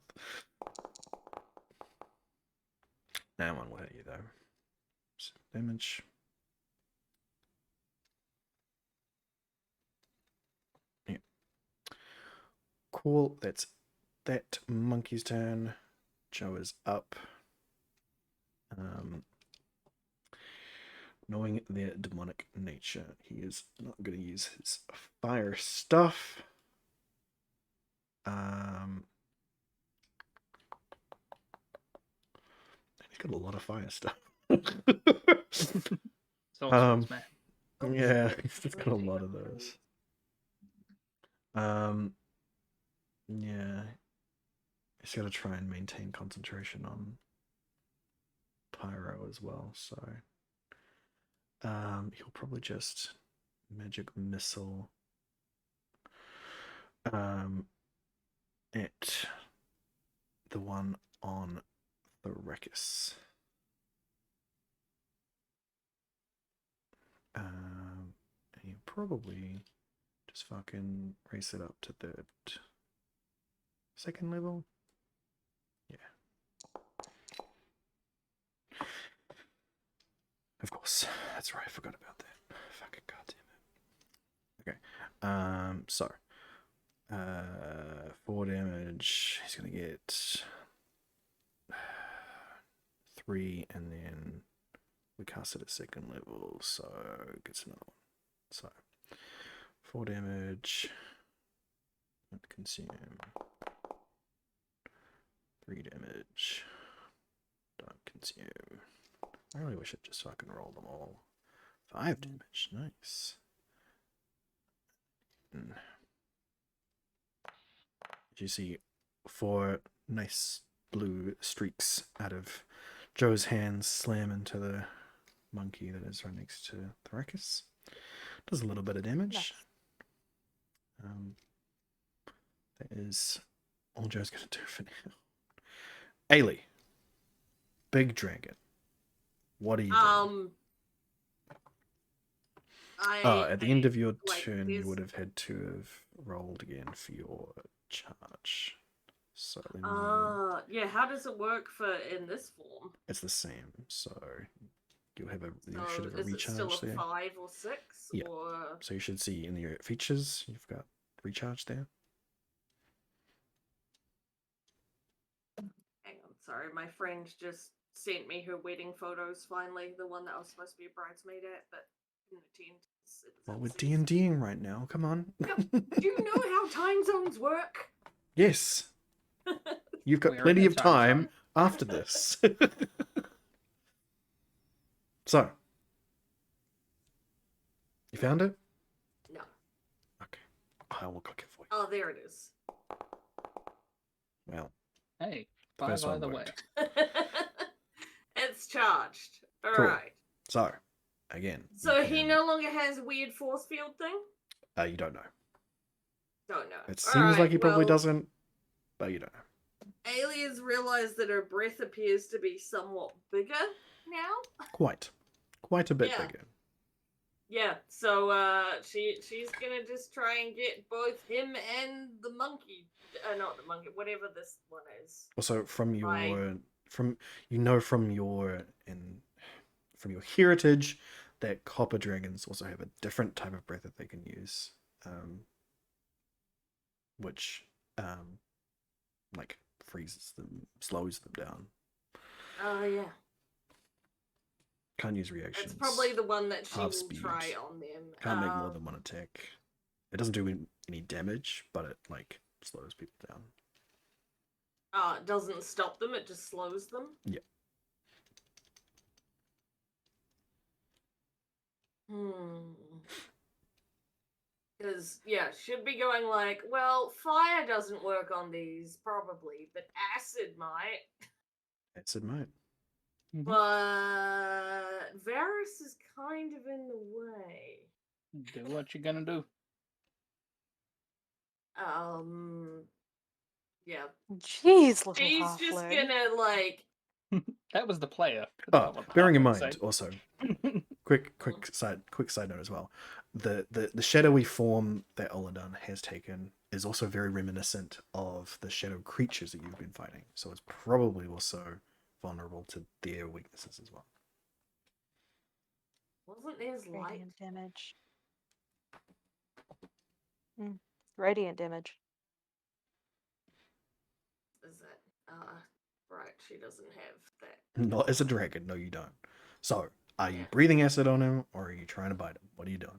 That one will hit you though. Some damage. Yeah. Cool. That's that monkey's turn. Joe is up. Knowing their demonic nature, he is not going to use his fire stuff. He's got a lot of fire stuff. Sorcerer's man. Yeah, he's got a lot of those. Yeah, he's got to try and maintain concentration on pyro as well. So, he'll probably just magic missile. At the one on the Rekis. And you probably just fucking raise it up to the second level. Yeah. Of course. That's right, I forgot about that. Fucking goddamn it. Okay. So 4 damage. He's gonna get 3, and then we cast it at second level, so gets another one. So 4 damage. Don't consume. 3 damage. Don't consume. I really wish I'd just fucking roll them all. 5 damage. Nice. You see 4 nice blue streaks out of Joe's hands slam into the monkey that is right next to Thrakis. Does a little bit of damage. That is all Joe's going to do for now. Ailey. Big dragon. What are you doing? At the end of your turn, you would have had to have rolled again for your charge. So yeah. How does it work for in this form? it's the same. So you should have a is it recharge still a there. 5 or 6? Yeah. Or... So you should see in your features, you've got recharge there. Hang on, sorry, my friend just sent me her wedding photos finally, the one that I was supposed to be a bridesmaid at, but didn't attend. Well, we're D&Ding right now. Come on. Do you know how time zones work? Yes. You've got We're in plenty a of time time zone. after this. So, you found it? No. Okay. I will click it for you. Oh, there it is. Well, Hey, the five first one either way. worked. It's charged. All Cool. right. So, again. So you he can- no longer has a weird force field thing? You don't know. Don't know. It All seems like right, he probably well, doesn't, but you don't know. Aliens realize that her breath appears to be somewhat bigger now. Quite a bit Yeah. bigger. Yeah, so she's gonna just try and get both him and the monkey, not the monkey, whatever this one is. Also, from your Right. from your heritage, that copper dragons also have a different type of breath that they can use, which like freezes them, slows them down. Oh yeah, Can't use reactions. it's probably the one that she half will speed. try on them. Can't make more than one attack. It doesn't do any damage, but it like slows people down. It doesn't stop them; it just slows them. Yeah. Because, yeah, should be going like, well, fire doesn't work on these, probably, but acid might. Acid might. But Varus is kind of in the way. Do what you're gonna do. Yeah. Jeez, little She's halfling. just gonna, like... That was the player. Oh, bearing in mind, Say. also, quick side note as well. The shadowy form that Oladan has taken is also very reminiscent of the shadow creatures that you've been fighting. So it's probably also vulnerable to their weaknesses as well. Wasn't his light? Radiant damage. Radiant damage. Is it? Right, she doesn't have that. Not as a dragon, no you don't. So, are you breathing acid on him, or are you trying to bite him? What are you doing?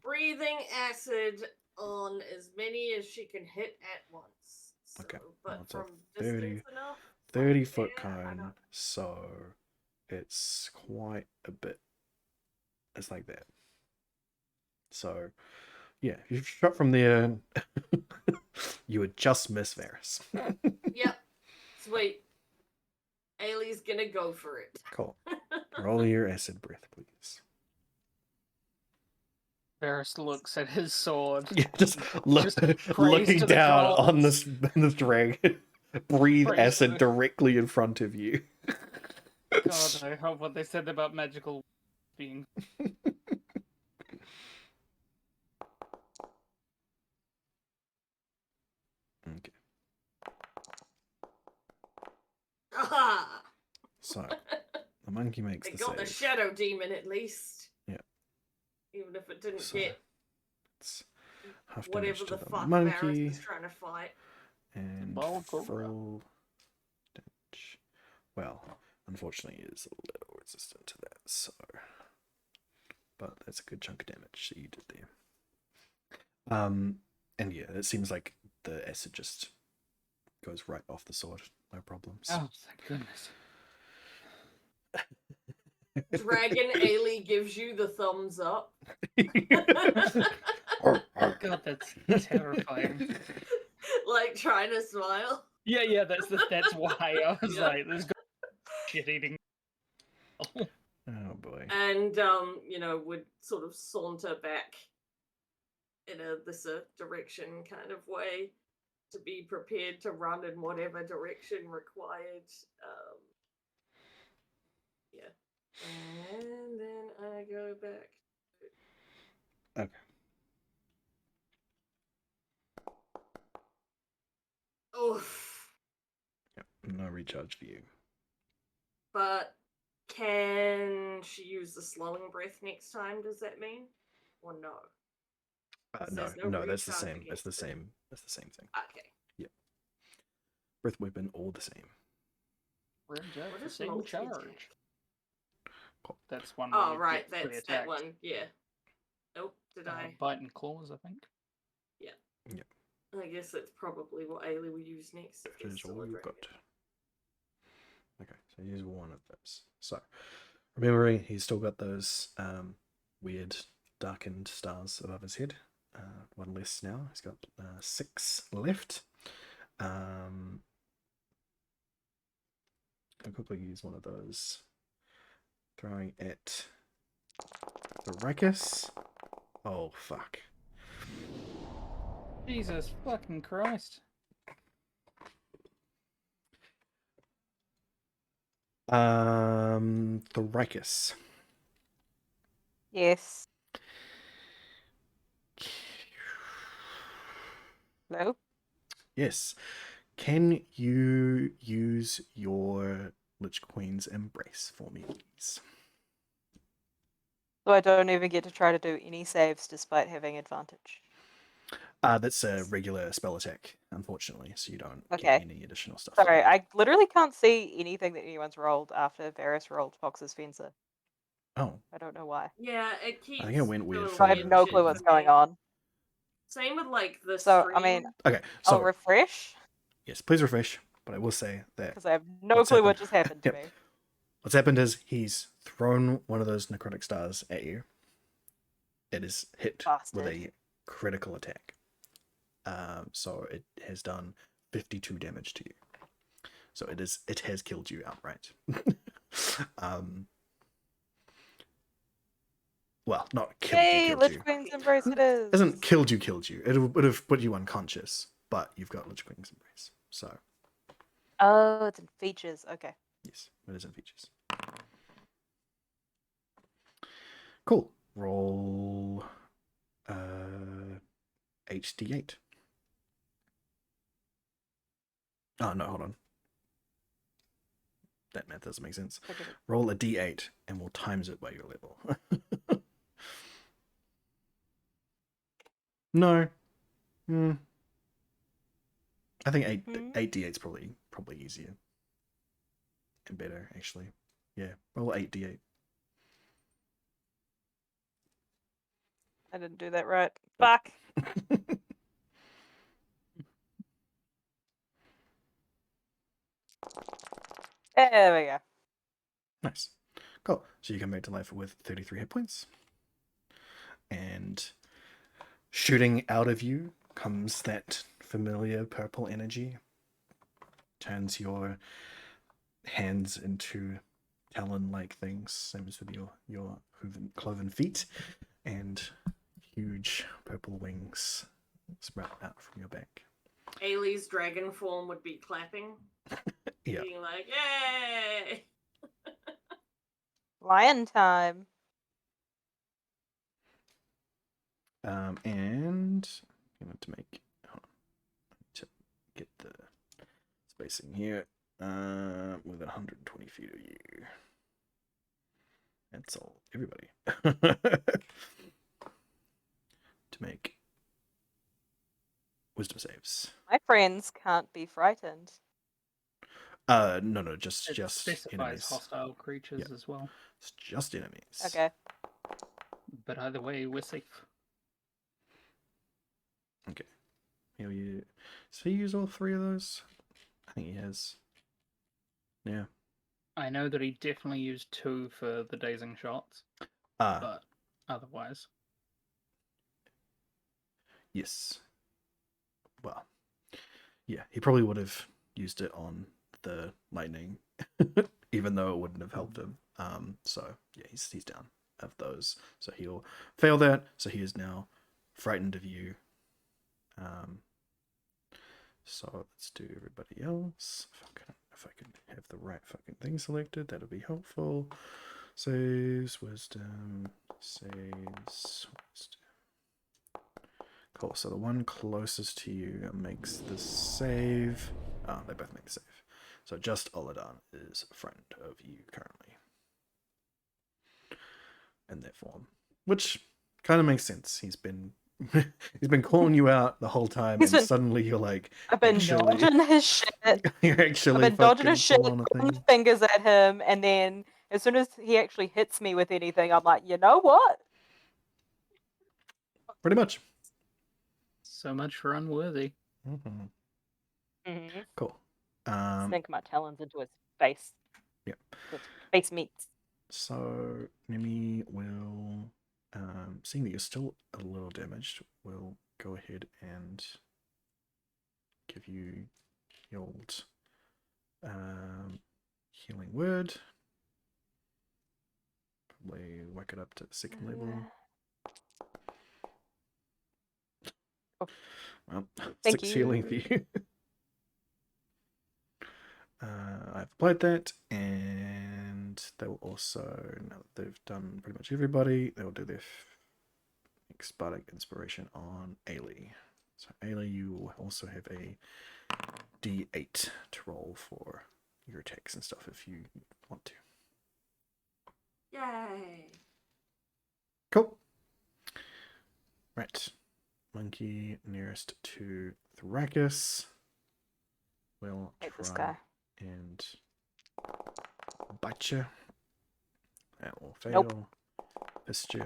Breathing acid on as many as she can hit at once. So, Okay, but well, it's a from 30 distance enough. 30-foot Yeah, I cone, don't- so it's quite a bit. It's like that. So, yeah, if you shot from there, you would just miss Varus. Yep. Sweet. Ailey's gonna go for it. Cool. Roll your acid breath, please. Varus looks at his sword. Yeah, just Just praise looking to the down on gods. this dragon. Breathe Praise acid to the- directly in front of you. God, I hope what they said about magical being. Okay. Aha! So the monkey makes They the got the save. shadow demon at least. Yeah. Even if it didn't So get it's half damage whatever to the the fuck Varus monkey is trying to fight. and Ball cobra. full damage. Well, unfortunately, it is a little resistant to that. So, but that's a good chunk of damage that you did there. And yeah, it seems like the acid just goes right off the sword, no problems. Oh, thank goodness. Dragon Ailey gives you the thumbs up. God, that's terrifying. Like trying to smile. Yeah, that's why I was Yeah. like, this shit eating. Oh boy. And would sort of saunter back in this direction kind of way to be prepared to run in whatever direction required. Yeah. And then I go back. Okay. Oof. Yep. No recharge for you. But can she use the slowing breath next time, does that mean? Or no? No, There's no that's the recharge same. That's against the it. same. That's the same thing. Okay. Yep. breath weapon, all the same. Revs out What for is same multi-attack? charge. That's one. Oh, where you right, get three that's that attacks. one. Yeah. Oh, did I? Bite and claws, I think. Yeah. Yep. I guess that's probably what Ailey will use next. If That there's is still all a you've dragon. got. Okay, so use one of those. So, remembering he's still got those weird darkened stars above his head. One less now. He's got 6 left. I'll quickly use one of those. Throwing at the Rakus. Oh, fuck. Jesus fucking Christ. The Rakus. Yes. Hello? Yes. Can you use your Lich Queen's Embrace for me, please? So I don't even get to try to do any saves despite having advantage. That's a regular spell attack, unfortunately, so you don't Okay. get any additional stuff. Sorry, I literally can't see anything that anyone's rolled after Varys rolled Fox's Fencer. Oh, I don't know why. Yeah, it keeps. I think it went weird doing for I have you. no shit clue for what's me. going on. Same with like the So, stream. I mean, okay, I'll so refresh, yes, please refresh. But I will say that because I have no What's clue what happened? just happened to Yep. me. what's happened is he's thrown one of those necrotic stars at you. It is hit with Bastard. a critical attack. So it has done 52 damage to you. So it has killed you outright. Well, not killed Yay, you. Lich Queen's Embrace it is! Hasn't killed you. It would have put you unconscious, but you've got Lich Queen's Embrace. So Oh, it's in features. Okay. yes, it is in features. Cool. Roll HD8. Oh no, hold on. That math doesn't make sense. Okay. Roll a D8 and we'll times it by your level. No. I think 8D8 is probably easier and better actually. Yeah, roll 8D8. I didn't do that right. Fuck. There we go. Nice. Cool. So you come back to life with 33 hit points. And shooting out of you comes that familiar purple energy. Turns your hands into talon-like things, same as with your cloven feet, and huge purple wings sprout out from your back. Ailey's dragon form would be clapping. Yeah. Being like, yay! Lion time. And I want to make to get the spacing here with 120 feet of you. That's all, everybody. To make wisdom saves. My friends can't be frightened. No, just It specifies enemies. hostile creatures as well. It's just enemies. Okay. But either way, we're safe. Okay. He'll use. So he use all 3 of those? I think he has. Yeah. I know that he definitely used 2 for the dazing shots, but otherwise. Yes. Well, yeah, he probably would have used it on the lightning, even though it wouldn't have helped him. So yeah, he's down of those. So he'll fail that. So he is now frightened of you. So let's do everybody else. If I can have the right fucking thing selected, that'll be helpful. Saves, wisdom, saves, wisdom. Cool, so the one closest to you makes the save. Oh, they both make the save. So just Oladan is a friend of you currently. In that form. Which kind of makes sense. He's been he's been calling you out the whole time, He's and been- suddenly you're like, I've been actually, dodging his shit. you're I've actually been dodging fucking his shit, full on a pointing thing. fingers at him, and then as soon as he actually hits me with anything, I'm like, you know what? Pretty much. So much for unworthy. Mm-hmm. Mm-hmm. Cool. Sink my talons into his face. Yep. His face meats. So Nemi will, seeing that you're still a little damaged, will go ahead and give you the old healing word. Probably whack it up to the second level. Oh. Well, Thank 6 healing for you. you. I've applied that, and they will also, now that they've done pretty much everybody, they will do their next bardic inspiration on Ailey. So Ailey, you will also have a D8 to roll for your attacks and stuff if you want to. Yay. Cool. Right. Monkey nearest to Thrakus will Hate this try guy. and bite you. That will fail. Nope. Fist you.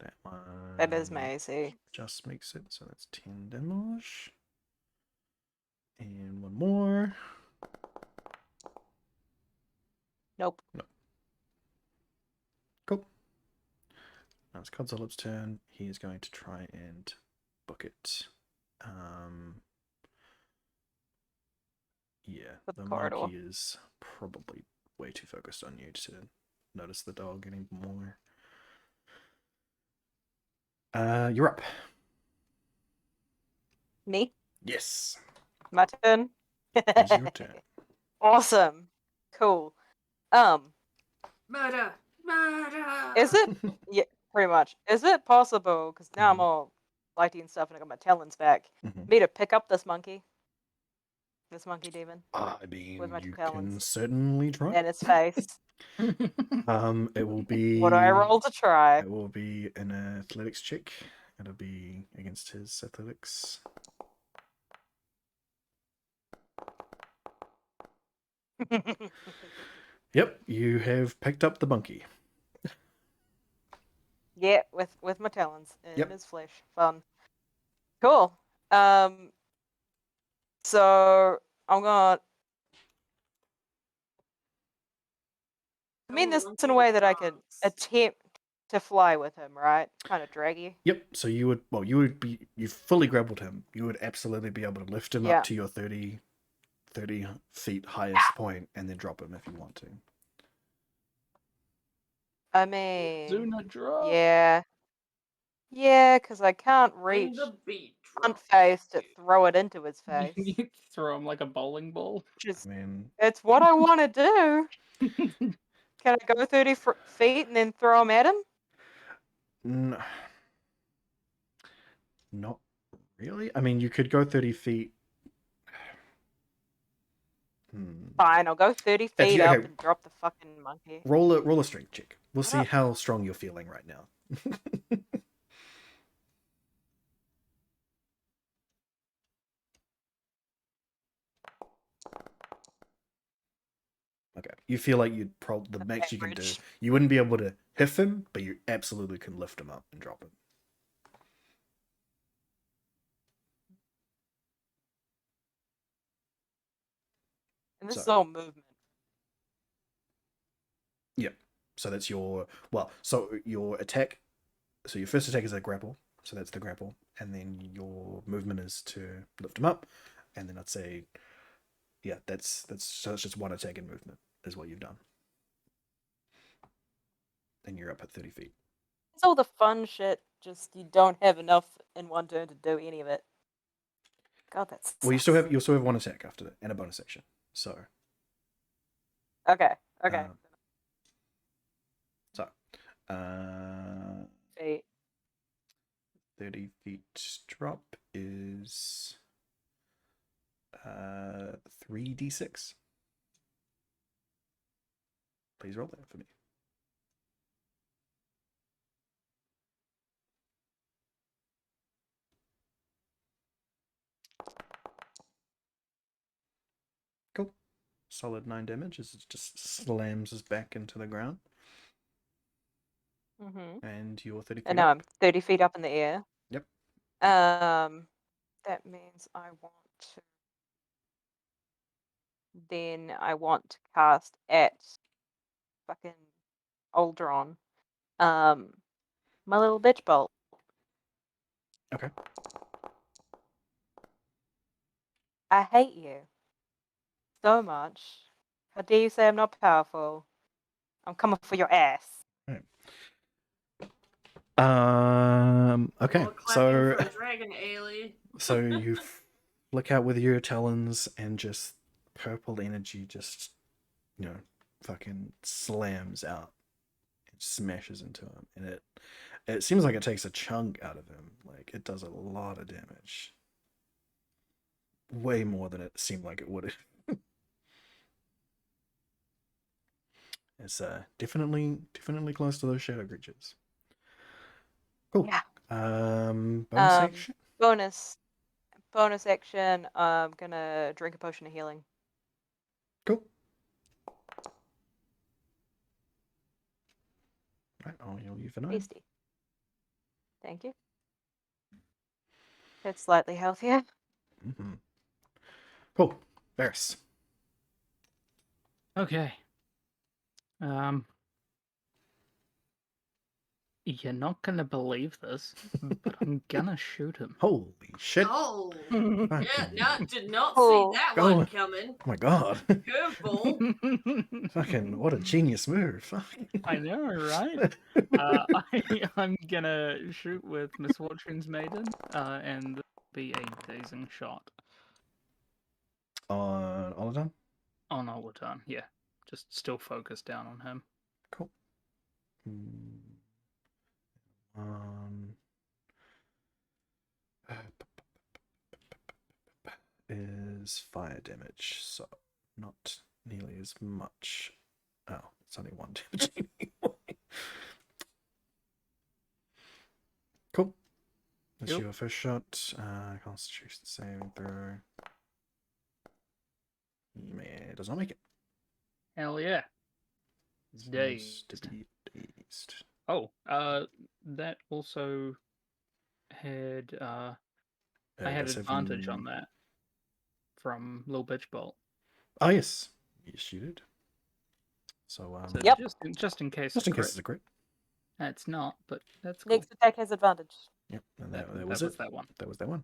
That one. That is my AC. Just makes it, so that's 10 damage. And one more. Nope. Cool. Now it's Godzillop's turn. He is going to try and book it. Yeah, With the the corridor. monkey is probably way too focused on you to notice the dog anymore. You're up. Me? Yes. My turn? It's your turn. Awesome. Cool. Murder. Murder. Is it? Yeah, pretty much. Is it possible, because now I'm Mhm. all lighty and stuff and I got my talons back, Mhm. me to pick up this monkey? This monkey demon? I mean, With my you talons. can certainly try. And its face. It will be. What do I roll to try? It will be an athletics check. It'll be against his athletics. Yep, you have picked up the monkey. Yeah, with my talons in Yep. his flesh. Fun. Cool. So I'm gonna. I mean this in a way that I could attempt to fly with him, right? Kind of draggy. Yep. So you would be, you fully grappled him. You would absolutely be able to lift him Yeah. up to your 30 feet highest point and then drop him if you want to. I mean, Do not drop. yeah, because I can't When reach the beat front drops. face to throw it into his face. You throw him like a bowling ball. Just, I mean, it's what I want to do. Can I go 30 feet and then throw him at him? not really. I mean, you could go 30 feet. Fine, I'll go 30 feet up and drop the fucking monkey. Roll a strength check. We'll see Up. how strong you're feeling right now. Okay, you feel like you'd the max you can do. Average. You wouldn't be able to hit him, but you absolutely can lift him up and drop him. And this So- is all movement. Yep. So that's your so your attack. So your first attack is a grapple. So that's the grapple, and then your movement is to lift him up, and then I'd say, yeah, that's so it's just one attack and movement is what you've done. And you're up at 30 feet. It's all the fun shit, just you don't have enough in one turn to do any of it. God, that's. Well, you still have one attack after that and a bonus action. So. Okay. So. 8. 30 feet drop is 3d6. Please roll that for me. solid 9 damage as it just slams his back into the ground. Mm-hmm. And you're 30 feet And now up. I'm 30 feet up in the air. Yep. That means I want to. Then I want to cast at fucking Aldron. My little bitch bolt. Okay. I hate you so much. How dare you say I'm not powerful? I'm coming for your ass. Okay. Or clap So you for a dragon, Ailey. so you flick out with your talons and just purple energy just, fucking slams out and smashes into him. And it seems like it takes a chunk out of him. Like, it does a lot of damage. Way more than it seemed like it would. It's definitely close to those shadow creatures. Cool. Yeah. Bonus action. Bonus action. I'm gonna drink a potion of healing. Cool. Right, I'll heal you for 9. Tasty. Thank you. It's slightly healthier. Mm-hmm. Cool. Varys. Okay. You're not gonna believe this, but I'm gonna shoot him. Holy shit. Oh, Fucking did not see Oh. that Go. one coming. Oh my god. Curveball. Fucking what a genius move. Fuck. I know, right? I'm gonna shoot with Misfortune's Maiden, and be a dazing shot. On Oladan? On Oladan, yeah. Just still focused down on him. Cool. Is fire damage, so not nearly as much. Oh, it's only 1 damage anyway. Cool. That's Yep. your first shot. Constitution saving throw. Man, it does not make it. Hell yeah. It's Dazed. to be dazed. Oh, that also had I had That's advantage on every- that from Little Bitch Bolt. Oh yes, yes you did. So So Yep. just in case. just in case it's a crit. It's not, but that's cool. Next attack has advantage. Yep, and That that was was it. that one. That was that one.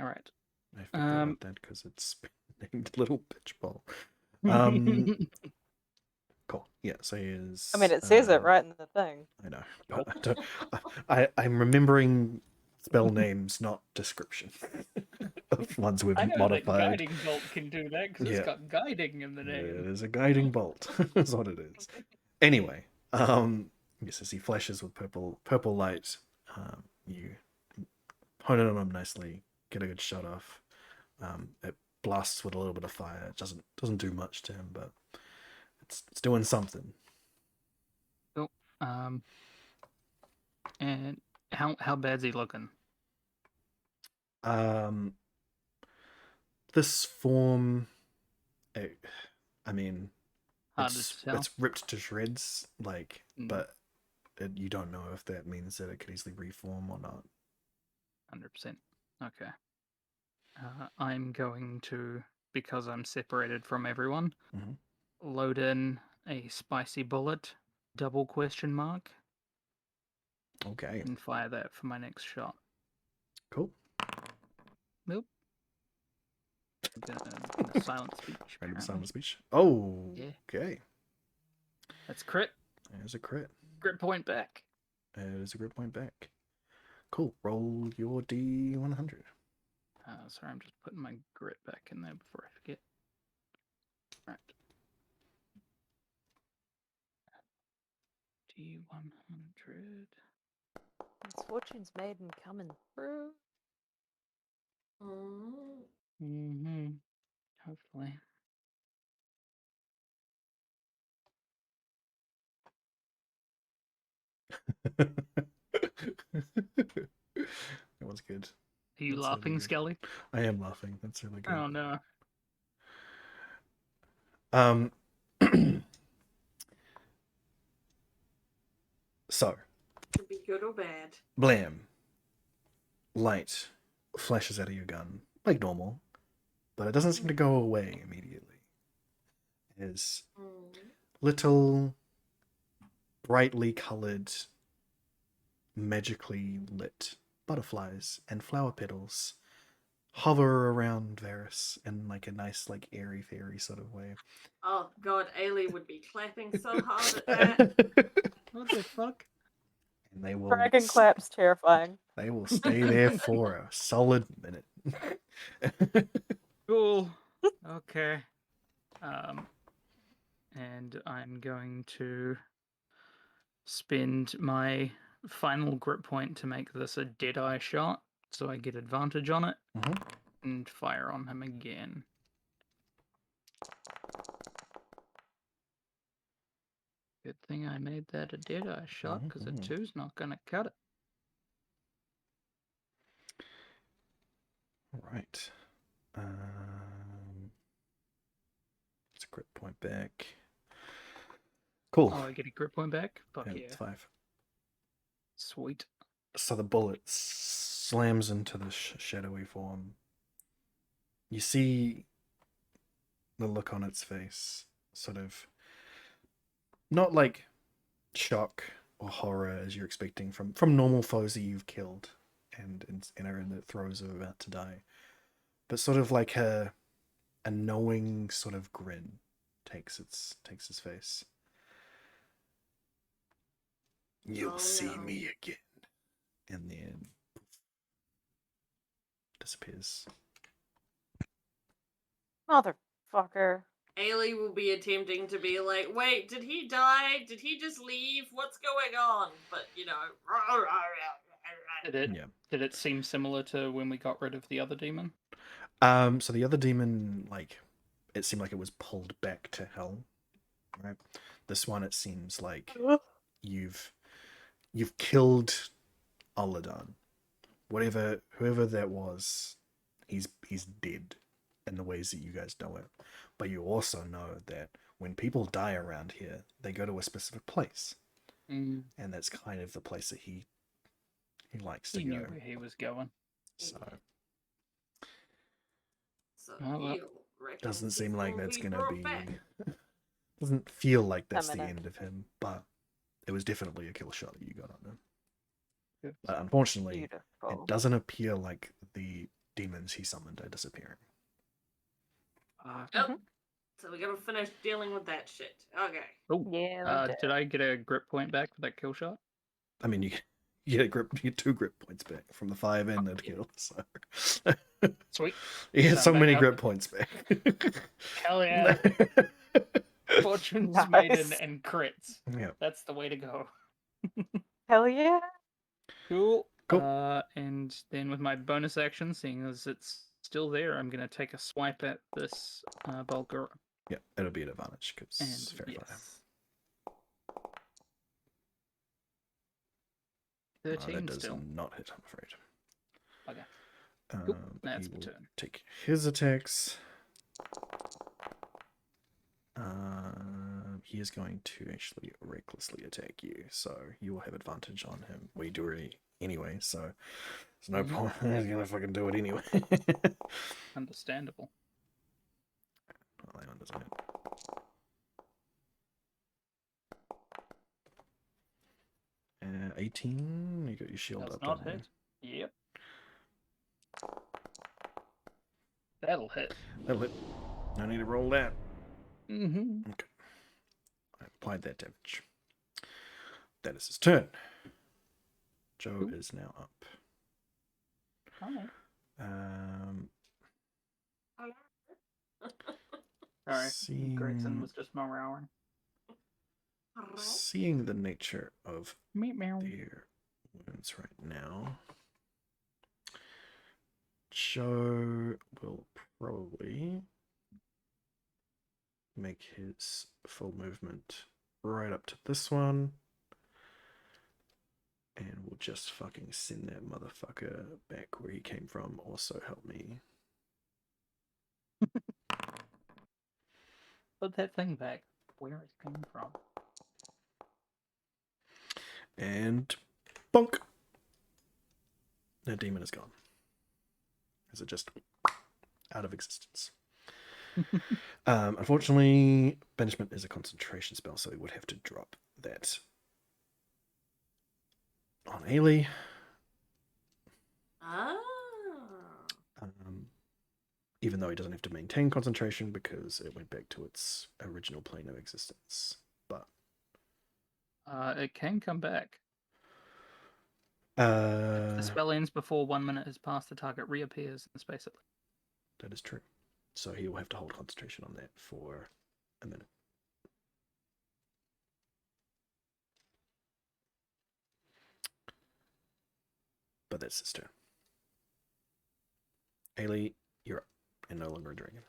All right. I forgot about that because it's named Little Bitch Ball. Cool. Yeah. So he is. I mean, it says it right in the thing. I know, but I don't. I'm remembering spell names, not description of ones we've I know modified. that guiding bolt can do that because Yeah. it's got guiding in the Yeah, name. it is a guiding bolt. That's what it is. Anyway, yes, as he flashes with purple light, you hone it on him nicely, get a good shot off. It blasts with a little bit of fire. It doesn't do much to him, but it's doing something. Cool. And how bad's he looking? This form, I mean, Hard to tell. it's ripped to shreds, like, Mm. but you don't know if that means that it could easily reform or not. 100%. Okay. I'm going to, because I'm separated from everyone, Mhm. load in a spicy bullet, double question mark, Okay, and fire that for my next shot. cool. Nope. Gonna silent speech. Random apparently. silent speech. Oh, Yeah. okay. That's crit. There's a crit. Crit point back. There's a crit point back. Cool. Roll your D100. Sorry, I'm just putting my grit back in there before I forget. Right. D100. Misfortune's Maiden coming through. Mm-hmm. Hopefully. That was good. Are you That's laughing, really good. Skelly? I am laughing. That's really good. Oh no. Um, so, Could be good or bad. blam. Light flashes out of your gun, like normal, but it doesn't seem to go away immediately. As little, brightly coloured, magically lit butterflies and flower petals hover around Varys in like a nice, like airy fairy sort of way. Oh god, Ailey would be clapping so hard at that. What the fuck? And they will Dragon clap's terrifying. they will stay there for a solid minute. Cool. Okay. And I'm going to spend my final grip point to make this a dead-eye shot, so I get advantage on it, and fire on him again. Good thing I made that a dead-eye shot, because a 2's not going to cut it. All right. It's a grip point back. Cool. Oh, I get a grip point back? Fuck Yeah, yeah. it's 5. Sweet. So the bullet slams into the shadowy form. You see the look on its face, sort of not like shock or horror as you're expecting from normal foes that you've killed and are in the throes of about to die, but sort of like a knowing sort of grin takes its face. You'll see me again, and then disappears. Motherfucker. Ailey will be attempting to be like, wait, did he die? Did he just leave? What's going on? But, you know, Did it seem similar to when we got rid of the other demon? So the other demon, like, it seemed like it was pulled back to hell, right? This one, it seems like you've killed Oladan. Whoever that was, he's dead in the ways that you guys know it. But you also know that when people die around here, they go to a specific place. And that's kind of the place that he likes to go. He knew where he was going. So doesn't seem like that's gonna be doesn't feel like that's the end of him, but it was definitely a kill shot that you got on him. But unfortunately, it doesn't appear like the demons he summoned are disappearing. So we gotta finish dealing with that shit. Okay. Oh, yeah. Did I get a grip point back for that kill shot? I mean, you get 2 grip points back from the 5 and the kill. So sweet. You get so many grip points back. Hell yeah! Fortune's maiden and crits. Yeah, that's the way to go. Hell yeah! Cool. And then with my bonus action, seeing as it's still there, I'm gonna take a swipe at this Bulgur. Yeah, it'll be an advantage because it's fair play. 13 that does still. not hit, I'm afraid. Okay. Cool. That's my turn. Take his attacks. He is going to actually recklessly attack you, so you will have advantage on him. We do already anyway, so there's no point. He's gonna fucking do it anyway. Understandable. Oh, that one doesn't hit. Uh, 18. You got your shield Does up. not hit. Yep. That'll hit. That'll hit. No need to roll that. Mm-hmm. Okay. I applied that damage. That is his turn. Joe is now up. Alright. Sorry, Gregson was just mowing. Seeing the nature of Meow. their wounds right now, Joe will probably make his full movement right up to this one. And we'll just fucking send that motherfucker back where he came from. Also help me. Put that thing back where it came from. And bonk. That demon is gone. Is it just out of existence? Unfortunately, banishment is a concentration spell, so we would have to drop that on Ailey. Ah. Even though he doesn't have to maintain concentration because it went back to its original plane of existence. But It can come back. If the spell ends before 1 minute has passed, the target reappears in the space. That is true. So he will have to hold concentration on that for a minute. But that's his turn. Ailey, you're up, and no longer a dragon.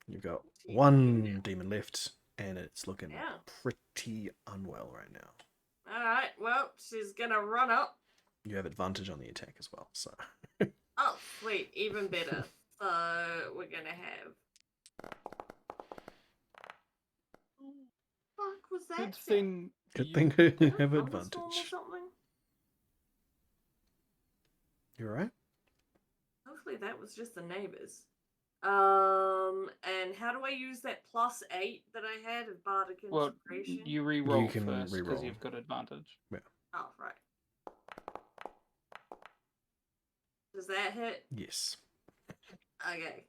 You've got one demon left, and it's looking pretty unwell right now. Alright, well, she's gonna run up. You have advantage on the attack as well, so. Oh, sweet, even better. So we're gonna have. Fuck was that? Good thing. Good thing you have Thunderstorm advantage. or something? You alright? Hopefully that was just the neighbors. And how do I use that +8 that I had of bardic Well, inspiration? you re-roll can first because re-roll. you've got advantage. Oh, right. Does that hit? Yes. Okay.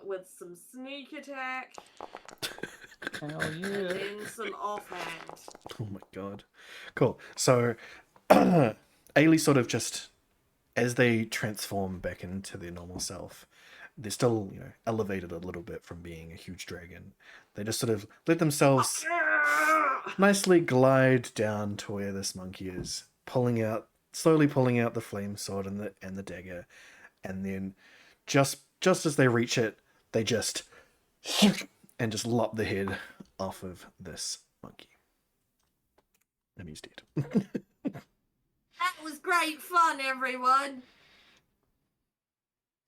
With some sneak attack Hell and yeah. then some offhand. Oh my god. Cool. So, Ailey sort of just, as they transform back into their normal self, they're still, elevated a little bit from being a huge dragon. They just sort of let themselves nicely glide down to where this monkey is, slowly pulling out the flame sword and the dagger, and then just as they reach it, they just lop the head off of this monkey. And he's dead. That was great fun, everyone.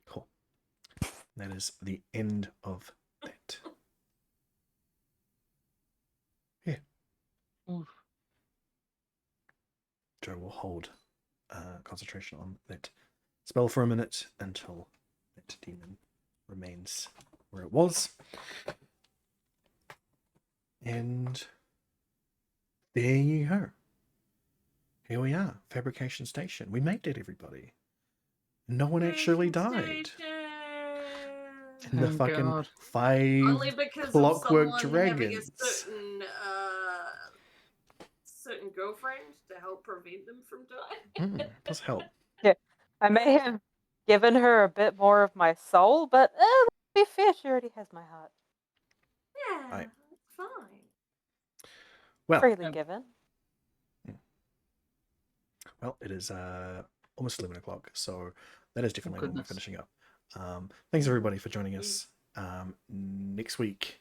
Cool. That is the end of that. Yeah. Oof. Joe will hold concentration on that spell for a minute until that demon remains where it was. And there you go. Here we are, Fabrication Station. We made it, everybody. No one actually died. And the Thank fucking God. 5 Only because clockwork of someone having a dragons. certain girlfriend to help prevent them from dying. Does help. I may have given her a bit more of my soul, but to be fair, she already has my heart. Yeah, Right. it's fine. Well, Freely given. Well, it is almost 11 o'clock, so that is definitely when we're goodness. finishing up. Thanks everybody for joining us. Next week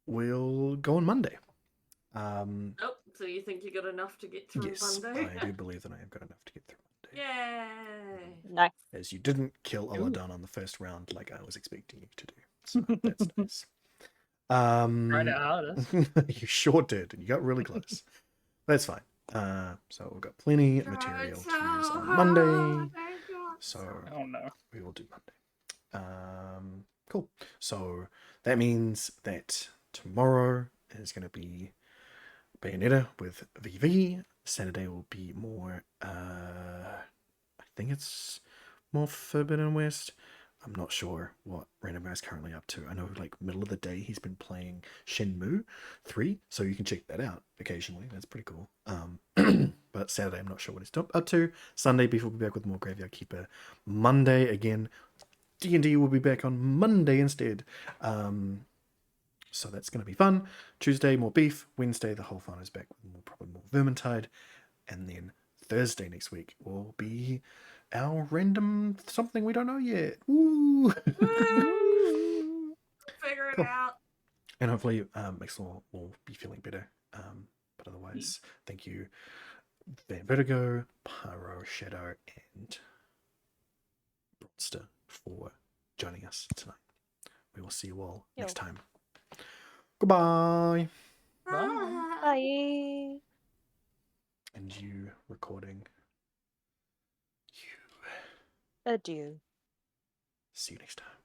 we'll go on Monday. Oh, so you think you got enough to get through Yes, Monday? I do believe that I have got enough to get through Monday. Yay! Nice. As you didn't kill Oladan on the first round like I was expecting you to do. So that's nice. Tried it hardest. You sure did, and you got really close. That's fine. So we've got plenty of material to use on Monday. So Oh no. we will do Monday. Cool. So that means that tomorrow is going to be Bayonetta with VV. Saturday will be more, I think it's more Forbidden West. I'm not sure what Random Guy's currently up to. I know, like, middle of the day, he's been playing Shenmue 3, so you can check that out occasionally. That's pretty cool. But Saturday, I'm not sure what he's up to. Sunday, Beef will be back with more Graveyard Keeper. Monday, again, D&D will be back on Monday instead. So that's going to be fun. Tuesday, more Beef. Wednesday, the whole fun is back with probably more Vermintide. And then Thursday next week will be our random something we don't know yet. Woo! Figure it Cool. out. And hopefully Mixel will be feeling better. But otherwise, guys. Thank you, Van Vertigo, Pyro, Shadow, and Broadster for joining us tonight. We will see you all next time. Goodbye. Ah. Bye. And you recording. You. Adieu. See you next time.